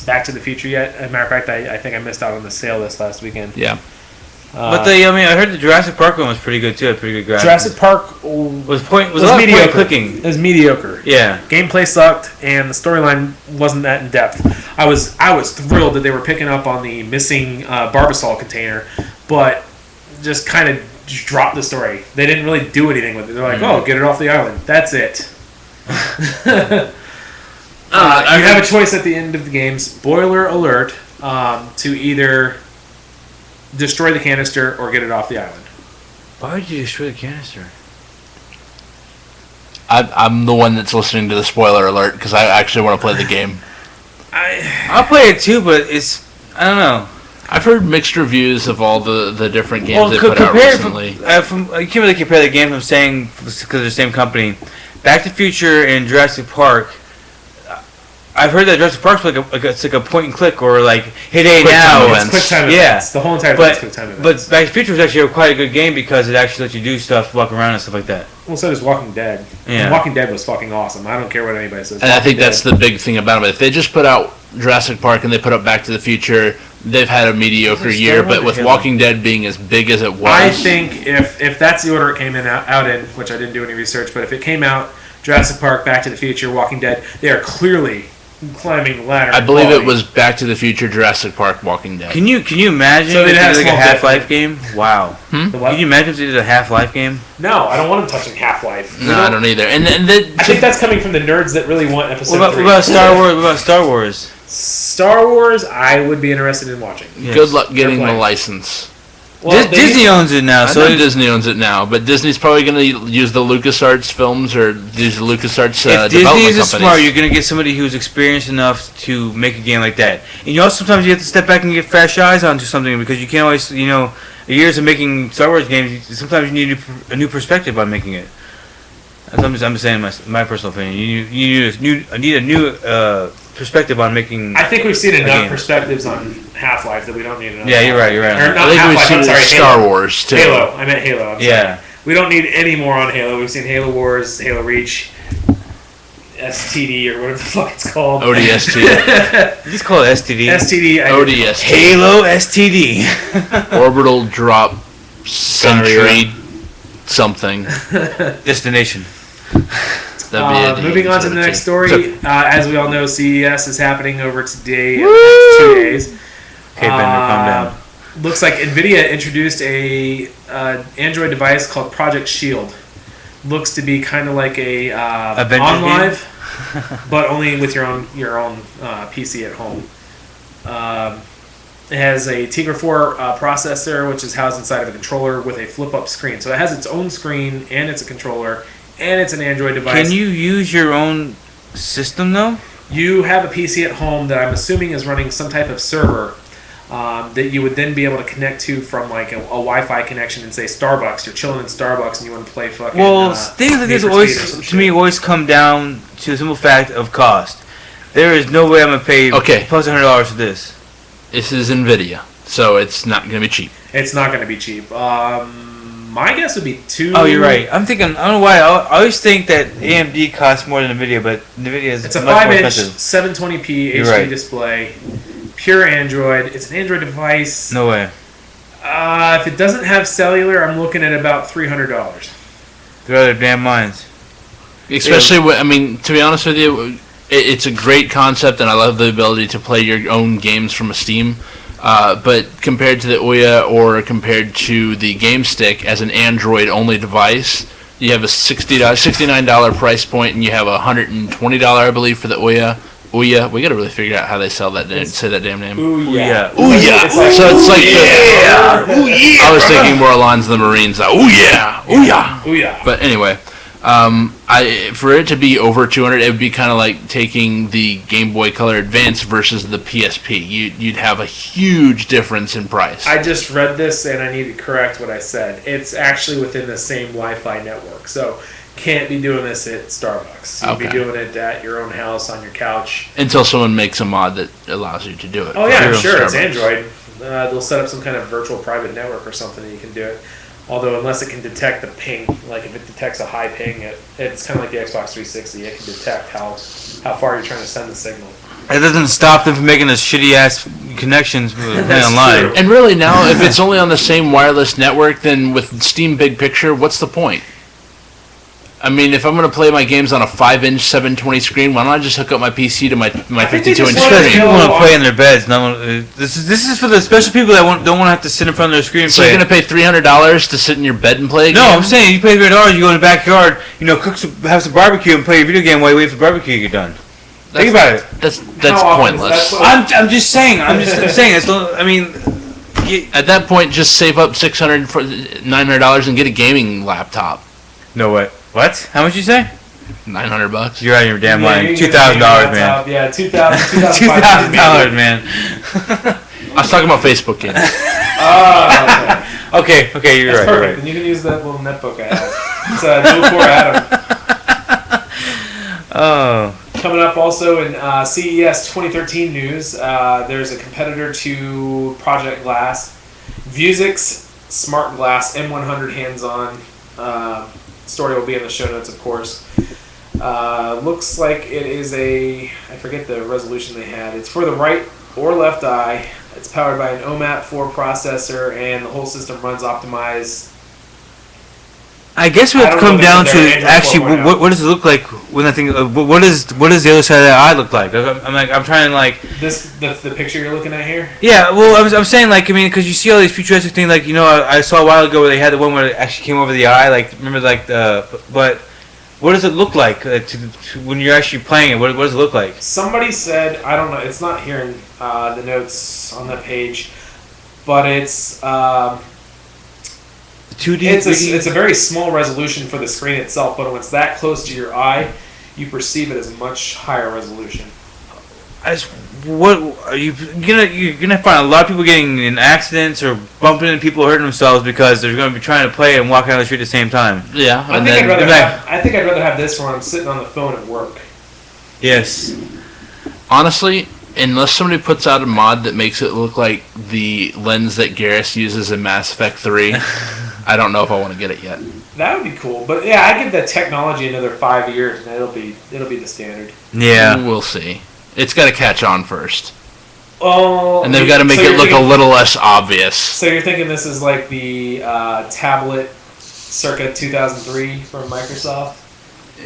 S3: Back to the Future yet. As a matter of fact, I think I missed out on the sale this last weekend.
S7: Yeah.
S1: But I heard the Jurassic Park one was pretty good too. Had pretty good graphics.
S3: Jurassic Park
S1: was
S3: mediocre.
S1: Clicking.
S3: It was mediocre.
S1: Yeah.
S3: Gameplay sucked, and the storyline wasn't that in depth. I was thrilled that they were picking up on the missing Barbasol container, but just kind of dropped the story. They didn't really do anything with it. They're like, oh, get it off the island. That's it. You have a choice at the end of the game, spoiler alert, to either destroy the canister or get it off the island.
S1: Why would you destroy the canister?
S7: I'm the one that's listening to the spoiler alert because I actually want to play the game.
S1: I'll play it too, but I don't know.
S7: I've heard mixed reviews of all the different games they put out recently.
S1: You can't really compare the game because they're the same company. Back to the Future and Jurassic Park. I've heard that Jurassic Park's it's like a point and click or like hit A now.
S3: It's quick time events. The whole entire thing is quick time events.
S1: But Back to the Future was actually quite a good game because it actually lets you do stuff, walk around and stuff like that.
S3: Well, so does Walking Dead.
S1: Yeah.
S3: And Walking Dead was fucking awesome. I don't care what anybody says.
S7: And I think that's the big thing about it. If they just put out Jurassic Park and they put up Back to the Future, they've had a mediocre
S1: Is it
S7: year,
S1: Star Wars
S7: but
S1: or
S7: with
S1: Halo?
S7: Walking Dead being as big as it was,
S3: I think if that's the order it came out in, which I didn't do any research, but if it came out Jurassic Park, Back to the Future, Walking Dead, they are clearly climbing the ladder.
S7: I
S3: in
S7: believe it
S3: quality.
S7: was Back to the Future, Jurassic Park, Walking Dead.
S1: Can you imagine
S3: So
S1: if
S3: they'd
S1: they
S3: have
S1: did like a
S3: small
S1: Half-Life game? Wow.
S3: The what?
S1: Can you imagine if they did a Half-Life game?
S3: No, I don't want them touching Half-Life.
S7: No, I don't either. And
S3: I think that's coming from the nerds that really want Episode
S1: What
S3: 3.
S1: about Star Wars? What about Star Wars?
S3: Star Wars, I would be interested in watching.
S1: Yes.
S7: good luck getting the
S3: playing.
S7: license.
S3: Well, they-
S1: Disney owns it now,
S7: I
S1: so
S7: know Disney owns it now, but Disney's probably going to use the LucasArts films or use the LucasArts
S1: if
S7: development
S1: Disney is
S7: companies.
S1: smart, you're gonna get somebody who's experienced enough to make a game like that. And you also sometimes you have to step back and get fresh eyes onto something because you can't always, years of making Star Wars games. Sometimes you need a new perspective on making it. I'm just saying my personal opinion. You need a new perspective on making.
S3: I think we've seen enough
S1: game.
S3: perspectives on Half-Life that we don't need another.
S1: Yeah, you're right.
S3: Or not
S7: I think we've
S3: Half-Life,
S7: seen
S3: I'm
S7: it
S3: sorry,
S7: in Star
S3: Halo.
S7: Wars, too.
S3: Halo. I meant Halo. I'm
S1: Yeah.
S3: sorry. We don't need any more on Halo. We've seen Halo Wars, Halo Reach, STD, or whatever the fuck it's called.
S7: ODST.
S1: You just call it STD.
S3: STD.
S7: ODST.
S1: Halo STD.
S7: Orbital Drop Century something.
S1: Destination.
S7: That'd be a
S3: Moving on to the next story.
S7: So-
S3: As we all know, CES is happening over today and the next 2 days.
S1: Okay, Bender, calm down.
S3: Looks like NVIDIA introduced a Android device called Project Shield. Looks to be kind of like a
S1: Avenger
S3: OnLive, but only with your own PC at home. It has a Tegra 4 processor, which is housed inside of a controller with a flip-up screen. So it has its own screen, and it's a controller, and it's an Android device.
S1: Can you use your own system though?
S3: You have a PC at home that I'm assuming is running some type of server that you would then be able to connect to from like a Wi-Fi connection and say Starbucks. You're chilling in Starbucks and you want to play fucking.
S1: Well, things like this
S3: Need for Speed or
S1: always,
S3: some
S1: to me,
S3: shit.
S1: always come down to the simple fact of cost. There is no way I'm gonna pay
S7: Okay.
S1: plus $100 for this.
S7: This is NVIDIA, so it's not going to be cheap.
S3: It's not going to be cheap. My guess would be two.
S1: Oh, you're right. I'm thinking. I don't know why. I always think that AMD costs more than Nvidia, but Nvidia is
S3: It's a
S1: much more
S3: 5-inch,
S1: expensive.
S3: 720p
S1: You're
S3: HD
S1: right.
S3: display, pure Android. It's an Android device.
S1: No way.
S3: If it doesn't have cellular, I'm looking at about $300.
S1: They're out of their damn minds.
S7: Especially, to be honest with you, it's a great concept, and I love the ability to play your own games from a Steam. But compared to the Ouya or compared to the Game Stick as an Android-only device, you have a $69 price point, and you have a $120, I believe, for the Ouya. Ouya, we got to really figure out how they say that damn name.
S3: Ooh, yeah.
S1: Ouya.
S3: It's like-
S7: So it's like
S1: Ooh, yeah.
S7: I was thinking more along the Marines. Like, ooh yeah, ooh yeah.
S3: Ooh, yeah.
S7: But anyway, for it to be over 200, it would be kind of like taking the Game Boy Color Advance versus the PSP. You'd have a huge difference in price.
S3: I just read this and I need to correct what I said. It's actually within the same Wi-Fi network, so can't be doing this at Starbucks. You'd be
S7: Okay.
S3: doing it at your own house on your couch.
S7: Until someone makes a mod that allows you to do it.
S3: Oh yeah, I'm
S1: Zero
S3: sure it's
S7: Starbucks.
S3: Android. They'll set up some kind of virtual private network or something that you can do it. Although unless it can detect the ping, like if it detects a high ping, it's kind of like the Xbox 360. It can detect how far you're trying to send the signal.
S1: It doesn't stop them from making those shitty ass connections with
S3: That's
S1: online.
S3: true.
S7: And really now, if it's only on the same wireless network, then with Steam Big Picture, what's the point? I mean, if I'm going to play my games on a 5-inch 720 screen, why don't I just hook up my PC to my
S3: think they
S7: 52-inch
S3: just
S1: Because
S3: wanted
S7: screen?
S1: people want to play in their beds. This is for the special people that don't want to have to sit in front of their screen and
S7: So
S1: play.
S7: you're going to pay $300 to sit in your bed and play a
S1: No,
S7: game?
S1: I'm saying you pay $300, you go in the backyard, have some barbecue and play a video game while you wait for the barbecue to get done. Think about it.
S7: That's
S3: How often is
S7: pointless.
S3: that?
S1: I'm just saying. I'm saying.
S7: At that point, just save up $600 for $900 and get a gaming laptop.
S1: No way. What? How much you say?
S7: $900.
S1: You're out of your damn
S3: Yeah,
S1: mind.
S3: you can
S1: $2,000,
S3: get a
S1: man.
S3: laptop. Yeah, $2,000.
S1: $2,000, man.
S7: I was talking about Facebook games.
S3: Oh, okay.
S1: Okay, you're
S3: That's
S1: right.
S3: perfect.
S1: You're right.
S3: And you can use that little netbook I have. It's a dual core Atom.
S1: Oh,
S3: Coming up also in CES 2013 news, there's a competitor to Project Glass, Vuzix Smart Glass M100 hands-on. Story will be in the show notes, of course. Looks like it is I forget the resolution they had. It's for the right or left eye. It's powered by an OMAP 4 processor, and the whole system runs optimized.
S1: I guess we have to come down to actually what does it look like when I think what does the other side of the eye look like? I'm trying to like
S3: the picture you're looking at here.
S1: Yeah, well, I'm saying like I mean because you see all these futuristic things like I saw a while ago where they had the one where it actually came over the eye like remember like but what does it look like when you're actually playing it? What does it look like?
S3: Somebody said I don't know. It's not here in the notes on that page, but it's.
S1: 2D.
S3: It's a very small resolution for the screen itself, but when it's that close to your eye, you perceive it as a much higher resolution.
S1: What are you're gonna find a lot of people getting in accidents or bumping into people hurting themselves because they're gonna be trying to play and walking down the street at the same time.
S7: Yeah,
S3: I think I'd rather have this when I'm sitting on the phone at work.
S1: Yes.
S7: Honestly, unless somebody puts out a mod that makes it look like the lens that Garrus uses in Mass Effect 3, I don't know if I want to get it yet.
S3: That would be cool, but yeah, I give that technology another 5 years, and it'll be the standard.
S1: Yeah,
S7: we'll see. It's got to catch on first.
S3: Oh,
S7: and they've got to make it look a little less obvious.
S3: So you're thinking this is like the tablet circa 2003 from Microsoft?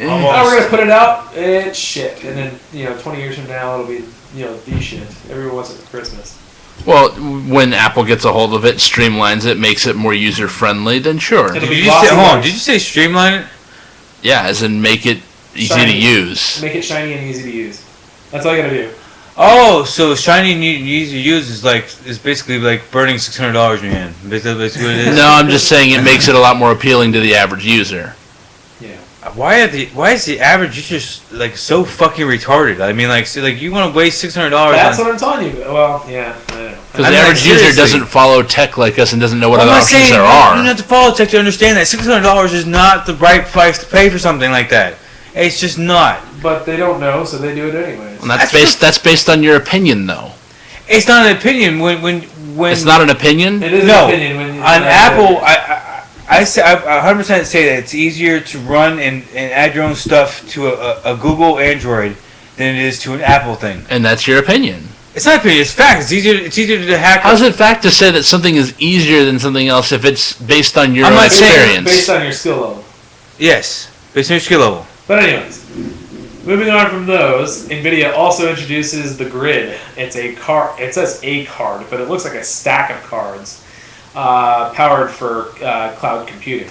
S1: Almost.
S3: Oh, we're gonna put it out. It's shit, and then 20 years from now it'll be the shit. Everyone wants it for Christmas.
S7: Well, when Apple gets a hold of it, streamlines it, makes it more user friendly, then sure.
S1: Did you say streamline it?
S7: Yeah, as in make it easy to use.
S3: Make it shiny and easy to use. That's all you gotta do.
S1: Oh, so shiny and easy to use is basically like burning $600 in your hand. Basically what it is.
S7: No, I'm just saying it makes it a lot more appealing to the average user.
S3: Yeah.
S1: Why is the average user like so fucking retarded? I mean, like you want to waste $600?
S3: That's what I'm telling you. Well, yeah, I know.
S7: Because the average user doesn't follow tech like us and doesn't know what other options there are.
S1: You don't have to follow tech to understand that $600 is not the right price to pay for something like that. It's just not.
S3: But they don't know, so they do it anyways.
S7: And that's based on your opinion, though.
S1: It's not an opinion when
S7: it's not an opinion.
S3: It is an opinion when
S1: on Apple. I 100% say that it's easier to run and add your own stuff to a Google Android than it is to an Apple thing.
S7: And that's your opinion.
S1: It's not opinion. It's fact. It's easier to hack.
S7: How's it fact to say that something is easier than something else if it's based on your own experience?
S3: Based on your skill level.
S1: Yes, based on your skill level.
S3: But anyways, moving on from those, NVIDIA also introduces the Grid. It's a card. It says a card, but it looks like a stack of cards. Powered for cloud computing.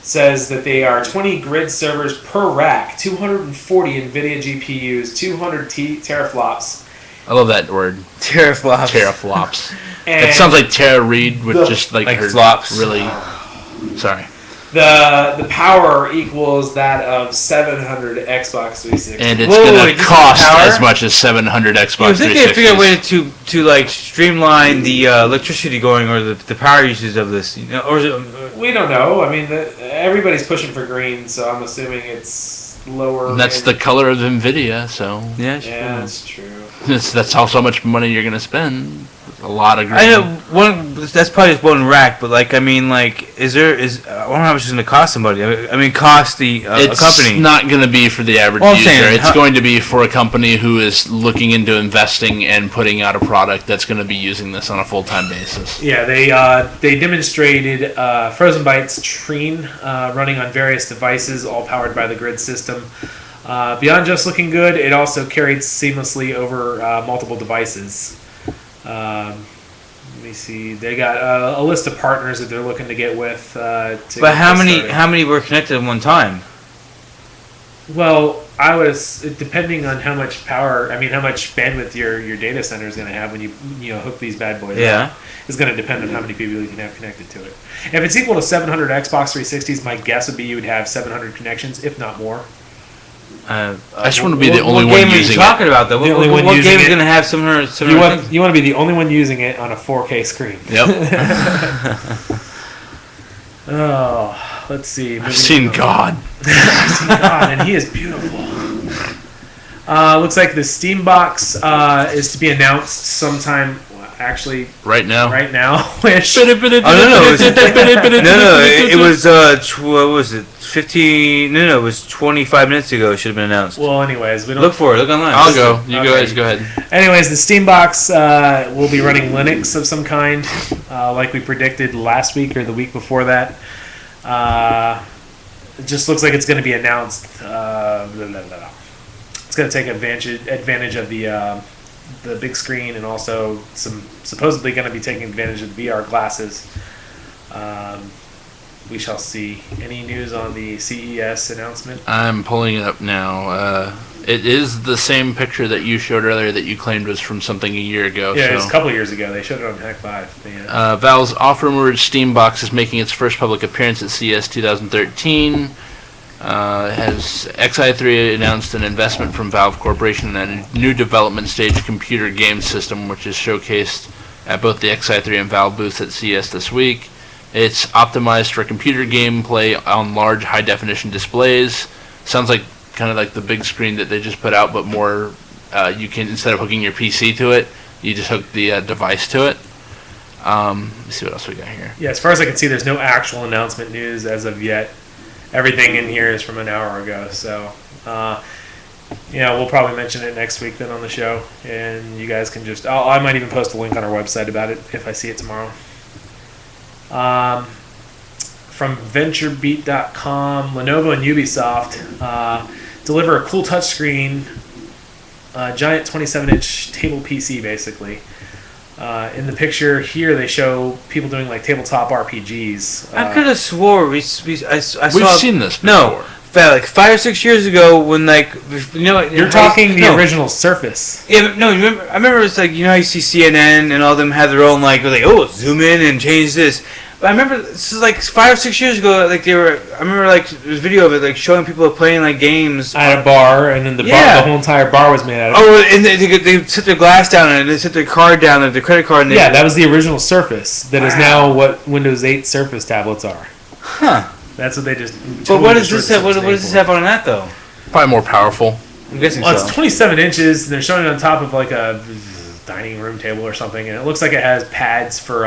S3: Says that they are 20 grid servers per rack, 240 NVIDIA GPUs, 200 teraflops.
S7: I love that word.
S1: Teraflops.
S7: Teraflops. It sounds like Tara Reid with just like her
S1: flops.
S7: Really. Sorry.
S3: The power equals that of 700 Xbox 360.
S7: And it's going to cost as much as 700 Xbox 360. I think they figure a
S1: way to like streamline the electricity going or the power uses of this. Or is it,
S3: we don't know. I mean, everybody's pushing for green, so I'm assuming it's lower.
S7: And that's the color of NVIDIA, so
S3: yeah, that's true.
S7: That's how much money you're going to spend. A lot of green.
S1: I know that's probably just one rack, but like I mean, like I wonder how much it's going to cost somebody. I mean, cost the a company.
S7: It's not going to be for the average user. It's going to be for a company who is looking into investing and putting out a product that's going to be using this on a full-time basis.
S3: Yeah, they demonstrated Frozen Bytes Trine running on various devices, all powered by the Grid system. Beyond just looking good, it also carried seamlessly over multiple devices. Let me see. They got a list of partners that they're looking to get with.
S1: But how many were connected at one time?
S3: Well, depending on how much power. I mean, how much bandwidth your data center is going to have when you hook these bad boys up. Is going to depend on how many people you can have connected to it. If it's equal to 700 Xbox 360s, my guess would be you would have 700 connections, if not more.
S7: I just want to be the only one using it. What game are you
S1: talking about, though? What game is going to have 700
S3: You want to be the only one using it on a 4K screen.
S7: Yep.
S3: Oh, let's see.
S7: I've seen God.
S3: I've seen God, and he is beautiful. Looks like the Steam box is to be announced sometime. actually
S7: Right now.
S3: wish.
S1: Oh no, it was what was it? 15? No, it was 25 minutes ago. It should have been announced.
S3: Well, anyways, we don't
S1: Look for it. Look online.
S7: I'll go. You
S3: Okay.
S7: guys go ahead.
S3: Anyways, the Steam box will be running Linux of some kind, like we predicted last week or the week before that. It just looks like it's going to be announced. It's going to take advantage of the big screen, and also supposedly going to be taking advantage of the VR glasses. We shall see. Any news on the CES announcement?
S7: I'm pulling it up now. It is the same picture that you showed earlier that you claimed was from something a year ago.
S3: Yeah,
S7: so.
S3: it was a couple years ago. They showed it on Hack 5. Yeah.
S7: Valve's oft-rumored Steam box is making its first public appearance at CES 2013. Has XI3 announced an investment from Valve Corporation in a new development stage computer game system, which is showcased at both the XI3 and Valve booths at CES this week. It's optimized for computer gameplay on large high-definition displays. Sounds like kind of like the big screen that they just put out, but more, you can, instead of hooking your PC to it, you just hook the device to it. Let's see what else we got here.
S3: Yeah, as far as I can see, there's no actual announcement news as of yet. Everything in here is from an hour ago, so we'll probably mention it next week then on the show, and you guys can just. I might even post a link on our website about it if I see it tomorrow. From VentureBeat.com, Lenovo and Ubisoft deliver a cool touchscreen, giant 27-inch table PC, basically. In the picture here, they show people doing like tabletop RPGs.
S1: I could have swore I saw.
S7: We've seen this before.
S1: No, like 5 or 6 years ago when
S3: You're talking the original Surface.
S1: Yeah, but no, I remember it's like, how you see CNN and all them have their own like zoom in and change this. But I remember this is like 5 or 6 years ago. Like I remember like there's a video of it like showing people playing like games
S3: at a bar, and then the whole entire bar was made out of it.
S1: Oh, and they sit their glass down and they sit their card down, their credit card. And
S3: that was the original Surface. That is now what Windows 8 Surface tablets are.
S1: Huh.
S3: That's what they just.
S1: But what does this have? What does this have on that though?
S7: Probably more powerful.
S1: I'm guessing
S3: so.
S1: It's
S3: 27 inches. And they're showing it on top of like a dining room table or something, and it looks like it has pads for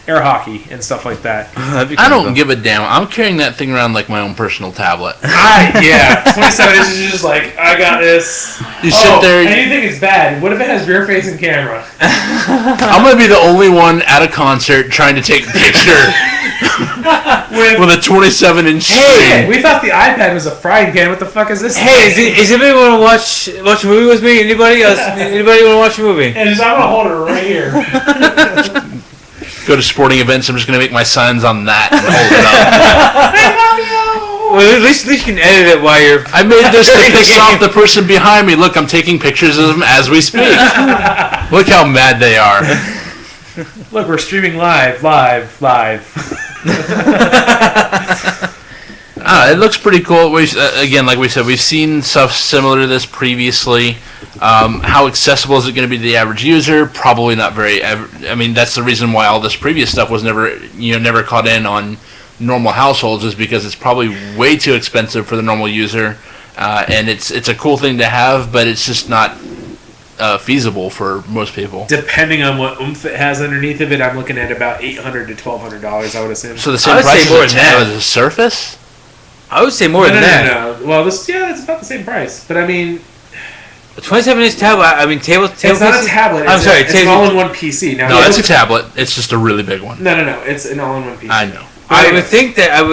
S3: air hockey and stuff like that.
S7: I don't give a damn. I'm carrying that thing around like my own personal tablet.
S3: 27 inches is just like, I got this.
S7: You sit there.
S3: Anything is bad. What if it has rear-facing camera?
S7: I'm going to be the only one at a concert trying to take a picture with a 27-inch screen.
S3: Hey, we thought the iPad was a frying pan. What the fuck is this?
S1: Hey, is anybody want to watch a movie with me? Anybody else? Anybody want to watch a movie?
S3: And I'm going to hold it right here.
S7: Go to sporting events, I'm just going to make my signs on that and hold it up.
S1: Well, at least you can edit it while you're...
S7: I made this to piss off the person behind me. Look, I'm taking pictures of them as we speak. Look how mad they are.
S3: Look, we're streaming live.
S7: It looks pretty cool. Again, like we said, we've seen stuff similar to this previously. How accessible is it going to be to the average user? Probably not very. I mean, that's the reason why all this previous stuff was never caught in on normal households, is because it's probably way too expensive for the normal user, and it's a cool thing to have, but it's just not feasible for most people.
S3: Depending on what oomph it has underneath of it, I'm looking at about $800 to $1,200. I would assume.
S7: So the same price as a Surface?
S1: I would say more than that.
S3: No. Well, it's about the same price, but I mean.
S1: A 27-inch tablet. I mean, table.
S3: It's not a tablet. It's an all-in-one PC. Now,
S7: no, it's a tablet. It's just a really big one.
S3: No. It's an all-in-one PC.
S7: I know.
S1: I would think that it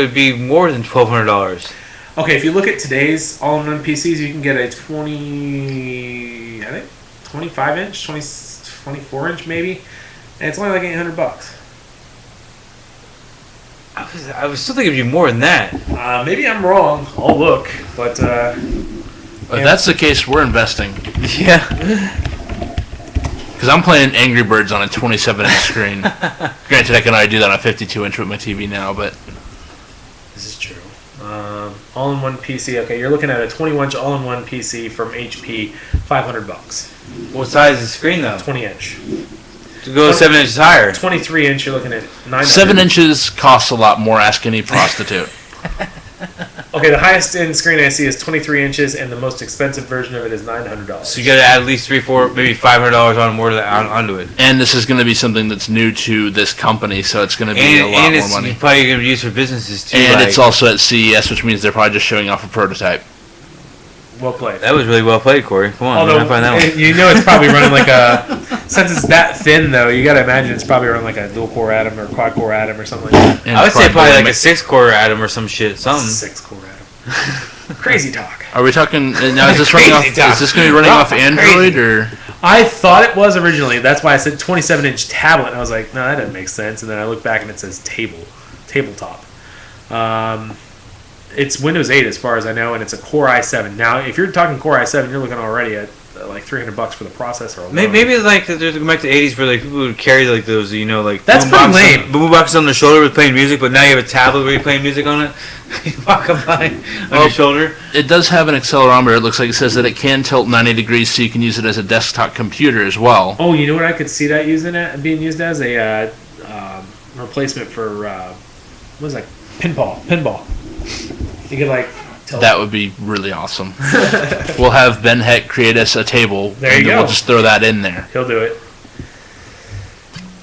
S1: would be more than $1,200.
S3: Okay, if you look at today's all-in-one PCs, you can get a 25-inch, 24-inch maybe, and it's only like $800.
S1: I was still thinking it'd be more than that.
S3: Maybe I'm wrong. I'll look, but.
S7: If that's the case, we're investing.
S1: Yeah.
S7: Because I'm playing Angry Birds on a 27-inch screen. Granted, I can already do that on a 52-inch with my TV now, but...
S3: This is true. All-in-one PC. Okay, you're looking at a 21-inch all-in-one PC from HP, $500.
S1: What size is the screen, though?
S3: 20-inch.
S1: To go 7 inches higher.
S3: 23-inch, you're looking at $900.
S7: 7 inches costs a lot more. Ask any prostitute.
S3: Okay, Okay, the highest end screen I see is 23 inches, and the most expensive version of it is $900.
S1: So you got to add at least $300, $400, maybe $500 on more to onto it.
S7: And this is going to be something that's new to this company, so it's going to be a lot more money.
S1: And it's probably going to be used for businesses too.
S7: And it's also at CES, which means they're probably just showing off a prototype.
S3: Well played.
S1: That was really well played, Corey. Come on,
S3: Although,
S1: find that one.
S3: you know it's probably running like a... Since it's that thin, though, you got to imagine it's probably running like a dual-core Atom or quad-core Atom or something like that.
S7: And
S1: I would say probably like a 6-core Atom or some shit. Something.
S3: 6-core Atom. Crazy talk.
S7: Are we talking... Now, is this running off... Is this going to be running off Android, or...
S3: I thought it was originally. That's why I said 27-inch tablet. And I was like, no, that doesn't make sense. And then I look back and it says tabletop. It's Windows 8 as far as I know, and it's a Core i7. Now, if you're talking Core i7, you're looking already at like $300 for the processor alone.
S1: Maybe like there's going back to the 80s where like people would carry like those, you know, like
S3: that's pretty lame.
S1: Boom boxes on their shoulder with playing music, but now you have a tablet where you're playing music on it. You walk by on your shoulder.
S7: It does have an accelerometer. It looks like it says that it can tilt 90 degrees, so you can use it as a desktop computer as well.
S3: Oh, you know what I could see that being used as a replacement for what is that? Pinball. You could like tilt.
S7: That would be really awesome. We'll have Ben Heck create us a table,
S3: there you
S7: and
S3: go.
S7: We'll just throw that in there.
S3: He'll do it.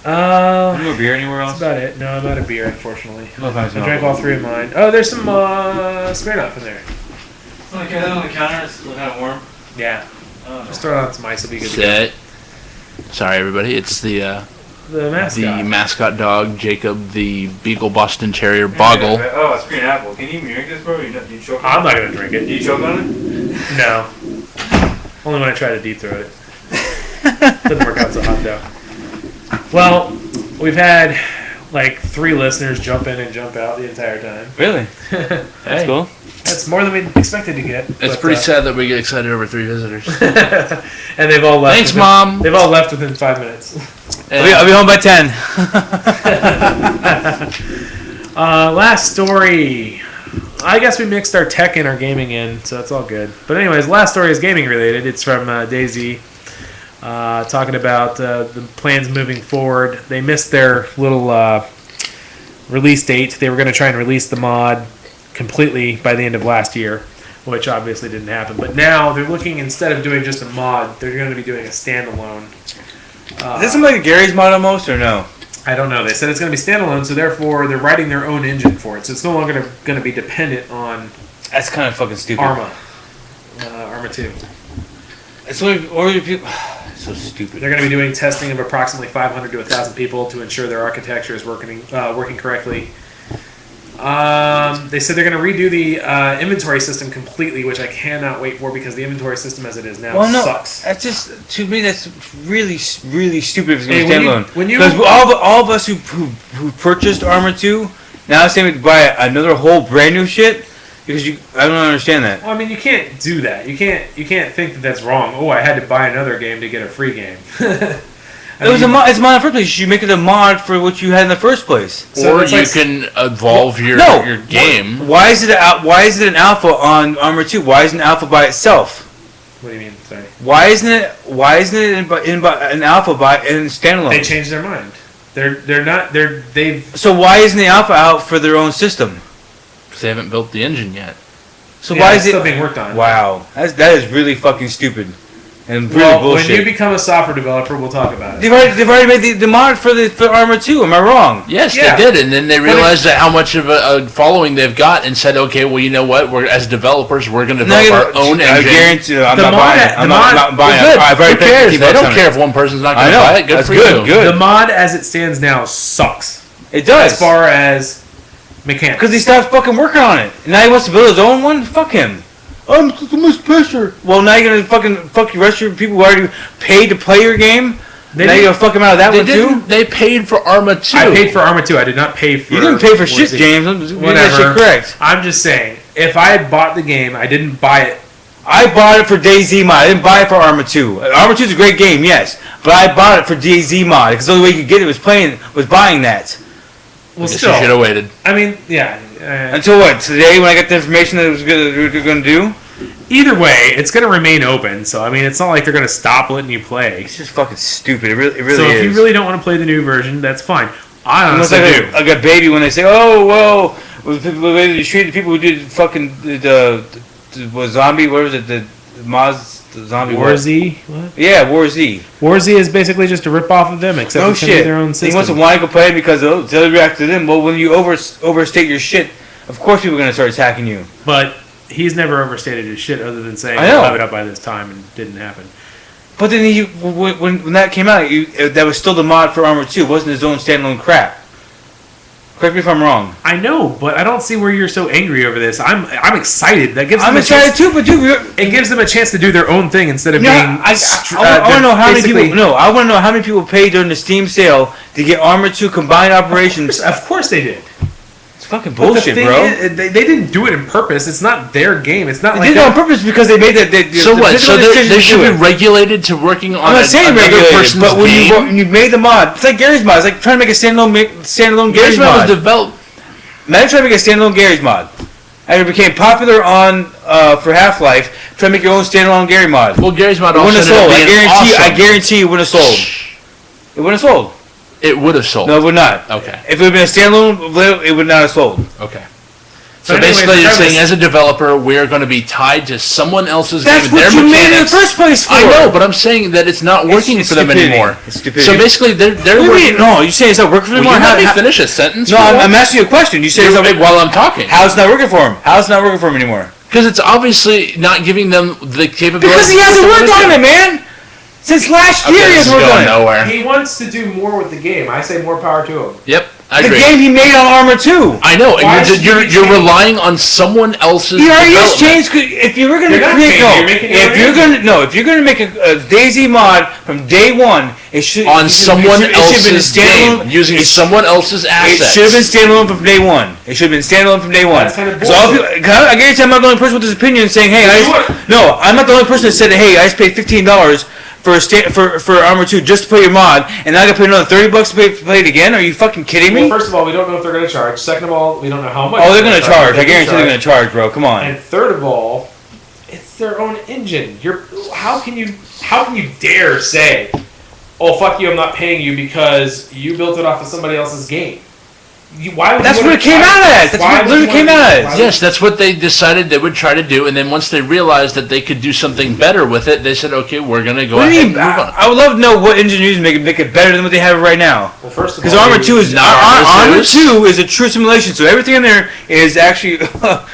S1: Any more beer anywhere else?
S3: That's about it. No, I'm out of beer, unfortunately. I
S1: I
S3: drank all 3 of mine. Oh, there's some Smirnoff in there.
S1: Okay, that on the counter. It's kind of warm.
S3: Yeah. Just throw on some ice. It'll be good.
S7: Set. Sorry, everybody. It's the mascot dog, Jacob, the Beagle Boston Terrier Boggle.
S1: Oh, it's green apple. Can you even drink this, bro? You choke on
S3: I'm not going to drink it.
S1: Do you choke on it?
S3: No. Only when I try to deep throat it. Doesn't work out so hot, though. Well, we've had like 3 listeners jump in and jump out the entire time.
S1: Really? That's cool.
S3: That's more than we expected to get.
S7: It's pretty sad that we get excited over 3 visitors.
S3: And they've all left.
S7: Thanks, Mom.
S3: They've all left within 5 minutes.
S1: I'll be home by 10.
S3: Last story. I guess we mixed our tech and our gaming in, so that's all good. But anyways, last story is gaming related. It's from DayZ, talking about the plans moving forward. They missed their little release date. They were going to try and release the mod completely by the end of last year, which obviously didn't happen. But now they're looking, instead of doing just a mod, they're going to be doing a standalone.
S1: Is this something like Gary's mod almost, or no?
S3: I don't know. They said it's going to be standalone, so therefore they're writing their own engine for it. So it's no longer going to be dependent on
S1: That's kind of fucking stupid.
S3: Arma 2.
S1: It's or people. So stupid.
S3: They're going to be doing testing of approximately 500 to 1,000 people to ensure their architecture is working correctly. They said they're going to redo the inventory system completely, which I cannot wait for because the inventory system as it is now sucks.
S1: That's just, to me, that's really, really stupid if it's going to stand alone.
S3: Because
S1: all of us who purchased Arma 2, now it's saying to buy another whole brand new shit because I don't understand that.
S3: Well, I mean, you can't do that. You can't think that that's wrong. Oh, I had to buy another game to get a free game.
S1: It's a mod in the first place. You should make it a mod for what you had in the first place.
S7: So or you can evolve your game.
S1: Why is it an alpha on Arma 2? Why isn't it an alpha by itself?
S3: What do you mean? Sorry.
S1: Why isn't it an alpha in standalone?
S3: They changed their mind. They've.
S1: So why isn't the alpha out for their own system?
S7: Because they haven't built the engine yet.
S1: So why is it
S3: still being worked on?
S1: Wow, that is really fucking stupid. And really bullshit.
S3: When you become a software developer, we'll talk about it.
S1: They've already made the mod for Arma 2. Am I wrong?
S7: Yes, they did, and then they realized that how much of a following they've got, and said, "Okay, well, you know what? We're as developers, we're going to develop our own engine."
S1: I guarantee you, I'm not buying it. I'm not buying it.
S7: Who cares? They don't care if one person's not going to buy it. Good for you.
S1: Good.
S3: The mod, as it stands now, sucks.
S1: It does.
S3: As far as mechanics,
S1: because he stopped fucking working on it, and now he wants to build his own one. Fuck him. I'm so much pressure. Well, now you're gonna fuck the rest of your people who already paid to play your game. Now you're gonna fuck them out of that one too.
S7: They paid for Arma 2.
S3: I paid for Arma 2. I did not pay for.
S1: You didn't pay for shit, James. Whatever. That shit correct.
S3: I'm just saying, if I had bought the game, I didn't buy it.
S1: I bought it for DayZ mod. I didn't buy it for Arma 2. Arma 2 is a great game, yes, but I bought it for DayZ mod because the only way you could get it was buying that.
S3: Well,
S7: still, you should have waited.
S3: I mean, yeah.
S1: Until what? Today, when I got the information that it was going to do.
S3: Either way, it's going to remain open. So I mean, it's not like they're going to stop letting you play.
S1: It's just fucking stupid. It really is.
S3: So if you really don't want to play the new version, that's fine. I honestly do.
S1: Like a baby when they say, "Oh well, with the way they treated the people who did fucking the zombie. What was it? The zombie.
S3: War Z? What?
S1: Yeah, War Z.
S3: War Z is basically just a rip-off of them, except
S1: No
S3: it's gonna be
S1: shit.
S3: their own system.
S1: He wants to want to go play because they'll react to them. Well, when you overstate your shit, of course people are gonna start attacking you.
S3: But he's never overstated his shit other than saying
S1: I know.
S3: we'll have it up by this time, and it didn't happen.
S1: But then when that came out, that was still the mod for Armor 2. It wasn't his own standalone crap. Correct me if I'm wrong.
S3: I know, but I don't see where you're so angry over this. I'm excited. That gives them
S1: I'm excited too, but dude,
S3: it gives them a chance to do their own thing instead of
S1: no,
S3: being.
S1: I want to know how many people. No, I want to know how many people paid during the Steam sale to get Armor 2 Combined Operations.
S3: Of course they did.
S1: It's fucking
S3: But the
S1: bullshit,
S3: thing
S1: bro.
S3: is, they didn't do it on purpose. It's not their game. It's not
S1: They
S3: like
S1: did it on
S3: that.
S1: purpose because they made that.
S7: So what? So they should be
S1: it.
S7: regulated to working on
S1: I'm not saying
S7: another
S1: regulated,
S7: person's
S1: but
S7: game?
S1: when you made the mod, it's like Gary's mod. It's like trying to make a standalone Gary's
S7: Gary's mod
S1: mod.
S7: was developed.
S1: Imagine trying to make a standalone Gary's mod. After it became popular on for Half-Life, try to make your own standalone Gary mod.
S7: Well, Gary's mod
S1: It
S7: also
S1: wouldn't have sold.
S7: ended up being
S1: I
S7: awesome.
S1: guarantee it wouldn't have sold. It wouldn't have sold.
S7: It would have sold.
S1: No, it would not.
S7: Okay.
S1: If it had been a standalone, it would not have sold.
S7: Okay. So
S3: But anyway,
S7: basically,
S3: the
S7: you're
S3: premise-
S7: saying as a developer, we're going to be tied to someone else's
S1: That's
S7: game.
S1: what
S7: their
S1: you made it in the
S7: mechanics.
S1: first place for.
S7: I know, but I'm saying that it's not working
S1: It's
S7: for them
S1: stupidity.
S7: anymore.
S1: It's stupidity.
S7: So basically, they're
S1: What do you
S7: working.
S1: mean? No, you say it's not working for them.
S7: Will you
S1: How-
S7: let me
S1: how-
S7: finish a sentence?
S1: No, I'm asking you a question. You say it's not working.
S7: while I'm talking.
S1: How it's not working for him? How it's not working for him anymore?
S7: Because it's obviously not giving them the capability.
S1: Because he hasn't worked on it, man. Since last year, he
S7: This is
S1: hasn't worked on
S7: going
S1: it.
S7: nowhere.
S3: He wants to do more with the game. I say more power to him.
S7: Yep, I
S1: The
S7: agree.
S1: game he made on Armor 2.
S7: I know,
S3: Why
S7: and
S3: should
S7: you're
S3: you
S7: you're
S3: change?
S7: relying on someone else's.
S1: He already has
S7: development.
S1: changed. If you were going to
S3: You're not
S1: create,
S3: changing,
S1: no,
S3: you're making your
S1: if
S3: own
S1: you're
S3: engine.
S1: going to, no, if you're going to make a DayZ mod from day one, it should
S7: On someone
S1: it should have been a
S7: else's
S1: standalone.
S7: game, using
S1: it
S7: someone else's
S1: It
S7: assets.
S1: should have been standalone from day one. It should have been standalone from day one.
S3: That's kind of
S1: So all
S3: bullshit.
S1: people, I guarantee I'm not the only person with this opinion saying, hey, no, I'm not the only person that said, hey, I just paid $15 for for Armor 2 just to play your mod, and now I got to pay another $30 to play it again. Are you fucking kidding
S3: Well,
S1: me?
S3: first of all, we don't know if they're going to charge. Second of all, we don't know how much.
S1: Oh, they're going to charge. I
S3: They
S1: guarantee
S3: do
S1: they're going to charge, bro. Come on.
S3: And third of all, it's their own engine. How can you dare say, "Oh fuck you, I'm not paying you because you built it off of somebody else's game"? Why would
S1: That's
S3: you
S1: what
S3: wanna-
S1: it came out as. That's
S3: why
S1: what it
S3: would
S1: literally
S3: you
S1: came
S3: wanna-
S1: out as.
S3: why would-
S7: Yes, that's what they decided they would try to do, and then once they realized that they could do something better with it, they said, "Okay, we're going to go
S1: What do
S7: ahead
S1: you
S7: and
S1: mean?
S7: move on."
S1: I would love to know what engine you're using to make it better than what they have right now.
S3: Well, first of all,
S1: Because Armor 2 is
S7: Not Armor
S1: Armor
S7: 2
S1: 2 is a true simulation, so everything in there is actually top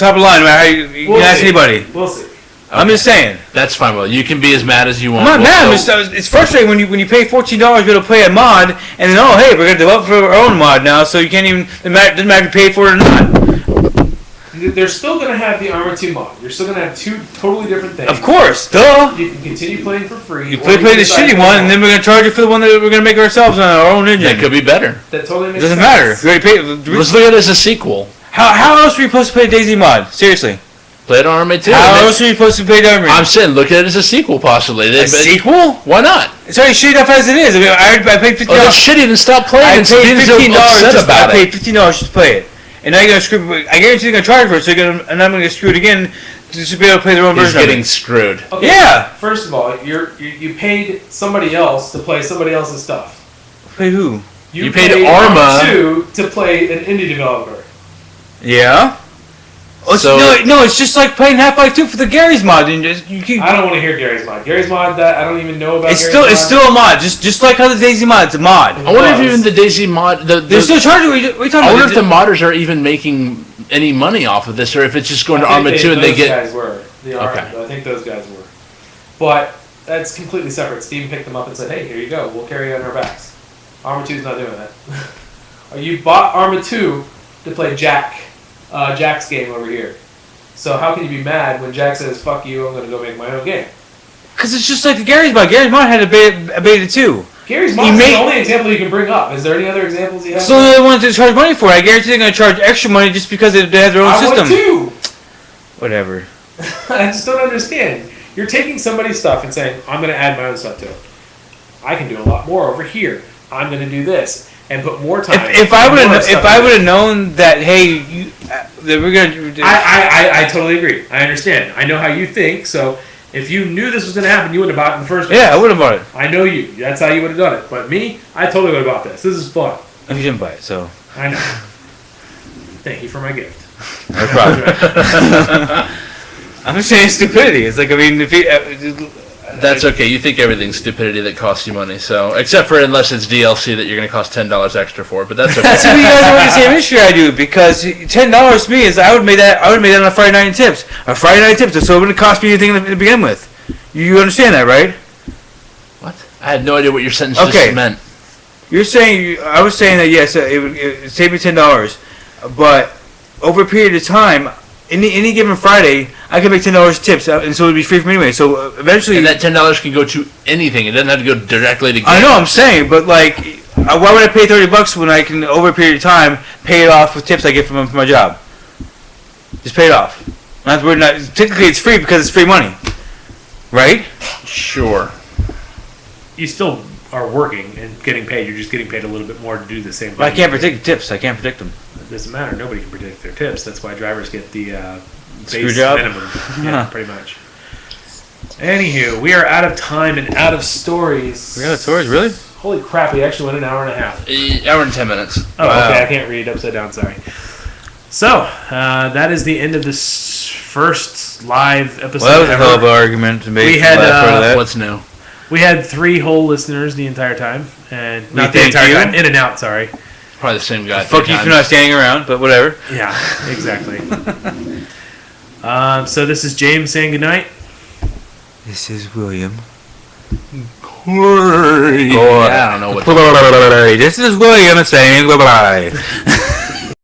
S1: of the line. No matter how you
S3: We'll
S1: can ask
S3: see.
S1: anybody.
S3: We'll see.
S1: I'm just saying.
S7: That's fine. Well, you can be as mad as you
S1: I'm
S7: want.
S1: not mad.
S7: We'll-
S1: It's frustrating when you pay $14 to be able to play a mod, and then hey, we're gonna develop for our own mod now, so you can't even doesn't matter if you pay for it or not.
S3: They're still going to have the Armor 2 mod. You're still going to have two totally different things.
S1: Of course, duh.
S3: You can continue playing for free.
S1: You
S3: or
S1: play
S3: can
S1: the
S3: decide
S1: shitty
S3: to
S1: one,
S3: go
S1: and then we're gonna charge you for the one that we're gonna make ourselves on our own engine.
S7: That could be better.
S3: That totally
S1: It
S3: makes
S1: doesn't
S3: sense.
S1: matter. We already paid.
S7: Let's look at it as a sequel.
S1: How else are you supposed to play DayZ mod? Seriously.
S7: Play it on Armor 2.
S1: How
S7: and
S1: else are you supposed to play Armor?
S7: I'm saying, look at it as a sequel, possibly.
S1: A sequel?
S7: Why not?
S1: It's already shitty enough as it is. I mean, I paid $15.
S7: Oh, that's shitty. Then stop playing
S1: I
S7: and
S1: paid
S7: being so
S1: $15
S7: upset
S1: just,
S7: about
S1: I paid
S7: it.
S1: $15 just to play it. And now you're gonna screw. I guarantee you're gonna charge for it. So you're gonna, and I'm gonna get screwed again just to be able to play their own
S7: He's
S1: version
S7: getting
S1: of it.
S7: screwed.
S3: Okay,
S1: Yeah.
S3: First of all, you paid somebody else to play somebody else's stuff.
S1: Play who?
S7: You paid Arma.
S3: 2 to play an indie developer.
S1: Yeah. Oh,
S7: So-
S1: no, it's just like playing Half-Life 2 for the Gary's mod. And you keep,
S3: I don't want to hear Gary's mod. Gary's mod, that I don't even know about.
S1: it's
S3: Gary's
S1: still
S3: mod.
S1: a mod. Just like how the DayZ mod, it's a mod.
S7: I wonder if
S3: was.
S7: even the DayZ mod.
S1: They're still charging. What are you talking
S7: I
S1: about?
S7: wonder if the modders are even making any money off of this, or if it's just going to
S3: I think
S7: Arma 2 and they
S3: those
S7: get.
S3: guys were.
S7: Okay.
S3: I think those guys were. But that's completely separate. Steven picked them up and said, "Hey, here you go. We'll carry you on our backs." Arma 2's not doing that. You bought Arma 2 to play Jack's game over here. So how can you be mad when Jack says, "Fuck you, I'm going to go make my own game"?
S1: Because it's just like the Gary's mod. Gary's mod had a beta too.
S3: Gary's
S1: He
S3: mod is
S1: made-
S3: the only example you can bring up. Is there any other examples you have?
S1: So they wanted to charge money for it. I guarantee they're going to charge extra money just because they have their own
S3: I
S1: system.
S3: would too.
S1: Whatever.
S3: I just don't understand. You're taking somebody's stuff and saying, "I'm going to add my own stuff to it. I can do a lot more over here. I'm going to do this and put more time."
S1: If I would
S3: more
S1: have
S3: stuff
S1: if I
S3: into
S1: would
S3: it."
S1: have known that that we're gonna
S3: I totally agree. I understand. I know how you think. So if you knew this was going to happen, you wouldn't have bought it in the first place.
S1: yeah, I would have bought it
S3: I know you. That's how you would have done it. But me, I totally would have bought this. This is fun.
S1: if you didn't buy it. So
S3: I know. Thank you for my gift.
S1: No problem. I'm just saying stupidity. It's like, I mean, if you...
S7: That's okay. You think everything's stupidity that costs you money, so except for unless it's DLC that you're going to cost $10 extra for, but that's okay.
S1: That's what you guys have the same issue I do, because $10 to me is I would make that on a Friday night in tips. A Friday night tips, so it wouldn't cost me anything to begin with. You understand that, right?
S7: What? I had no idea what your sentence
S1: Okay.
S7: just meant.
S1: You're saying I was saying that yes, it would save me $10, but over a period of time, any given Friday, I can make $10 tips, and so it'd be free for me anyway. So eventually,
S7: And that $10 can go to anything. It doesn't have to go directly to games.
S1: I know I'm saying, but like, why would I pay $30 when I can over a period of time pay it off with tips I get from my job? Just pay it off. Technically, it's free because it's free money, right?
S7: Sure.
S3: You still are working and getting paid. You're just getting paid a little bit more to do the same thing.
S1: But I can't predict the tips. I can't predict them.
S3: It doesn't matter. Nobody can predict their tips. That's why drivers get the
S1: Screw
S3: base
S1: job?
S3: minimum. Yeah, pretty much. Anywho, we are out of time and out of stories.
S1: We got stories, really?
S3: Holy crap, we actually went an hour and a half.
S7: Hour and 10 minutes.
S3: Oh,
S1: Wow.
S3: okay, I can't read upside down, sorry. So, that is the end of this first live episode
S1: Well, that was a
S3: ever.
S1: hell of an argument to make.
S3: We had,
S1: that.
S7: What's new?
S3: We had 3 whole listeners the entire time. And
S1: We
S3: not the
S1: thank
S3: entire
S1: you.
S3: time, in and out, sorry.
S7: Probably the same guy.
S1: Fuck you for not standing around, but whatever.
S3: Yeah, exactly. So this is James saying goodnight.
S1: This is William.
S7: I don't know what.
S1: This is William saying goodbye.